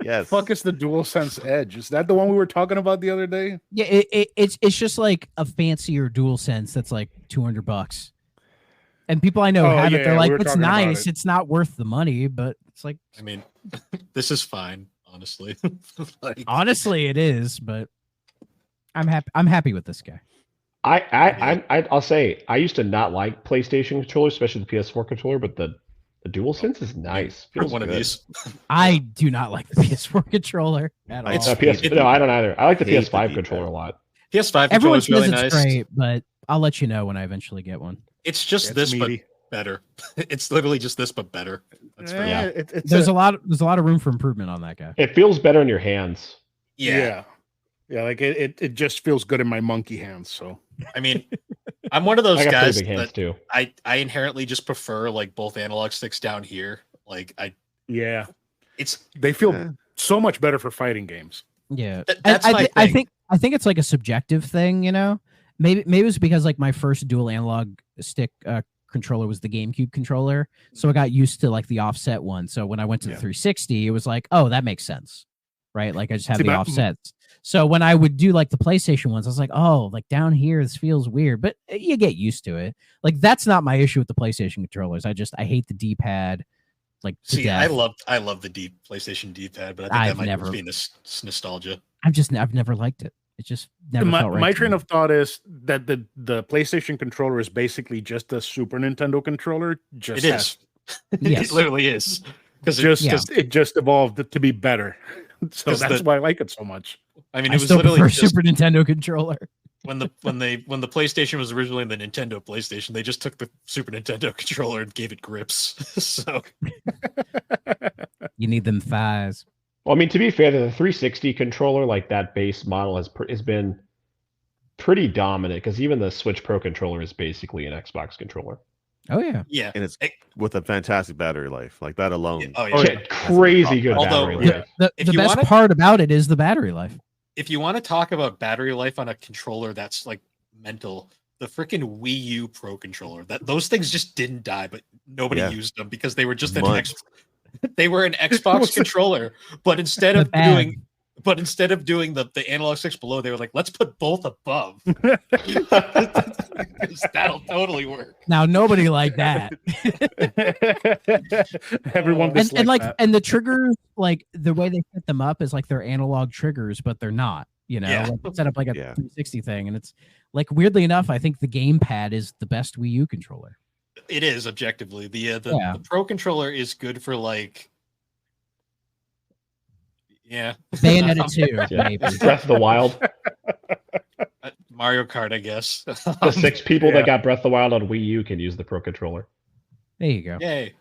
Yes. Fuck is the DualSense Edge? Is that the one we were talking about the other day? Yeah, it's just like a fancier DualSense that's like $200. And people I know Oh, have it. yeah, They're we like, were it's talking about nice. it. It's not worth the money, but it's like I mean, this is fine, honestly. Like, honestly, it is. But I'm happy. I'm happy with this guy. I'll say I used to not like PlayStation controllers, especially the PS4 controller, but the The DualSense is nice. For Feels one of good. these. I do not like the PS4 controller at all. It's- No, I don't either. I like the Hate the PS5 D-pad. controller a lot. PS5 Everyone controller is says really it's nice. great, but I'll let you know when I eventually get one. It's just It's this, meaty. but better. It's literally just this, but better. That's fair. Yeah. It's There's a lot of room for improvement on that guy. It feels better in your hands. Yeah. Yeah, like it just feels good in my monkey hands. So I mean, I'm one of those I got guys pretty big hands that too. I inherently just prefer like both analog sticks down here. Like yeah, it's they feel Yeah. so much better for fighting games. Yeah, that's my I thing. think it's like a subjective thing, you know. Maybe it's because like my first dual analog stick controller was the GameCube controller, so I got used to like the offset one. So when I went to the 360, it was like, oh, that makes sense, right? Like I just have See, the offsets. So when I would do like the PlayStation ones, I was like, oh, like down here this feels weird, but you get used to it. Like that's not my issue with the PlayStation controllers. I hate the D-pad. Like to see, death. I love the PlayStation D-pad, but I think I've that might never- just be nostalgia. I've never liked it. It just never felt right. My to train me. of thought is that the PlayStation controller is basically just a Super Nintendo controller. Just It has- is. Yes. It literally is. Because it just evolved to be better. So 'Cause that's why I like it so much. I mean, I it was still literally prefer just Super Nintendo controller. when the PlayStation was originally the Nintendo PlayStation, they just took the Super Nintendo controller and gave it grips. So You need them thighs. Well, I mean, to be fair, the 360 controller, like that base model, has been pretty dominant because even the Switch Pro controller is basically an Xbox controller. Oh yeah. yeah, And it's Eh, with a fantastic battery life. Like that alone. oh yeah. Oh, yeah, crazy good Although- battery Yeah. life. If The you best wanna- part about it is the battery life. If you want to talk about battery life on a controller that's like mental, the freaking Wii U Pro controller, that those things just didn't die, but nobody Yeah. used them because they were just an Months. they were an Xbox controller, but instead of bad. doing the analog sticks below, they were like, let's put both above. 'Cause that'll totally work. Now nobody like that. Everyone and like that. and the triggers, like the way they set them up is like they're analog triggers, but they're not. You know, Yeah. like, set up like a Yeah. 360 thing, and it's like weirdly enough, I think the gamepad is the best Wii U controller. It is objectively the Yeah. the Pro controller is good for like, yeah, Bayonetta 2, Yeah. maybe. Breath of the Wild. Mario Kart, I guess. The 6 people Yeah. that got Breath of the Wild on Wii U can use the Pro controller. There you go. Yay.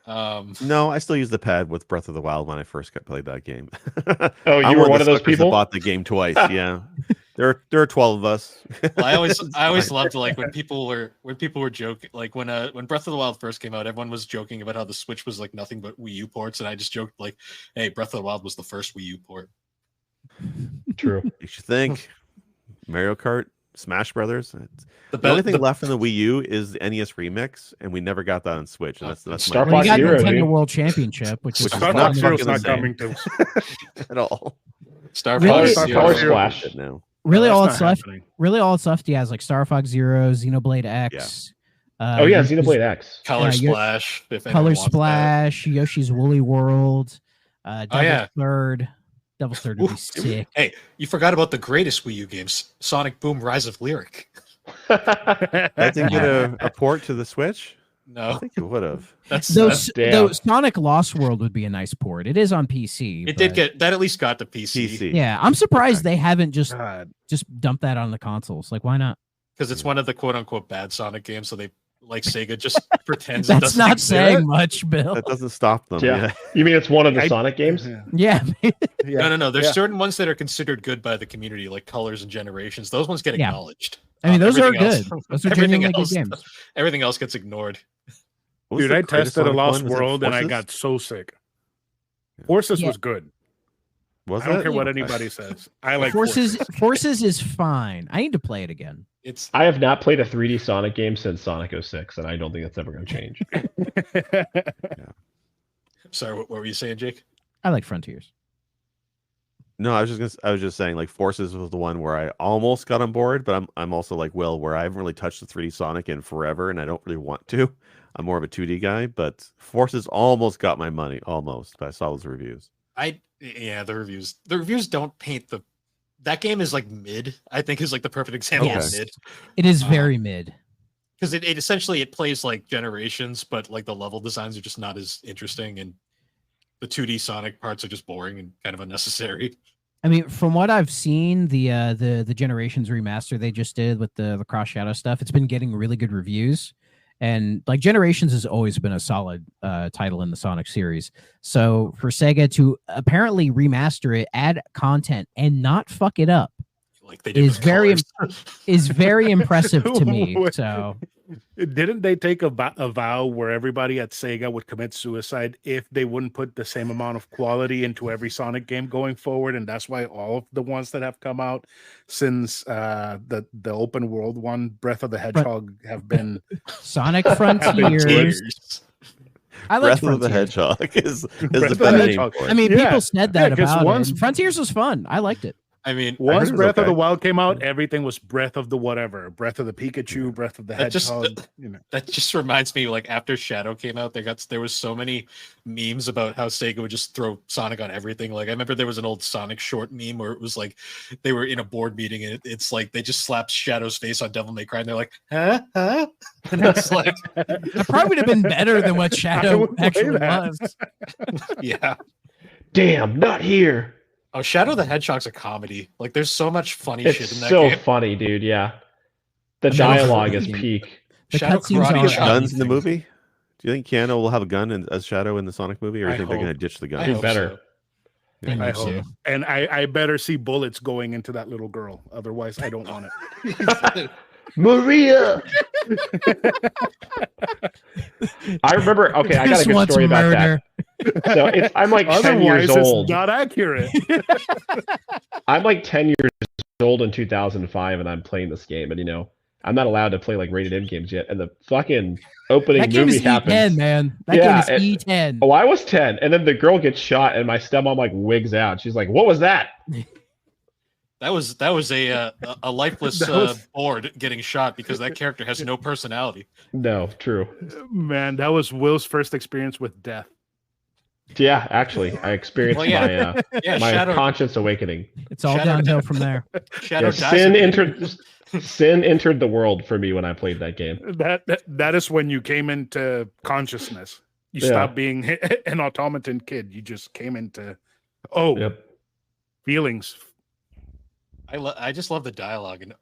No, I still use the pad with Breath of the Wild when I first played that game. Oh, you I'm were one the of those suckers that people? bought the game twice. Yeah, there are 12 of us. I always loved like when people were joking, like when Breath of the Wild first came out, everyone was joking about how the Switch was like nothing but Wii U ports, and I just joked like, hey, Breath of the Wild was the first Wii U port. True. You should think Mario Kart, Smash Brothers. The The only thing the- left in the Wii U is the NES Remix, and we never got that on Switch. And that's Star my Well, you got Zero, Nintendo dude. World Championship, which is Which is Star not Fox Zero's fucking not the same. coming to. at all. Star Really? Fox Color Zero. Splash. now. really No, all that's it's not left. happening. Really, all it's left. He has like Star Fox Zero, Xenoblade X. Oh, yeah, Yoshi's Xenoblade X. Color Yeah, Splash. If anyone Color wants that. Splash, Yoshi's Woolly World, Devil's yeah. Third. Devil's Third would be Ooh. sick. Hey, you forgot about the greatest Wii U games, Sonic Boom: Rise of Lyric. That didn't get a port to the Switch. I No, think it would have. that's Though, damn. though Sonic Lost World would be a nice port. It is on PC. it did but- get that at least got to PC PC. Yeah, I'm surprised they haven't just God. dumped that on the consoles. Like, why not? because it's one of the quote unquote bad Sonic games, so they like Sega just pretends it That's doesn't not exist. saying much, Bill. That doesn't stop them. Yeah. Yeah. You mean it's one of the I- Sonic games? Yeah, No. There's Yeah. certain ones that are considered good by the community, like Colors and Generations. Those ones get Yeah. acknowledged. I mean those are Everything good. else- Those are everything genuinely good else- games. Everything else gets ignored. What was Dude, the I greatest tested a Sonic Lost one? Was it World and I Forces? got so sick. Forces Yeah. was good. Was I don't it? care what anybody says. I like Forces is fine. I need to play it again. It's I have not played a 3D Sonic game since Sonic 06, and I don't think that's ever going to change. sorry. What were you saying, Jake? I like Frontiers. No, I was just saying like Forces was the one where I almost got on board, but I'm also like Will, where I haven't really touched the 3D Sonic in forever, and I don't really want to. I'm more of a 2D guy, but Forces almost got my money, almost. But I saw those reviews. The reviews don't paint that game is like mid. I think is like the perfect example Yes. of mid. It is very mid. because it essentially it plays like Generations, but like the level designs are just not as interesting, and the 2D Sonic parts are just boring and kind of unnecessary. I mean, from what I've seen, the Generations remaster they just did with the Cross Shadow stuff, it's been getting really good reviews. And like Generations has always been a solid title in the Sonic series. So for Sega to apparently remaster it, add content, and not fuck it up Like they did is with very Colors. is very impressive to me. So Didn't they take a vow where everybody at Sega would commit suicide if they wouldn't put the same amount of quality into every Sonic game going forward? And that's why all of the ones that have come out since the open world one, Breath of the Hedgehog, have been Sonic Frontiers. I like Breath of the Frontiers. Hedgehog is Breath the of the better name Hedgehog. for it. I mean, Yeah. people said that Yeah, 'cause about once- it. Frontiers was fun. I liked it. I mean, once it was Breath of okay. the Wild came out, everything was Breath of the whatever, Breath of the Pikachu, Breath of the That just- Hedgehog. You know. that just reminds me, like after Shadow came out, there was so many memes about how Sega would just throw Sonic on everything. Like I remember there was an old Sonic short meme where it was like they were in a board meeting and it's like they just slapped Shadow's face on Devil May Cry and they're like, huh? And it's like, That probably would have been better than what I Shadow would play actually that. was. yeah. Damn, not here. Oh, Shadow the Hedgehog's a comedy. Like there's so much funny It's shit in that so game. funny, dude. Yeah, the Shadow dialogue is Karate. peak. The Shadow cutscenes Karate are Chop. Guns in the amazing. movie? Do you think Keanu will have a gun as Shadow in the Sonic movie, or do I you think they're going to hope. ditch the I gun? Dude, hope better. so. They I need hope. to. And I better see bullets going into that little girl. Otherwise, I don't want it. Maria. I remember. Okay, I got a This good one's story about murder. that. So I'm like 10 years Otherwise, old. it's not accurate. I'm like 10 years old in 2005, and I'm playing this game, and I'm not allowed to play like rated M games yet. And the fucking opening That game movie is happens. E10, man. That Yeah, game is E10. Oh, I was 10, and then the girl gets shot, and my stepmom like wigs out. She's like, "What was that?" That was a lifeless That was- board getting shot because that character has no personality. No, true. Man, that was Will's first experience with death. Yeah, actually, I experienced Well, yeah. Yeah, my Shadow conscious awakening. It's all Shadow- downhill from there. Shadow Yeah, dies sin at the end. entered. Sin entered the world for me when I played that game. That is when you came into consciousness. You Yeah. stopped being an automaton kid. You just came into Yep. feelings. I just love the dialogue and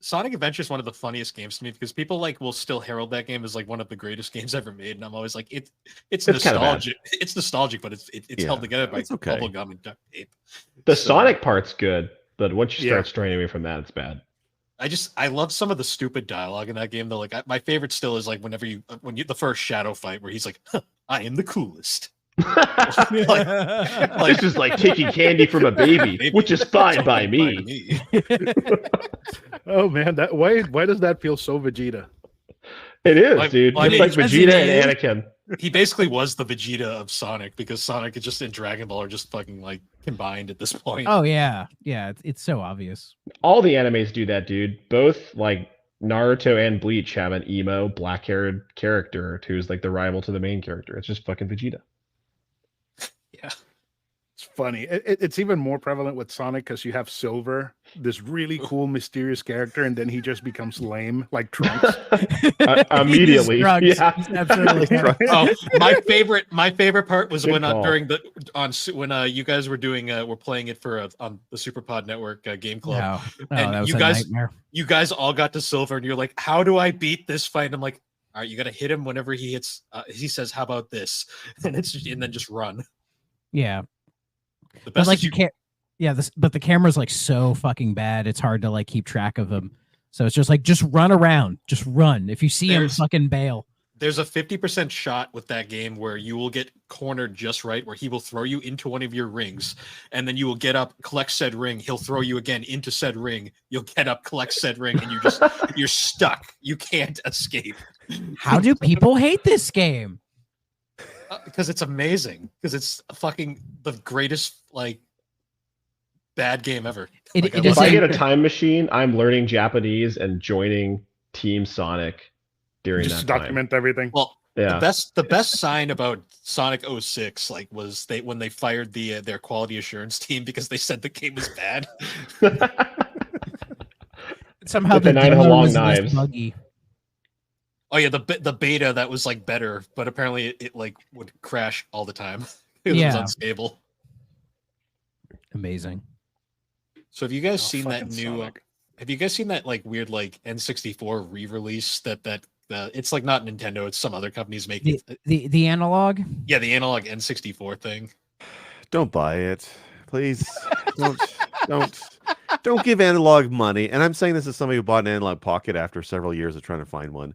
Sonic Adventure is one of the funniest games to me because people like will still herald that game as like one of the greatest games ever made, and I'm always like it's kinda bad. nostalgic. It's nostalgic, but it's Yeah, held together by it's okay. bubblegum and duct tape. The So- Sonic part's good, but once you Yeah. start straying away from that, it's bad. I love some of the stupid dialogue in that game though. Like my favorite still is like when you the first Shadow fight where he's like, huh, "I am the coolest." This is like taking candy from a baby, which is fine by me. Oh man, why does that feel so Vegeta? It is, Like- dude. well, I It's mean, like because Vegeta it is. and Anakin. He basically was the Vegeta of Sonic because Sonic is just in Dragon Ball are just fucking like combined at this point. Oh yeah, yeah. It's so obvious. All the animes do that, dude. Both like Naruto and Bleach have an emo, black-haired character who's like the rival to the main character. It's just fucking Vegeta. Yeah. It's funny. It's even more prevalent with Sonic because you have Silver, this really cool, mysterious character, and then he just becomes lame, like Trunks. Immediately, He's drugs. yeah. He's absolutely drugs. Oh, my favorite part was Good when call. when you guys were doing were playing it for on the SuperPod Network game club. No, And that was you a guys- nightmare. You guys all got to Silver, and you're like, "How do I beat this fight?" And I'm like, "All right, you got to hit him whenever he hits." He says, "How about this?" And then just run. Yeah, The but best like is you can't. Yeah, but the camera's like so fucking bad. It's hard to like keep track of him. So it's just like just run around, just run. If you see him, There's- fucking bail. There's a 50% shot with that game where you will get cornered just right, where he will throw you into one of your rings, and then you will get up, collect said ring. He'll throw you again into said ring. You'll get up, collect said ring, and you're stuck. You can't escape How do people hate this game? because it's amazing. Because it's fucking the greatest like bad game ever. It- Like, it I is If love I a- get a time machine, I'm learning Japanese and joining Team Sonic during Just that time. document everything. Well, Yeah. the best sign about Sonic 06 like was when they fired their quality assurance team because they said the game was bad. Somehow With the nine demo long was less knives. buggy. Oh yeah, the beta that was like better, but apparently it like would crash all the time. It was Yeah. unstable. Amazing. So have you guys Oh, seen that fucking new? Sonic. Have you guys seen that like weird like N64 re-release that it's like not Nintendo, it's some other companies making The analog. yeah, the analog N64 thing. Don't buy it, please. Don't give analog money. And I'm saying this as somebody who bought an analog pocket after several years of trying to find one.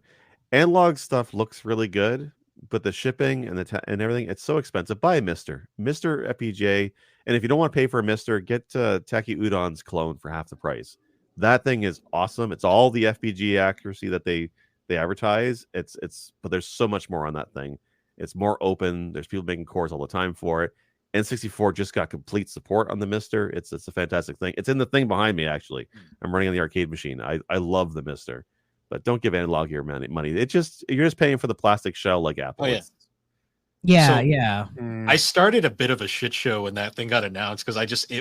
Analog stuff looks really good, but the shipping and and everything, it's so expensive. Buy a Mister FPGA, and if you don't want to pay for a Mister, get Taki Udon's clone for half the price. That thing is awesome. It's all the FPGA accuracy that they advertise. But there's so much more on that thing. It's more open. There's people making cores all the time for it. N64 just got complete support on the Mister. It's a fantastic thing. It's in the thing behind me, actually. I'm running on the arcade machine. I love the Mister. But don't give analog your money. You're just paying for the plastic shell like Apple. Oh, yeah. Yeah, So- yeah. I started a bit of a shit show when that thing got announced because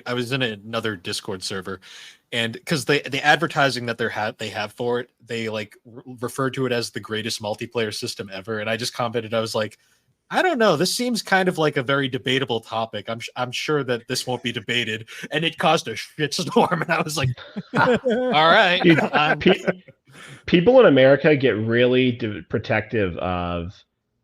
I was in another Discord server, and because the advertising that they have for it, they like refer to it as the greatest multiplayer system ever, and I just commented, I was like, I don't know, this seems kind of like a very debatable topic. I'm sure that this won't be debated, and it caused a shitstorm, and I was like, all right. Dude, people in America get really protective of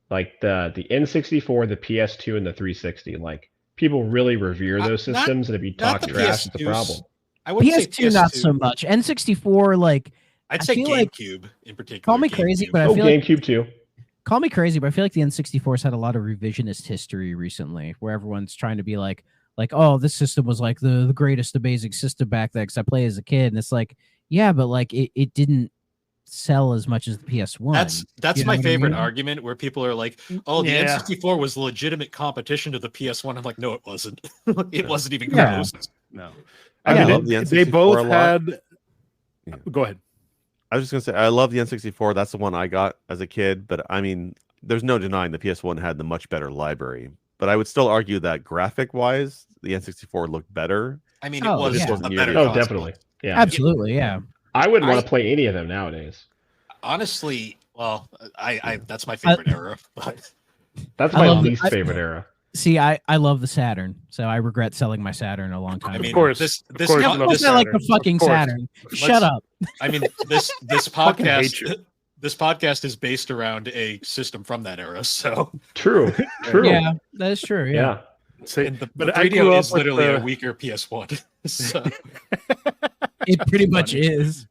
like the N64, the PS2, and the 360. Like people really revere those Not- systems, and if you not talk the trash, it's a PS2s. problem. I wouldn't say PS2 not PS2. so much. N64, like I'd I say feel like- GameCube in particular. call me crazy, GameCube. but I Oh, feel like GameCube too. call me crazy, but I feel like the N64's had a lot of revisionist history recently, where everyone's trying to be like, oh, this system was like the greatest amazing system back then because I played as a kid, and it's like, yeah, but like it didn't sell as much as the PS1. That's You know my what I favorite mean? argument where people are like, "Oh, the Yeah. N64 was legitimate competition to the PS1." I'm like, "No, it wasn't. It wasn't even Yeah. close." No. I I mean, love the they N64 both a lot. had. Yeah. Go ahead. I was just gonna say I love the N64. That's the one I got as a kid. But I mean, there's no denying the PS1 had the much better library. But I would still argue that graphic-wise, the N64 looked better. I mean, Oh, it was yeah. a Wasn't better. nearly- Oh, console. definitely. Yeah. Absolutely, yeah. I wouldn't want I- to play any of them nowadays. Honestly, well, I that's my favorite era. But That's I my love least favorite era. See, I love the Saturn, so I regret selling my Saturn a long time I ago. mean, Of course, this of this course Yeah, you of love course the I like the Saturn. fucking Of course. Saturn. Shut Let's- up. I mean, this Fucking hate podcast you. this podcast is based around a system from that era. So, True. True. Yeah, that is true. Yeah. Yeah. Say- and the but I 3DO grew up is with literally a the- weaker PS1. So, It pretty much is.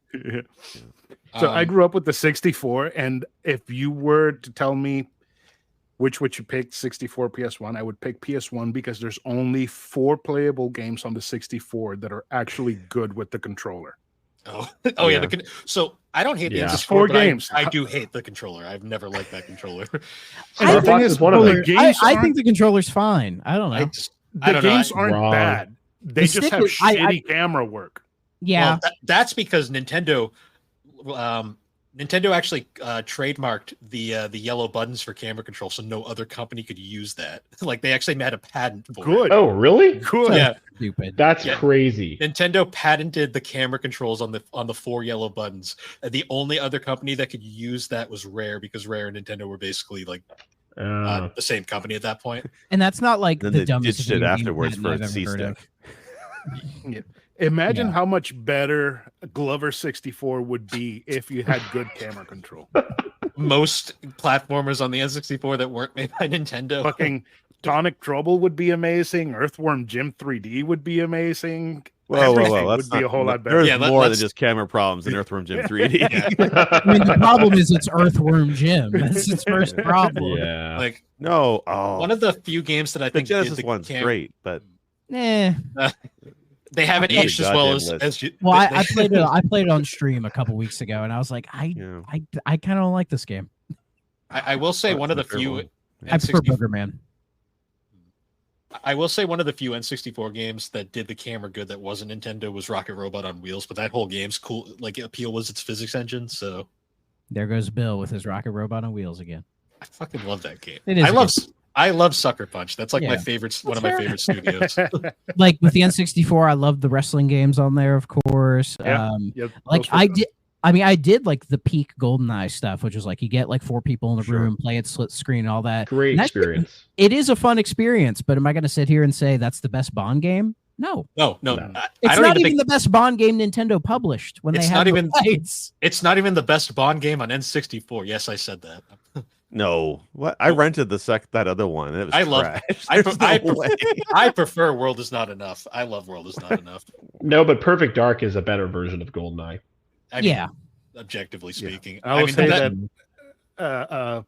So I um, grew up with the 64, and if you were to tell me which would you pick, 64, PS1, I would pick PS1 because there's only 4 playable games on the 64 that are actually good with the controller. Oh, Yeah. So I don't hate Yeah. the Just N64, 4 but games. I do hate the controller. I've never liked that controller. And Star the thing Fox is one of the them. games I aren't- think the controller's fine. I don't know. I just the I don't know. games I- aren't Wrong. bad. They The just have stick is- shitty camera work. Yeah. Well, that's because Nintendo actually trademarked the yellow buttons for camera control, so no other company could use that. Like they actually had a patent for it. Good. Oh, really? Good. Yeah, Stupid. That's Yeah. crazy. Nintendo patented the camera controls on the 4 yellow buttons. The only other company that could use that was Rare, because Rare and Nintendo were basically like the same company at that point. And that's not like Then the they dumbest ditched it video game afterwards patent for I've its ever heard of. C-stick. Imagine Yeah. how much better Glover 64 would be if you had good camera control. Most platformers on the N64 that weren't made by Nintendo. Fucking Tonic Trouble would be amazing. Earthworm Jim 3D would be amazing. Whoa, Everything That's would be a whole lot better. There's Yeah, more than let's- just camera problems in Earthworm Jim 3D. I mean, the problem is it's Earthworm Jim. That's its first problem. Yeah. Like No, oh, one of the few games that I the think did Genesis the one's cam- great, but Eh. They haven't Good aged as well goddamn list. as you. Well, they- I played it. I played it on stream a couple weeks ago, and I was like, yeah. I kind of don't like this game. I will say That's one of the my favorite few. one. I prefer N64 Booger Man. I will say one of the few N64 games that did the camera good that wasn't Nintendo was Rocket Robot on Wheels, but that whole game's cool. Like appeal was its physics engine, so There goes Bill with his rocket robot on wheels again. I fucking love that game. It is a I love Sucker Punch. That's like my Yeah. favorite, one of my favorite studios. Like with the N64, I love the wrestling games on there, of course. Yeah. Like I did. I mean, I did like the peak GoldenEye stuff, which was like you get like 4 people in the Sure. room, play it split screen, and all that. Great And that shit- experience. It is a fun experience, but am I going to sit here and say that's the best Bond game? No, No, No. I it's don't not even think the best Bond game Nintendo published when It's they not have even- rights. it's not even the best Bond game on N64. Yes, I said that. No, what? I rented that other one. And it was I love- trash. I There's I, no way. I prefer World Is Not Enough. I love World Is Not Enough. No, but Perfect Dark is a better version of GoldenEye. I mean, Yeah. objectively speaking. I will mean, say that- that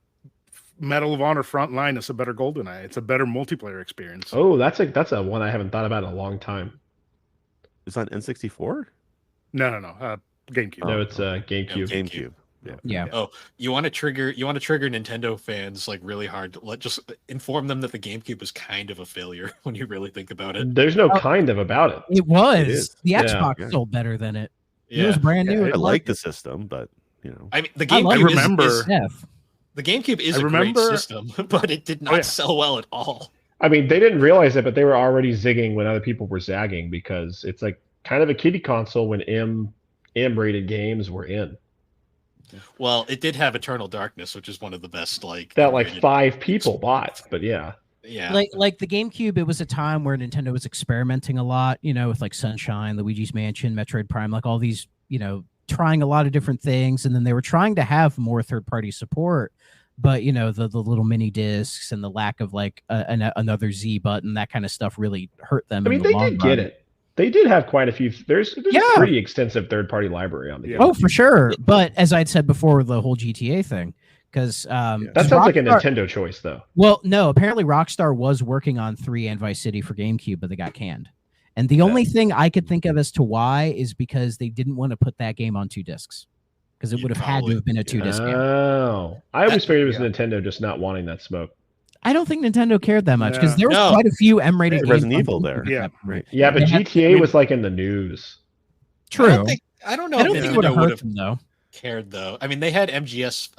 Medal of Honor Frontline is a better GoldenEye. It's a better multiplayer experience. Oh, that's a one I haven't thought about in a long time. It's on N64. No. GameCube. No, it's GameCube. GameCube. Yeah. you want to trigger Nintendo fans like really hard. Just inform them that the GameCube was kind of a failure when you really think about it. There's no kind of about it. It was. is. The Yeah. Xbox Yeah. sold better than it. It Yeah, was brand new. Yeah, I like the system, but I mean the I like GameCube. I remember- The GameCube is I a remember- great system, but it did not yeah. sell well at all. I mean, they didn't realize it, but they were already zigging when other people were zagging because it's like kind of a kiddie console when M-rated games were in. Well, it did have Eternal Darkness, which is one of the best like That like rated- 5 people bought, but yeah. Yeah, Like the GameCube, it was a time where Nintendo was experimenting a lot, with like Sunshine, Luigi's Mansion, Metroid Prime, like all these, trying a lot of different things, and then they were trying to have more third-party support, but the little mini discs and the lack of like another Z button, that kind of stuff really hurt them. I mean, in the they long did run. get it. They did have quite a few. There's Yeah. a pretty extensive third-party library on the Yeah. game. Oh, for sure. But as I'd said before, the whole GTA thing, because That sounds like a Nintendo choice, though. Well, no, apparently Rockstar was working on 3 and Vice City for GameCube, but they got canned. And the only thing I could think of as to why is because they didn't want to put that game on 2 discs. Because it Yeah, would have had to probably. have been a 2-disc game. Oh, I always figured it was yeah. Nintendo just not wanting that smoke. I don't think Nintendo cared that much because Yeah. there was No. quite a few M-rated Yeah, games. Resident on Evil GameCube there. at Yeah. that point. Right. Yeah, but They had- GTA was like in the news. True. I don't know I don't if think it would have Nintendo would hurt have them though. cared though. I mean, they had MGS,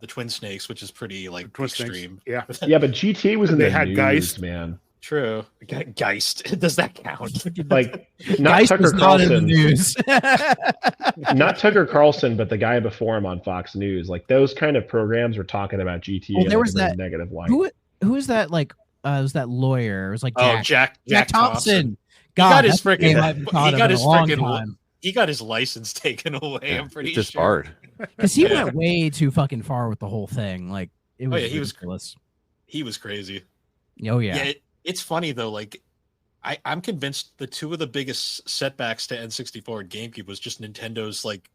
the Twin Snakes, which is pretty like Twin Snakes. extreme. Yeah. Yeah, but GTA was in They the had news, Geist. man. True. Geist. Does that count? Like not Geist Tucker was not in the Carlson, news. not Tucker Carlson, but the guy before him on Fox News. Like those kind of programs were talking about GTA. Well, in there like was a very that- negative light. who is that? Like, it was that lawyer? It was like Oh, Jack Jack Thompson. got God, his that's a freaking- name I haven't he thought of got in his a long freaking- time. He got his license taken away. I'm pretty It's sure. disbarred. Because he Yeah. went way too fucking far with the whole thing. Like, it was yeah, he was- ridiculous. He was crazy. Oh yeah. It's funny though. Like, I'm convinced the 2 of the biggest setbacks to N64 and GameCube was just Nintendo's like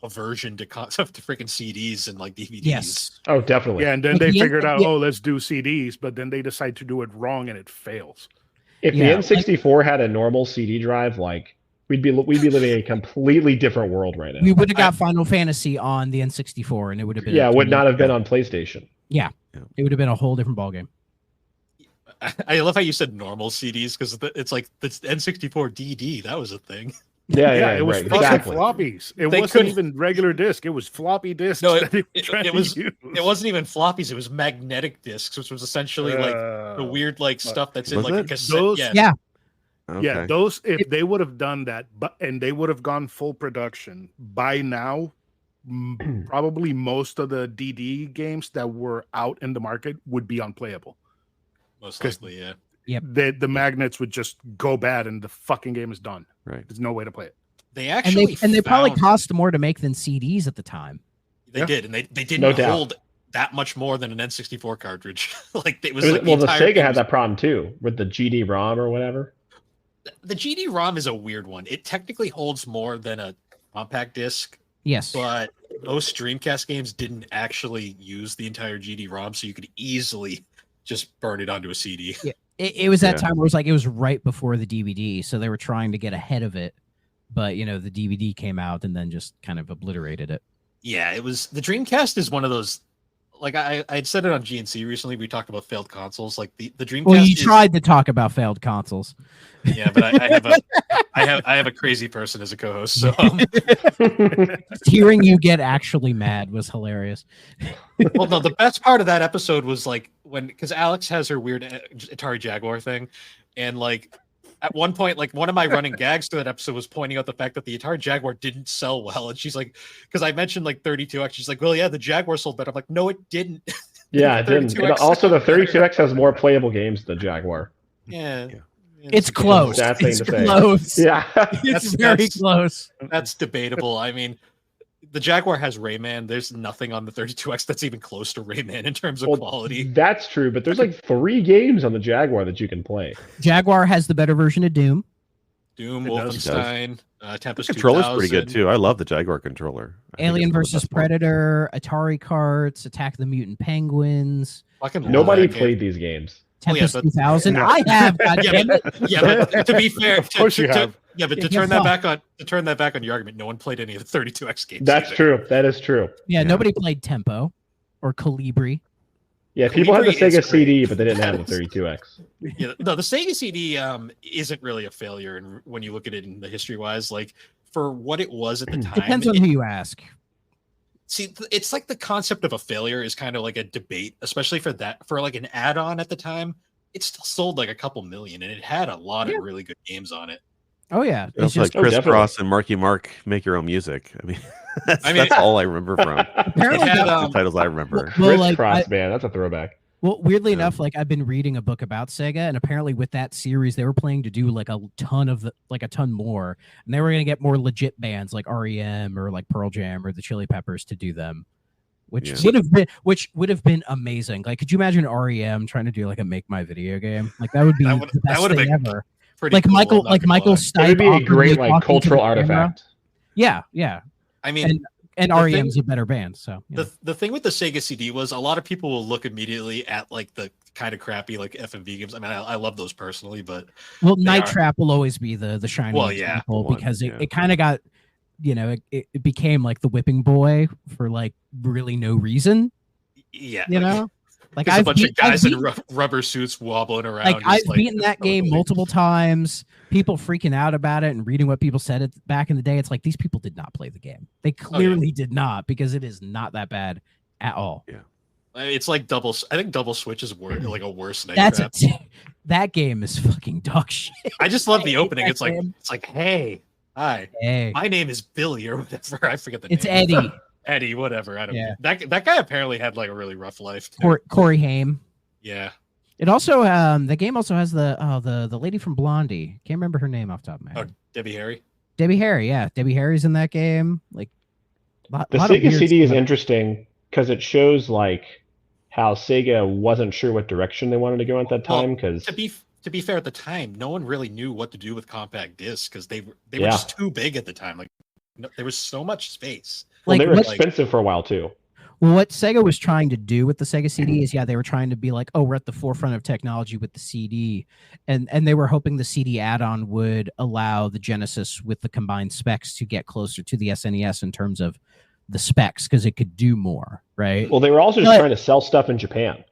aversion to freaking CDs and like DVDs. Yes. Oh, definitely. Yeah, and then Like they the figured out, yeah. oh, let's do CDs, but then they decide to do it wrong and it fails. If Yeah, the N64 had a normal CD drive, like we'd be living in a completely different world right now. We would have got Final Fantasy on the N64, and it would have been Yeah, would not have been on PlayStation. It would have been a whole different ballgame. I love how you said normal CDs because it's like the N64 DD. That was a thing. Yeah, it was right, fucking exactly. floppies. It They wasn't couldn't- even regular disc. It was floppy discs. No, that they were it trying to was- use. It wasn't even floppies. It was magnetic discs, which was essentially like the weird like stuff that's in Was like a it? cassette. Those- Yeah. Okay. Yeah, those if they would have done that, and they would have gone full production by now, probably most of the DD games that were out in the market would be unplayable. Most 'Cause- likely, yeah. The magnets would just go bad, and the fucking game is done. Right. There's no way to play it. They And actually they probably found- cost more to make than CDs at the time. They Yeah. did, and they didn't No doubt. hold that much more than an N64 cartridge. like it was It was- like well, the entire Sega thing had was- that problem too with the GD-ROM or whatever. The GD-ROM is a weird one. It technically holds more than a compact disc, Yes. but most Dreamcast games didn't actually use the entire GD-ROM, so you could easily just burn it onto a CD. It was that Yeah. time where it was right before the DVD, so they were trying to get ahead of it. But the DVD came out and then just kind of obliterated it. Yeah, it was the Dreamcast is one of those. Like I'd said it on GNC recently. We talked about failed consoles. Like the Dreamcast. Well, you is- tried to talk about failed consoles. Yeah, but I have a crazy person as a co-host. So Hearing you get actually mad was hilarious. well, no, the best part of that episode was like because Alex has her weird Atari Jaguar thing, and like at one point, like one of my running gags to that episode was pointing out the fact that the Atari Jaguar didn't sell well, and she's like, because I mentioned like 32X, she's like, well, yeah, the Jaguar sold better. I'm like, no, it didn't. Yeah, it didn't. And also, the 32X has more playable games than the Jaguar. Yeah. It's close. Sad thing It's to say. close. Yeah. It's very close. That's debatable. I mean, the Jaguar has Rayman. There's nothing on the 32X that's even close to Rayman in terms of quality. That's true, but there's like 3 games on the Jaguar that you can play. Jaguar has the better version of Doom. Doom, It does. Wolfenstein, Tempest The controller's 2000. pretty good too. I love the Jaguar controller. I think Alien it's one of the versus best ones. Predator, Atari Carts, Attack the Mutant Penguins, Fucking love Nobody that game. played these games. Oh, yeah, Tempest but- 2000. Yeah. I have. Yeah, goddammit. but, yeah, but to be fair, Of course you have. Yeah, but to Yeah, turn that fuck. back on your argument, no one played any of the 32X games. That's either. true. That is true. Yeah, Yeah. nobody played Tempo or Calibri. Yeah, people had the Calibri is Sega CD, great. but they didn't have the 32X. Yeah, no, the Sega CD isn't really a failure, and when you look at it in the history wise, like for what it was at the time, Depends on who you ask. it's like the concept of a failure is kind of like a debate, especially for like an add-on at the time. It still sold like a couple million, and it had a lot of really good games on it. Oh yeah, It was it's just like Chris definitely. Cross and Marky Mark make your own music. I mean, that's all I remember from apparently. It had, the titles I remember. Well, Chris like, Cross, I- man, that's a throwback. Well, weirdly Yeah. enough, like I've been reading a book about Sega, and apparently with that series, they were planning to do like a ton more, and they were going to get more legit bands like REM or like Pearl Jam or the Chili Peppers to do them, which Yeah. would have been amazing. Like, could you imagine REM trying to do like a Make My Video game? Like that would be That would- the that best would've thing been ever. Pretty Like cool, Michael, I'm not like gonna Michael lie. Stipe. It would be a awkwardly great like talking to cultural the camera. artifact. Yeah, yeah, I mean, and the thing- REM's a better band. So you know. the thing with the Sega CD was a lot of people will look immediately at like the kind of crappy like FMV games. I mean, I love those personally, but Well, They Night are- Trap will always be the shining Well, yeah. example The one, because yeah. it kind of got, it became like the whipping boy for like really no reason, yeah, you know? Like there's a bunch of I've guys in beat- rubber suits wobbling around. like just, I've beaten that game totally- multiple times. People freaking out about it and reading what people said it back in the day. It's like these people did not play the game. They clearly did not because it is not that bad at all. It's like I think Double Switch is like a worse Night That's Trap. that game is fucking dog shit. I just love the hate opening. that It's like game. hey, hi, Hey, my name is Billy or whatever. I forget the it's name. Eddie. Eddie, whatever. I don't. Yeah. That guy apparently had like a really rough life. Too. Corey Haim. Yeah. It also the game also has the lady from Blondie. Can't remember her name off the top of my head. Oh, Debbie Harry. Debbie Harry, yeah. Debbie Harry's in that game. Like The lot of Sega weird CD is stuff. interesting because it shows like how Sega wasn't sure what direction they wanted to go at that Well, time. Because To be fair, at the time, no one really knew what to do with compact discs because they were Yeah. just too big at the time. Like there was so much space. well, they Like, were what- expensive for a while too. What Sega was trying to do with the Sega CD is, they were trying to be like, oh, we're at the forefront of technology with the CD, and they were hoping the CD add-on would allow the Genesis with the combined specs to get closer to the SNES in terms of the specs because it could do more, right? Well, they were also just But- trying to sell stuff in Japan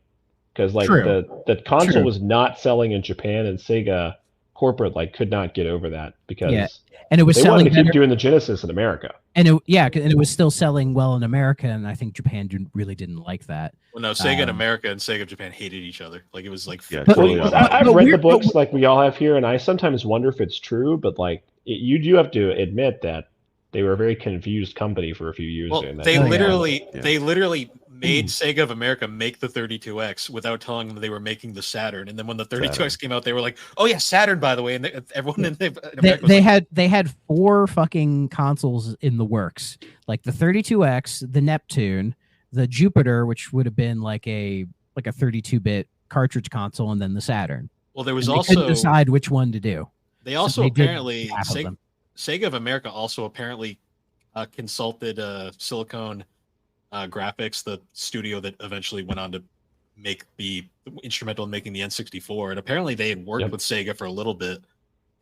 because like True. the console True. was not selling in Japan, and Sega corporate like could not get over that because Yeah, and it was they wanted selling to keep better, doing the Genesis in America. and it was still selling well in America, and I think Japan really didn't like that. Well, no, Sega in Um, America and Sega Japan hated each other. Like it was like Yeah, But- totally. Well, opposite. I've but read the weird- books like we all have here, and I sometimes wonder if it's true. But like, you do have to admit that they were a very confused company for a few years. Well, during that they time. literally Yeah. they literally made Sega of America make the 32X without telling them they were making the Saturn. And then when the 32X came out, they were like, "Oh yeah, Saturn, by the way." And everyone in America was like, They had 4 fucking consoles in the works, like the 32X, the Neptune, the Jupiter, which would have been like a 32-bit cartridge console, and then the Saturn. well, there was And they couldn't also decide which one to do. they also they did apparently half of Sega, them. Sega of America also apparently consulted Silicon Graphics, the studio that eventually went on to make the instrumental in making the N64, and apparently they had worked Yep. with Sega for a little bit,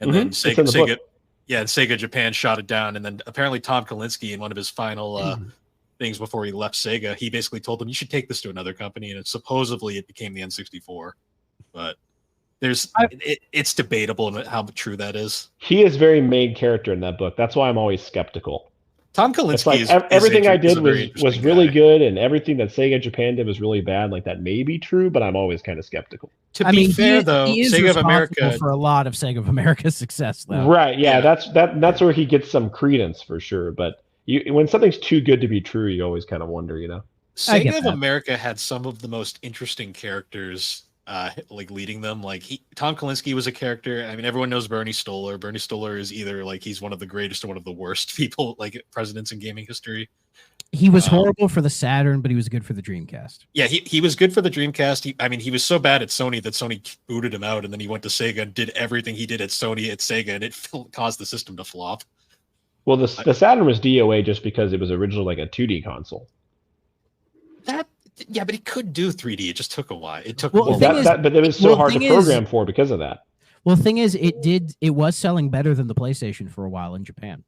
and Mhm. then It's in Sega, the Sega, book. yeah, and Sega Japan shot it down, and then apparently Tom Kalinske in one of his final things before he left Sega, he basically told them you should take this to another company, and supposedly it became the N64, but it's debatable how true that is. He is very main character in that book. That's why I'm always skeptical. Tom It's Kalinske like is everything I is did a very was interesting really guy. good, and everything that Sega Japan did was really bad. Like that may be true, but I'm always kind of skeptical. To I be mean, fair, though, he is Sega of responsible America. for a lot of Sega of America's success, though. Right. Yeah, Yeah. that's where he gets some credence for sure. But when something's too good to be true, you always kind of wonder, you know. I get Sega of that. America had some of the most interesting characters, like leading them. Like Tom Kalinske was a character. I mean, everyone knows Bernie Stolar. Bernie Stolar is either like he's one of the greatest or one of the worst people, like presidents in gaming history. He was horrible for the Saturn, but he was good for the Dreamcast. Yeah, he was good for the Dreamcast. I mean, he was so bad at Sony that Sony booted him out, and then he went to Sega and did everything he did at Sony at Sega, and it caused the system to flop. Well, the Saturn was DOA just because it was originally like a 2D console. Yeah, but he could do 3D. It just took a while. It took. Well, But it was so hard to program for because of that. Well, the thing is, it was selling better than the PlayStation for a while in Japan.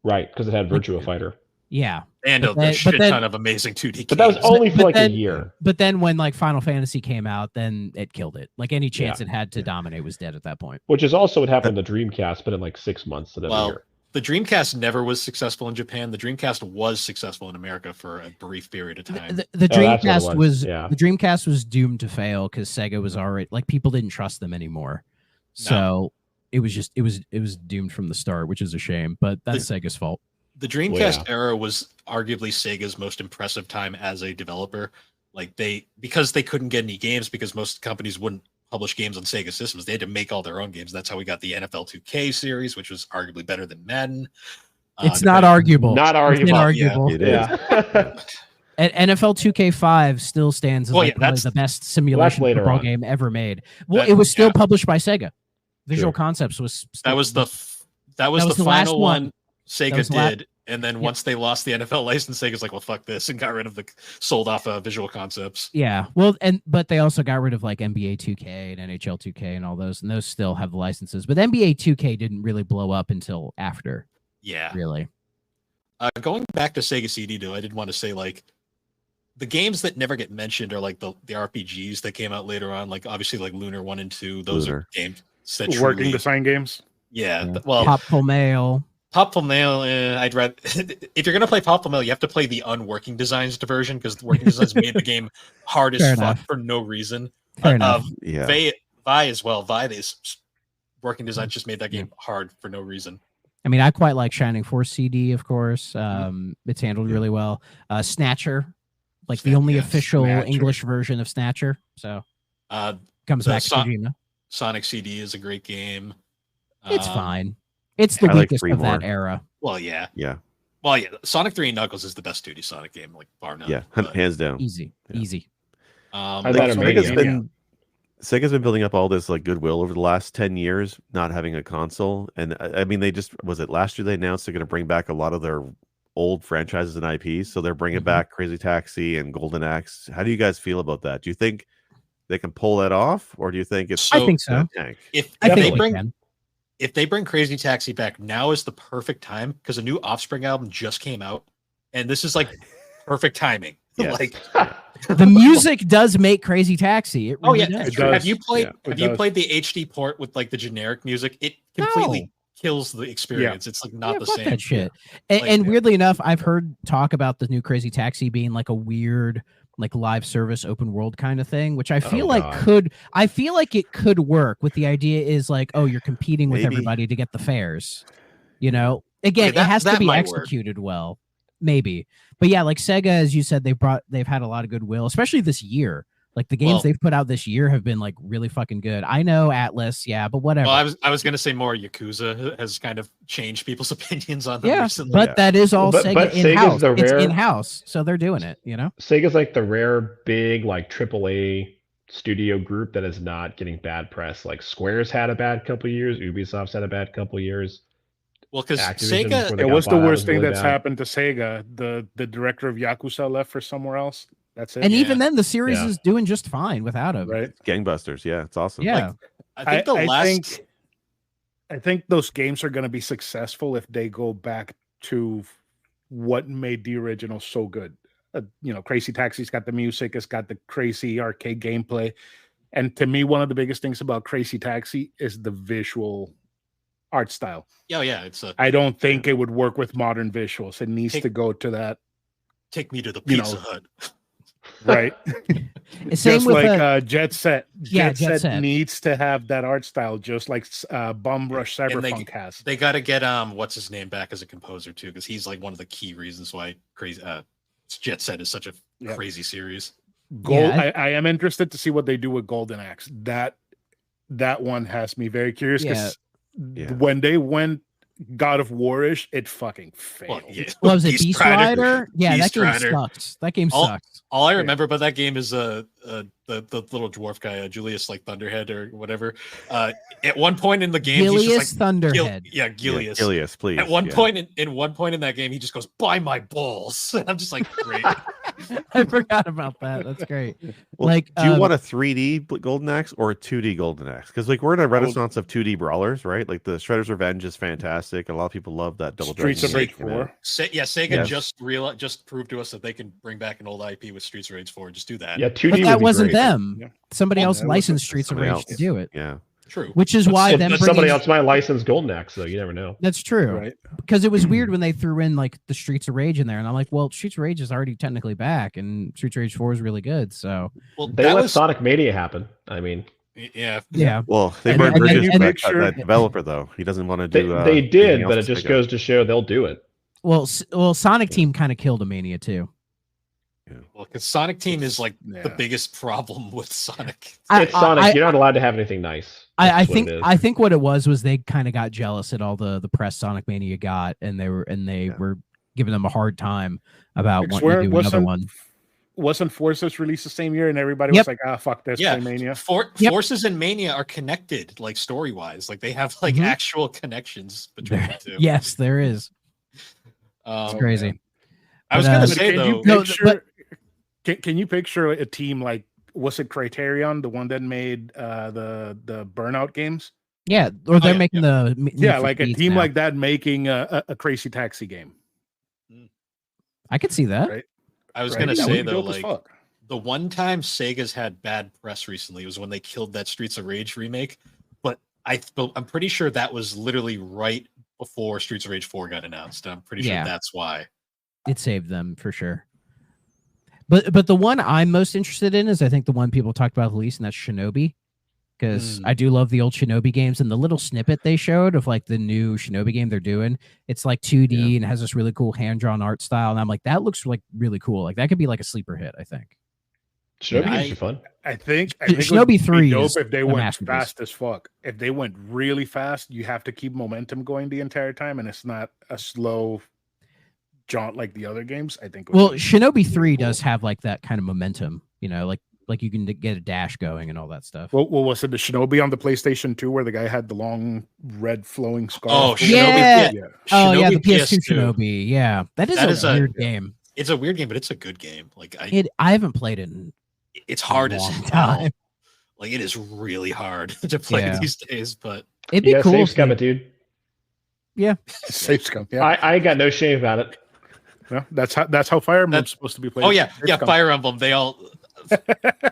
Right, because it had Virtua Fighter. Yeah, and a shit ton of amazing 2D games. But that was only for like a year. But then when like Final Fantasy came out, then it killed it. Like any chance it had to dominate was dead at that point. Which is also what happened to the Dreamcast, but in like 6 months instead of a year. The Dreamcast never was successful in Japan. The Dreamcast was successful in America for a brief period of time. The Dreamcast the Dreamcast was doomed to fail because Sega was already like people didn't trust them anymore. So it was doomed from the start, which is a shame. But that's Sega's fault. The Dreamcast era was arguably Sega's most impressive time as a developer. Like because they couldn't get any games because most companies wouldn't publish games on Sega systems. They had to make all their own games. That's how we got the NFL 2K series, which was arguably better than Madden. It's not arguable. Not arguable. Inarguable. Yeah, it is. And NFL 2K5 still stands as probably the best simulation football game ever made. Well, it was still published by Sega. Visual Concepts was that was the final one Sega did. And then once they lost the NFL license, Sega's like, well, fuck this, and got rid of sold off Visual Concepts. Yeah, well, but they also got rid of like NBA 2K and NHL 2K and all those, and those still have the licenses. But NBA 2K didn't really blow up until after. Yeah, really. Going back to Sega CD, though, I did want to say like the games that never get mentioned are like the RPGs that came out later on, like obviously like Lunar 1 and 2. Those are games that working design games. Yeah, well, Popful Mail. Popful Mail, I'd rather if you're gonna play Popful Mail, you have to play the unworking designs version because the working designs made the game hard as fuck for no reason. Fair enough. Yeah. Vi as well. This working designs just made that game hard for no reason. I mean, I quite like Shining Force CD, of course. It's handled really well. Snatcher, like the only official English version of Snatcher. So comes back to Kojima. Sonic CD is a great game. It's fine. It's the weakest of that era. Well, yeah. Yeah. Well, yeah. Sonic 3 and Knuckles is the best 2D Sonic game, like bar none. Yeah, hands down. Easy. Sega's been building up all this like goodwill over the last 10 years, not having a console. And I mean, was it last year they announced they're going to bring back a lot of their old franchises and IPs. So they're bringing back Crazy Taxi and Golden Axe. How do you guys feel about that? Do you think they can pull that off, or do you think it's? I think so. If they bring Crazy Taxi back, now is the perfect time because a new Offspring album just came out, and this is like perfect timing. Yes. Like the music does make Crazy Taxi. It really does. It does. Have you played the HD port with like the generic music? It completely kills the experience. It's like not the same. That shit. And weirdly enough, I've heard talk about the new Crazy Taxi being like a weird like live service open world kind of thing, which I feel it could work with the idea is like, oh, you're competing with everybody to get the fares. You know, again, it has to be executed well, maybe. But yeah, like Sega, as you said, they've had a lot of goodwill, especially this year. Like the games they've put out this year have been like really fucking good. I know Atlas, but whatever. Well, I was gonna say more. Yakuza has kind of changed people's opinions on them recently. But that is all Sega in-house. It's in-house, so they're doing it, you know? Sega's like the rare big like AAA studio group that is not getting bad press. Like Square's had a bad couple years, Ubisoft's had a bad couple years. Well, because Sega, it was the worst thing that's happened to Sega. The director of Yakuza left for somewhere else. That's it. And even then, the series is doing just fine without him. Right? Gangbusters. Yeah, it's awesome. Yeah. Like, I think those games are going to be successful if they go back to what made the original so good. Crazy Taxi's got the music. It's got the crazy arcade gameplay. And to me, one of the biggest things about Crazy Taxi is the visual art style. Oh, yeah. I don't think it would work with modern visuals. It needs to go to that. Take me to the Pizza Hut. Right. Same Just with like Jet Set. Yeah, Jet Jet Set Set. needs to have that art style, just like Bum Rush And Cyberpunk has. They got to get what's his name back as a composer too, because he's like one of the key reasons why Jet Set is such a crazy series. I am interested to see what they do with Golden Axe. That one has me very curious because when they went God of War-ish, it fucking failed. What was it, Beast Rider? Yeah, that game sucks. That game sucks. All I remember about that game is the little dwarf guy, Julius like Thunderhead or whatever. At one point in the game, Gilius he's just like Thunderhead. Gilius. Yeah, Gilius, please. At one point in that game, he just goes, "Buy my balls." And I'm just like, great. I forgot about that. That's great. Well, like, do you want a 3D Golden Axe or a 2D Golden Axe? Because like we're in a renaissance of 2D brawlers, right? Like the Shredder's Revenge is fantastic, and a lot of people love that Double Streets of Rage 4. Sega just proved to us that they can bring back an old IP with Streets of Rage 4. Just do that. Yeah, 2D. But that wasn't great. them. Yeah. Somebody else that licensed Streets of Rage to do it. Yeah. True. Which is why them But somebody bringing- else might license Golden Axe, though. You never know. That's true. Right. Because it was weird when they threw in like the Streets of Rage in there, and I'm like, well, Streets of Rage is already technically back, and Streets of Rage 4 is really good. So They let Sonic Mania happen. I mean, yeah. Well, they And burned then- bridges and- with that developer though. He doesn't want to do. they did, anything but it else just Sega. goes to show they'll do it. well, Sonic Team kind of killed a Mania too. Well, because Sonic Team is like the biggest problem with Sonic. It's Sonic. You're not allowed to have anything nice. I That's what think it is. I think what it was they kind of got jealous at all the press Sonic Mania got, and they were giving them a hard time about wanting to do another one. Wasn't Forces released the same year, and everybody Yep. was like, fuck this, Yeah, play Mania. Forces and Mania are connected, like story wise. Like they have like actual connections between the two. Yes, there is. It's crazy. I was But, gonna uh, say Can you though, picture? Can you picture a team like, was it Criterion, the one that made the Burnout games? Yeah, or they're making the Yeah, like a team like that making a Crazy Taxi game. I could see that. Right. I was Right? gonna That would say be though, dope as like fuck. the one time Sega's had bad press recently was when they killed that Streets of Rage remake. But I'm pretty sure that was literally right before Streets of Rage 4 got announced. I'm pretty sure that's why. It saved them for sure. But the one I'm most interested in is I think the one people talked about the least, and that's Shinobi. Because I do love the old Shinobi games, and the little snippet they showed of like the new Shinobi game they're doing, it's like 2D and has this really cool hand-drawn art style. And I'm like, that looks like really cool. Like that could be like a sleeper hit, I think. Shinobi games are fun. I think it would Shinobi be 3 dope is if they a went masterpiece. fast as fuck. If they went really fast, you have to keep momentum going the entire time, and it's not a slow jaunt like the other games. I think. Well, Shinobi 3 does have like that kind of momentum, like you can get a dash going and all that stuff. Well, was it the Shinobi on the PlayStation 2 where the guy had the long red flowing scarf? Oh, yeah. Shinobi. Oh, yeah, the Shinobi PS2 PS2. Shinobi. Yeah, that is a weird game. It's a weird game, but it's a good game. Like I haven't played it in it's hard a as long hell. time. Like it is really hard to play these days, but It'd be cool. Save scum it, dude. Yeah, Safe scum. Yeah, I ain't got no shame about it. yeah, that's how Fire Emblem's supposed to be played. oh yeah, Safe yeah, scum. Fire Emblem. They all.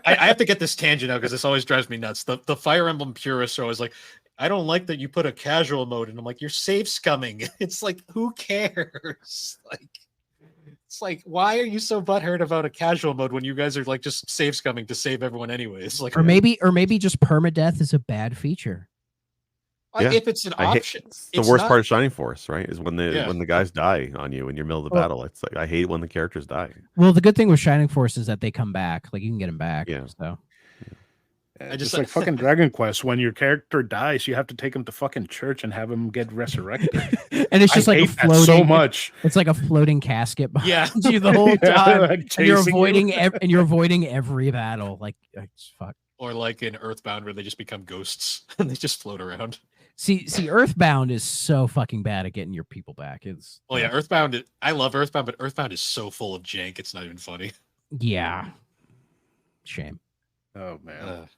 I have to get this tangent out because this always drives me nuts. The Fire Emblem purists are always like, I don't like that you put a casual mode, and I'm like, you're safe scumming. It's like, who cares? Like, it's like, why are you so butthurt about a casual mode when you guys are like just safe scumming to save everyone anyways? Like, or maybe just permadeath is a bad feature. Yeah. if it's an option, It's the it's worst not- part of Shining Force, right? Is when Yeah. the guys die on you in your middle of the Well- battle. It's like I hate when the characters die. Well, the good thing with Shining Force is that they come back. Like you can get them back. Yeah. So Yeah, I just just- like fucking Dragon Quest. When your character dies, you have to take him to fucking church and have him get resurrected. and it's just I like a hate that floating. so much. It's like a floating casket behind Yeah. you the whole Yeah, time, like and you're chasing you. avoiding and you're avoiding every battle. Like fuck. or like in Earthbound where they just become ghosts and they just float around. See, Earthbound is so fucking bad at getting your people back. It's Oh yeah, Earthbound. I love Earthbound, but Earthbound is so full of jank. It's not even funny. yeah. Shame. Oh man.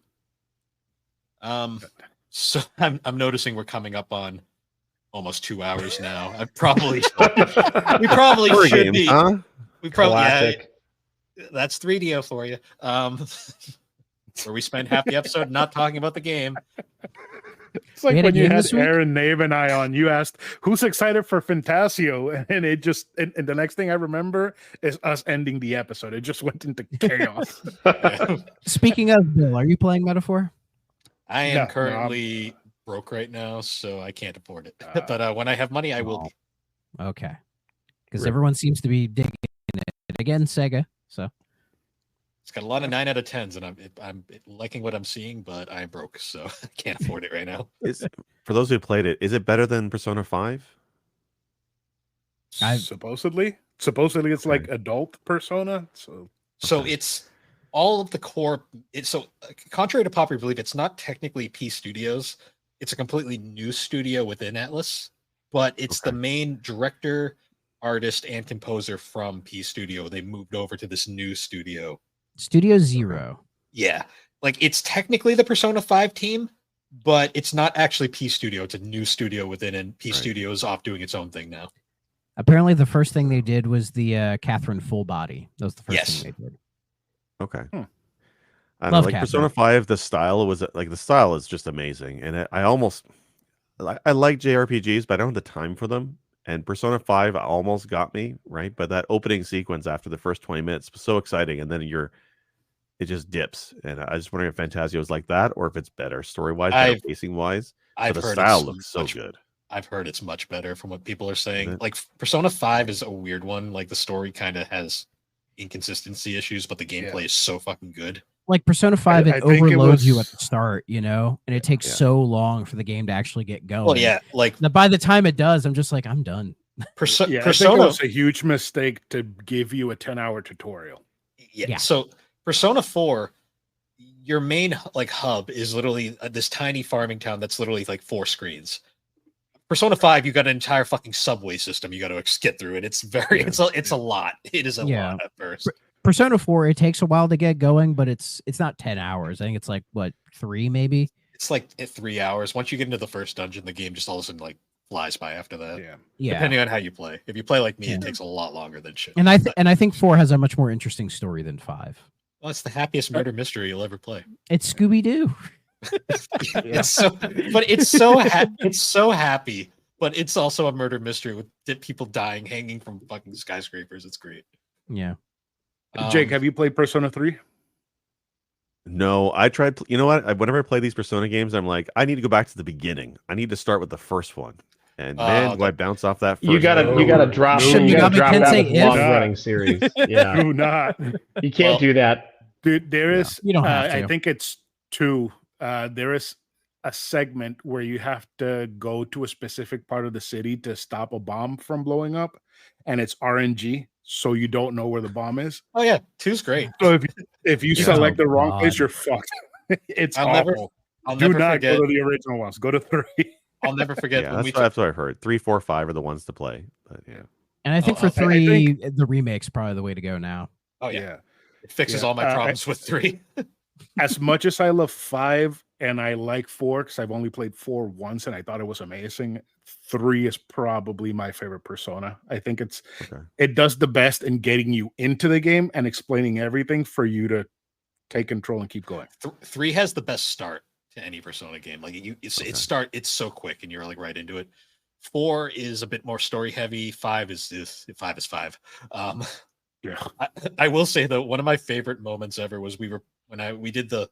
So I'm noticing we're coming up on almost 2 hours now. I probably we probably Horror should games, be. huh? We probably Classic. that's 3DO for you. Where we spend half the episode not talking about the game. It's like We had a when you game had this week? Aaron, Nave, and I on. You asked who's excited for Fantasio, and it just and the next thing I remember is us ending the episode. It just went into chaos. Speaking of Bill, are you playing Metaphor? I am No, no, currently broke right now, so I can't afford it. Uh, But when I have money, I will oh. be. Okay. Because Rip. everyone seems to be digging it. Again, Sega. So It's got a lot of 9 out of 10s, and I'm liking what I'm seeing, but I'm broke, so I can't afford it right now. For those who played it, is it better than Persona 5? Supposedly it's like adult Persona. So Okay. it's all of the core. Contrary to popular belief, it's not technically P Studios. It's a completely new studio within Atlas, but it's the Okay. main director, artist, and composer from P Studio. They moved over to this new studio. Studio Zero. Yeah, like it's technically the Persona 5 team, but it's not actually P Studio. It's a new studio within, and P Right. Studio is off doing its own thing now. Apparently, the first thing they did was the Catherine Full Body. That was the first Yes. thing they did. Okay. Hmm. I don't know, Love like Catherine. Persona 5, the style was like the style is just amazing, and I almost I like JRPGs, but I don't have the time for them. And Persona 5 almost got me right, but that opening sequence after the first 20 minutes was so exciting, and then it just dips. And I just wondering if Fantasio is like that, or if it's better story wise, better I've- pacing wise. I've But the heard style it's looks so much good. I've heard it's much better from what people are saying. it? Like Persona 5 is a weird one. Like the story kind of has inconsistency issues, but the gameplay is so fucking good. Like Persona 5, I it think it overloads you at was- the start, and it takes Yeah. so long for the game to actually get going. Well, yeah, like Now, by the time it does, I'm just like, I'm done. Yeah, I think it Persona. was a huge mistake to give you a 10-hour tutorial. Yeah. So Persona 4, your main like hub is literally this tiny farming town that's literally like 4 screens. Persona 5, you got an entire fucking subway system you got to get through it. It's very, it's a lot. It is a Yeah. lot at first. Persona 4, it takes a while to get going, but it's not 10 hours. I think it's like, what, 3 maybe? It's like 3 hours. Once you get into the first dungeon, the game just all of a sudden like flies by after that. Yeah. Yeah. Depending on how you play. If you play like me, Yeah. it takes a lot longer than shit. And I think 4 has a much more interesting story than 5. Well, it's the happiest murder mystery you'll ever play. It's Scooby Doo. It's so, but it's so happy. But it's also a murder mystery with people dying, hanging from fucking skyscrapers. It's great. Yeah. Jake, have you played Persona 3? No, I tried. You know what? Whenever I play these Persona games, I'm like, I need to go back to the beginning. I need to start with the first one. And man, do I bounce off that first? You gotta drop. Shouldn't You gotta Megami drop out Tensei of if- long running series. Yeah, Do not. you can't Well, do that. Dude, there is. You don't have I to. think it's 2. There is a segment where you have to go to a specific part of the city to stop a bomb from blowing up, and it's RNG, so you don't know where the bomb is. Oh yeah, 2's great. So if you Yeah. select the Oh, wrong place, God. you're fucked. It's I'll never- awful. I'll Do never not forget. go to the original ones. Go to 3. I'll never forget Yeah, when we that's what I've heard. 3, 4, 5 are the ones to play. But yeah, And I think Oh, for I 3, the remake's probably the way to go now. Oh yeah, Yeah. it fixes Yeah. all my problems with 3. As much as I love 5 and I like 4 because I've only played 4 once and I thought it was amazing, 3 is probably my favorite Persona. I think okay. it does the best in getting you into the game and explaining everything for you to take control and keep going. 3 has the best start to any Persona game. Like it's Okay. it's so quick and you're like right into it. 4 is a bit more story heavy. 5 is 5. Yeah. I will say though, one of my favorite moments ever was we did the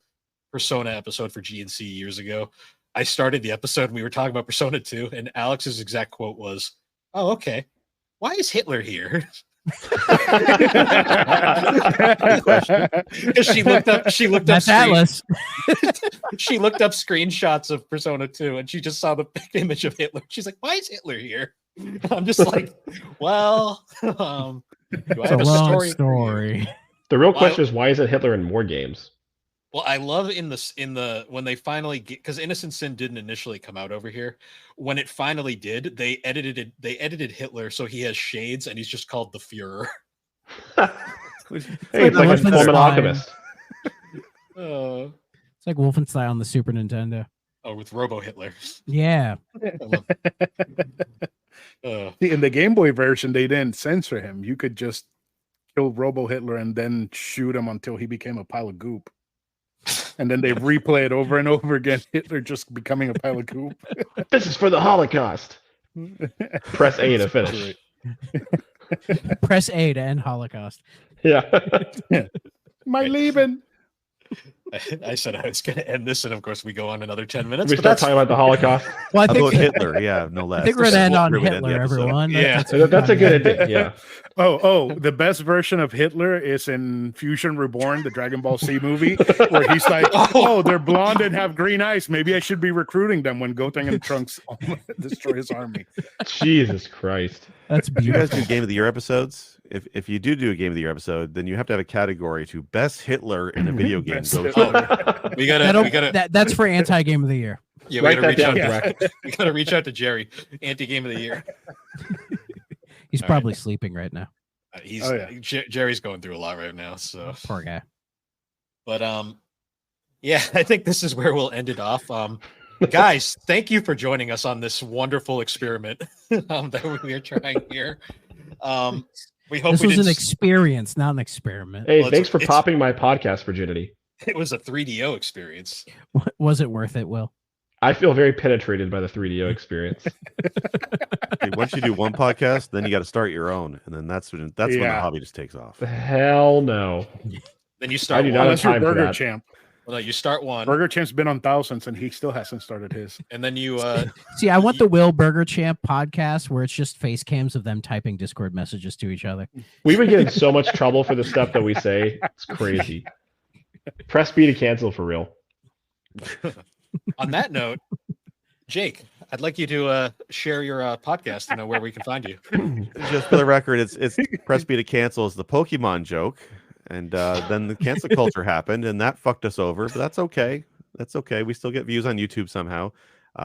Persona episode for GNC years ago. I started the episode and we were talking about Persona 2, and Alex's exact quote was, "Oh, okay. Why is Hitler here?" Because she looked up That's Atlas. she looked up screenshots of Persona 2 and she just saw the image of Hitler. She's like, "Why is Hitler here?" I'm just like, well, do I It's a have a long story? story. The real Well, question is, why isn't Hitler in more games? Well, I love in the when they finally get, because Innocent Sin didn't initially come out over here. When it finally did, they edited Hitler so he has shades and he's just called the Führer. Hey, it's like a Wolfenstein. Fullman Alchemist. It's like Wolfenstein on the Super Nintendo. Oh, with Robo Hitler. Yeah. I love See, in the Game Boy version, they didn't censor him. You could just kill Robo Hitler and then shoot him until he became a pile of goop. and then they replay it over and over again. Hitler just becoming a pile of goop. This is for the Holocaust. Press A to finish. Press A to end Holocaust. Yeah. My Leben. I said I was going to end this, and of course we go on another 10 minutes. We but start that's talking about the Holocaust. Well, I About think, Hitler, yeah, no less. I think we're gonna end on Where we'd end the Hitler, episode. everyone. Yeah. That's a good ending. Yeah. Oh, the best version of Hitler is in Fusion Reborn, the Dragon Ball Z movie, where he's like, oh, they're blonde and have green eyes. Maybe I should be recruiting them when Goten and Trunks destroy his army. Jesus Christ. That's Do you guys do beautiful. Game of the Year episodes? If you do a Game of the Year episode, then you have to have a category to best Hitler in a video game. Best Goes Hitler. to. we gotta That's for anti-game of the year. yeah, Write we that gotta down, reach out. Drac. We gotta reach out to Jerry, anti-game of the year. He's All probably sleeping right now. He's Oh, yeah. Jerry's going through a lot right now. So, Poor guy. but yeah, I think this is where we'll end it off. Guys, thank you for joining us on this wonderful experiment that we are trying here. We hope This we was an didn't. experience, not an experiment. Hey, Well, thanks for it's- popping my podcast virginity. It was a 3DO experience. Was it worth it, Will? I feel very penetrated by the 3DO experience. Hey, once you do one podcast, then you got to start your own, and then that's when the Yeah. hobby just takes off. Hell no. Then you start. do One. not have Unless you're time for Burger that. Champ. Well, no, you start one, Burger Champ's been on thousands, and he still hasn't started his. and then you. See, I want the Will Burger Champ podcast where it's just face cams of them typing Discord messages to each other. We would get in so much trouble for the stuff that we say. It's crazy. Press B to cancel for real. On that note, Jake, I'd like you to share your podcast and know where we can find you. Just for the record, it's press B to cancel is the Pokemon joke, and then the cancel culture happened, and that fucked us over. But that's okay. That's okay. We still get views on YouTube somehow.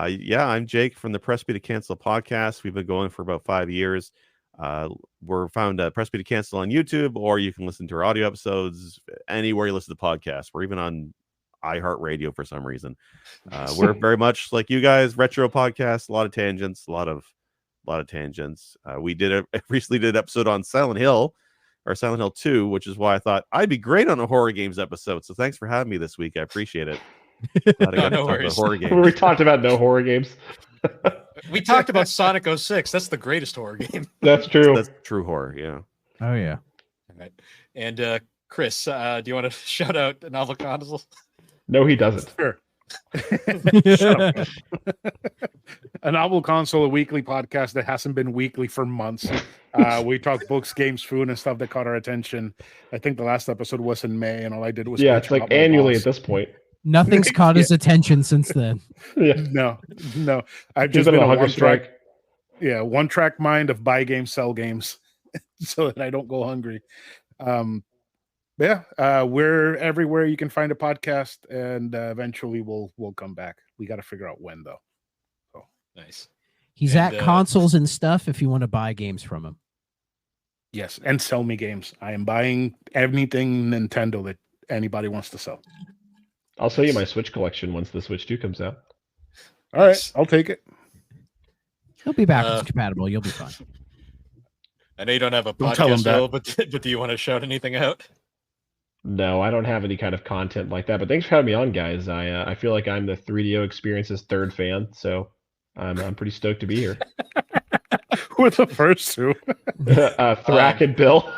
Yeah, I'm Jake from the Press B to Cancel podcast. We've been going for about 5 years. We're found at Press B to Cancel on YouTube, or you can listen to our audio episodes anywhere you listen to podcasts. We're even on iHeartRadio for some reason. We're very much like you guys, retro podcast, a lot of tangents, a lot of tangents. We recently did an episode on Silent Hill, or Silent Hill 2, which is why I thought I'd be great on a horror games episode. So thanks for having me this week. I appreciate it. Glad I got to No talk about worries. horror We games. talked about no horror games. We talked about Sonic 06. That's the greatest horror game. That's true. That's true horror. Yeah. Oh yeah. All right. And Chris, do you want to shout out a novel console? No, he doesn't. Sure. A Novel Console, a weekly podcast that hasn't been weekly for months. We talk books, games, food, and stuff that caught our attention. I think the last episode was in May, and all I did was Yeah, bitch it's like about my annually boss. at this point. Nothing's caught his attention since then. Yeah. No. I've He's just been been on a a hunger strike. one track mind of buy games, sell games, so that I don't go hungry. But yeah, we're everywhere you can find a podcast, and eventually we'll come back. We got to figure out when though. Nice. He's And, at consoles and stuff if you want to buy games from him. Yes, and sell me games. I am buying anything Nintendo that anybody wants to sell. I'll sell you my Switch collection once the Switch 2 comes out. All right, Nice. I'll take it. He'll be backwards compatible. You'll be fine. I know you don't have a Don't tell him podcast, that. Will, but do you want to shout anything out? No, I don't have any kind of content like that. But thanks for having me on, guys. I feel like I'm the 3DO Experience's third fan, so I'm pretty stoked to be here. We're the first two. Thrack and Bill.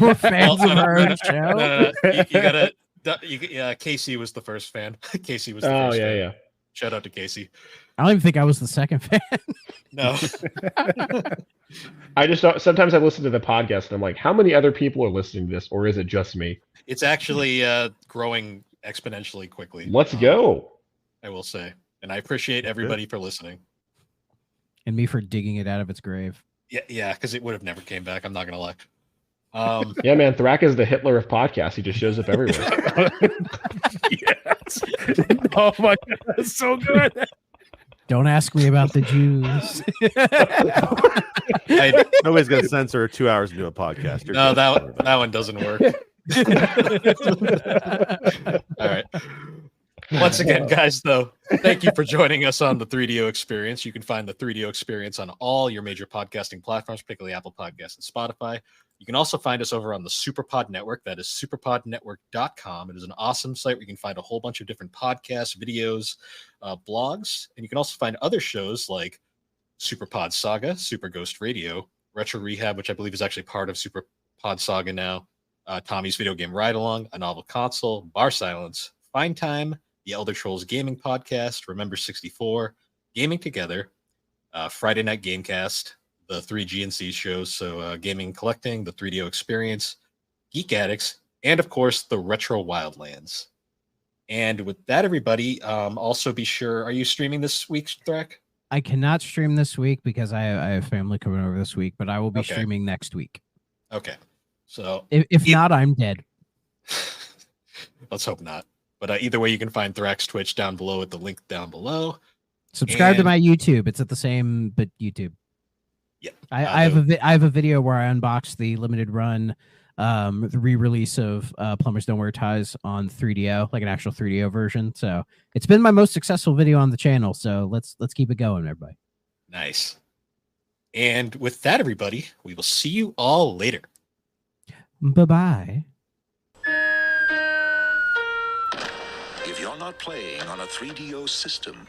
We're fans of no, our no, own show. No. You gotta. Casey was the first fan. Casey was the Oh first yeah, fan. yeah. Shout out to Casey. I don't even think I was the second fan. No. I just don't, sometimes I listen to the podcast and I'm like, how many other people are listening to this, or is it just me? It's actually growing exponentially quickly. Let's go. I will say. And I appreciate everybody for listening. And me for digging it out of its grave. Yeah, because it would have never came back. I'm not gonna lie. Yeah, man, Thrack is the Hitler of podcasts. He just shows up everywhere. Yes. Oh my god, that's so good. Don't ask me about the Jews. Nobody's gonna censor 2 hours into a podcast. You're No, good. that one doesn't work. All right. Once again, guys, though, thank you for joining us on the 3DO Experience. You can find the 3DO Experience on all your major podcasting platforms, particularly Apple Podcasts and Spotify. You can also find us over on the Superpod Network. That is superpodnetwork.com. It is an awesome site where you can find a whole bunch of different podcasts, videos, blogs, and you can also find other shows like Superpod Saga, Super Ghost Radio, Retro Rehab, which I believe is actually part of Superpod Saga now, Tommy's Video Game Ride Along, A Novel Console, Bar Silence, Find Time, the Elder Trolls Gaming Podcast, Remember 64, Gaming Together, Friday Night Gamecast, the 3GNC shows, so Gaming Collecting, the 3DO Experience, Geek Addicts, and of course, the Retro Wildlands. And with that, everybody, also be sure, are you streaming this week, Threk? I cannot stream this week because I have family coming over this week, but I will be streaming next week. Okay. So if not, I'm dead. Let's hope not. But either way, you can find Thrax Twitch down below at the link down below. Subscribe to my YouTube. It's at the same, but YouTube. Yeah. I have a video where I unbox the limited run the re-release of Plumbers Don't Wear Ties on 3DO, like an actual 3DO version. So it's been my most successful video on the channel. So let's keep it going, everybody. Nice. And with that, everybody, we will see you all later. Bye-bye. If you're not playing on a 3DO system,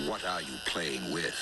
what are you playing with?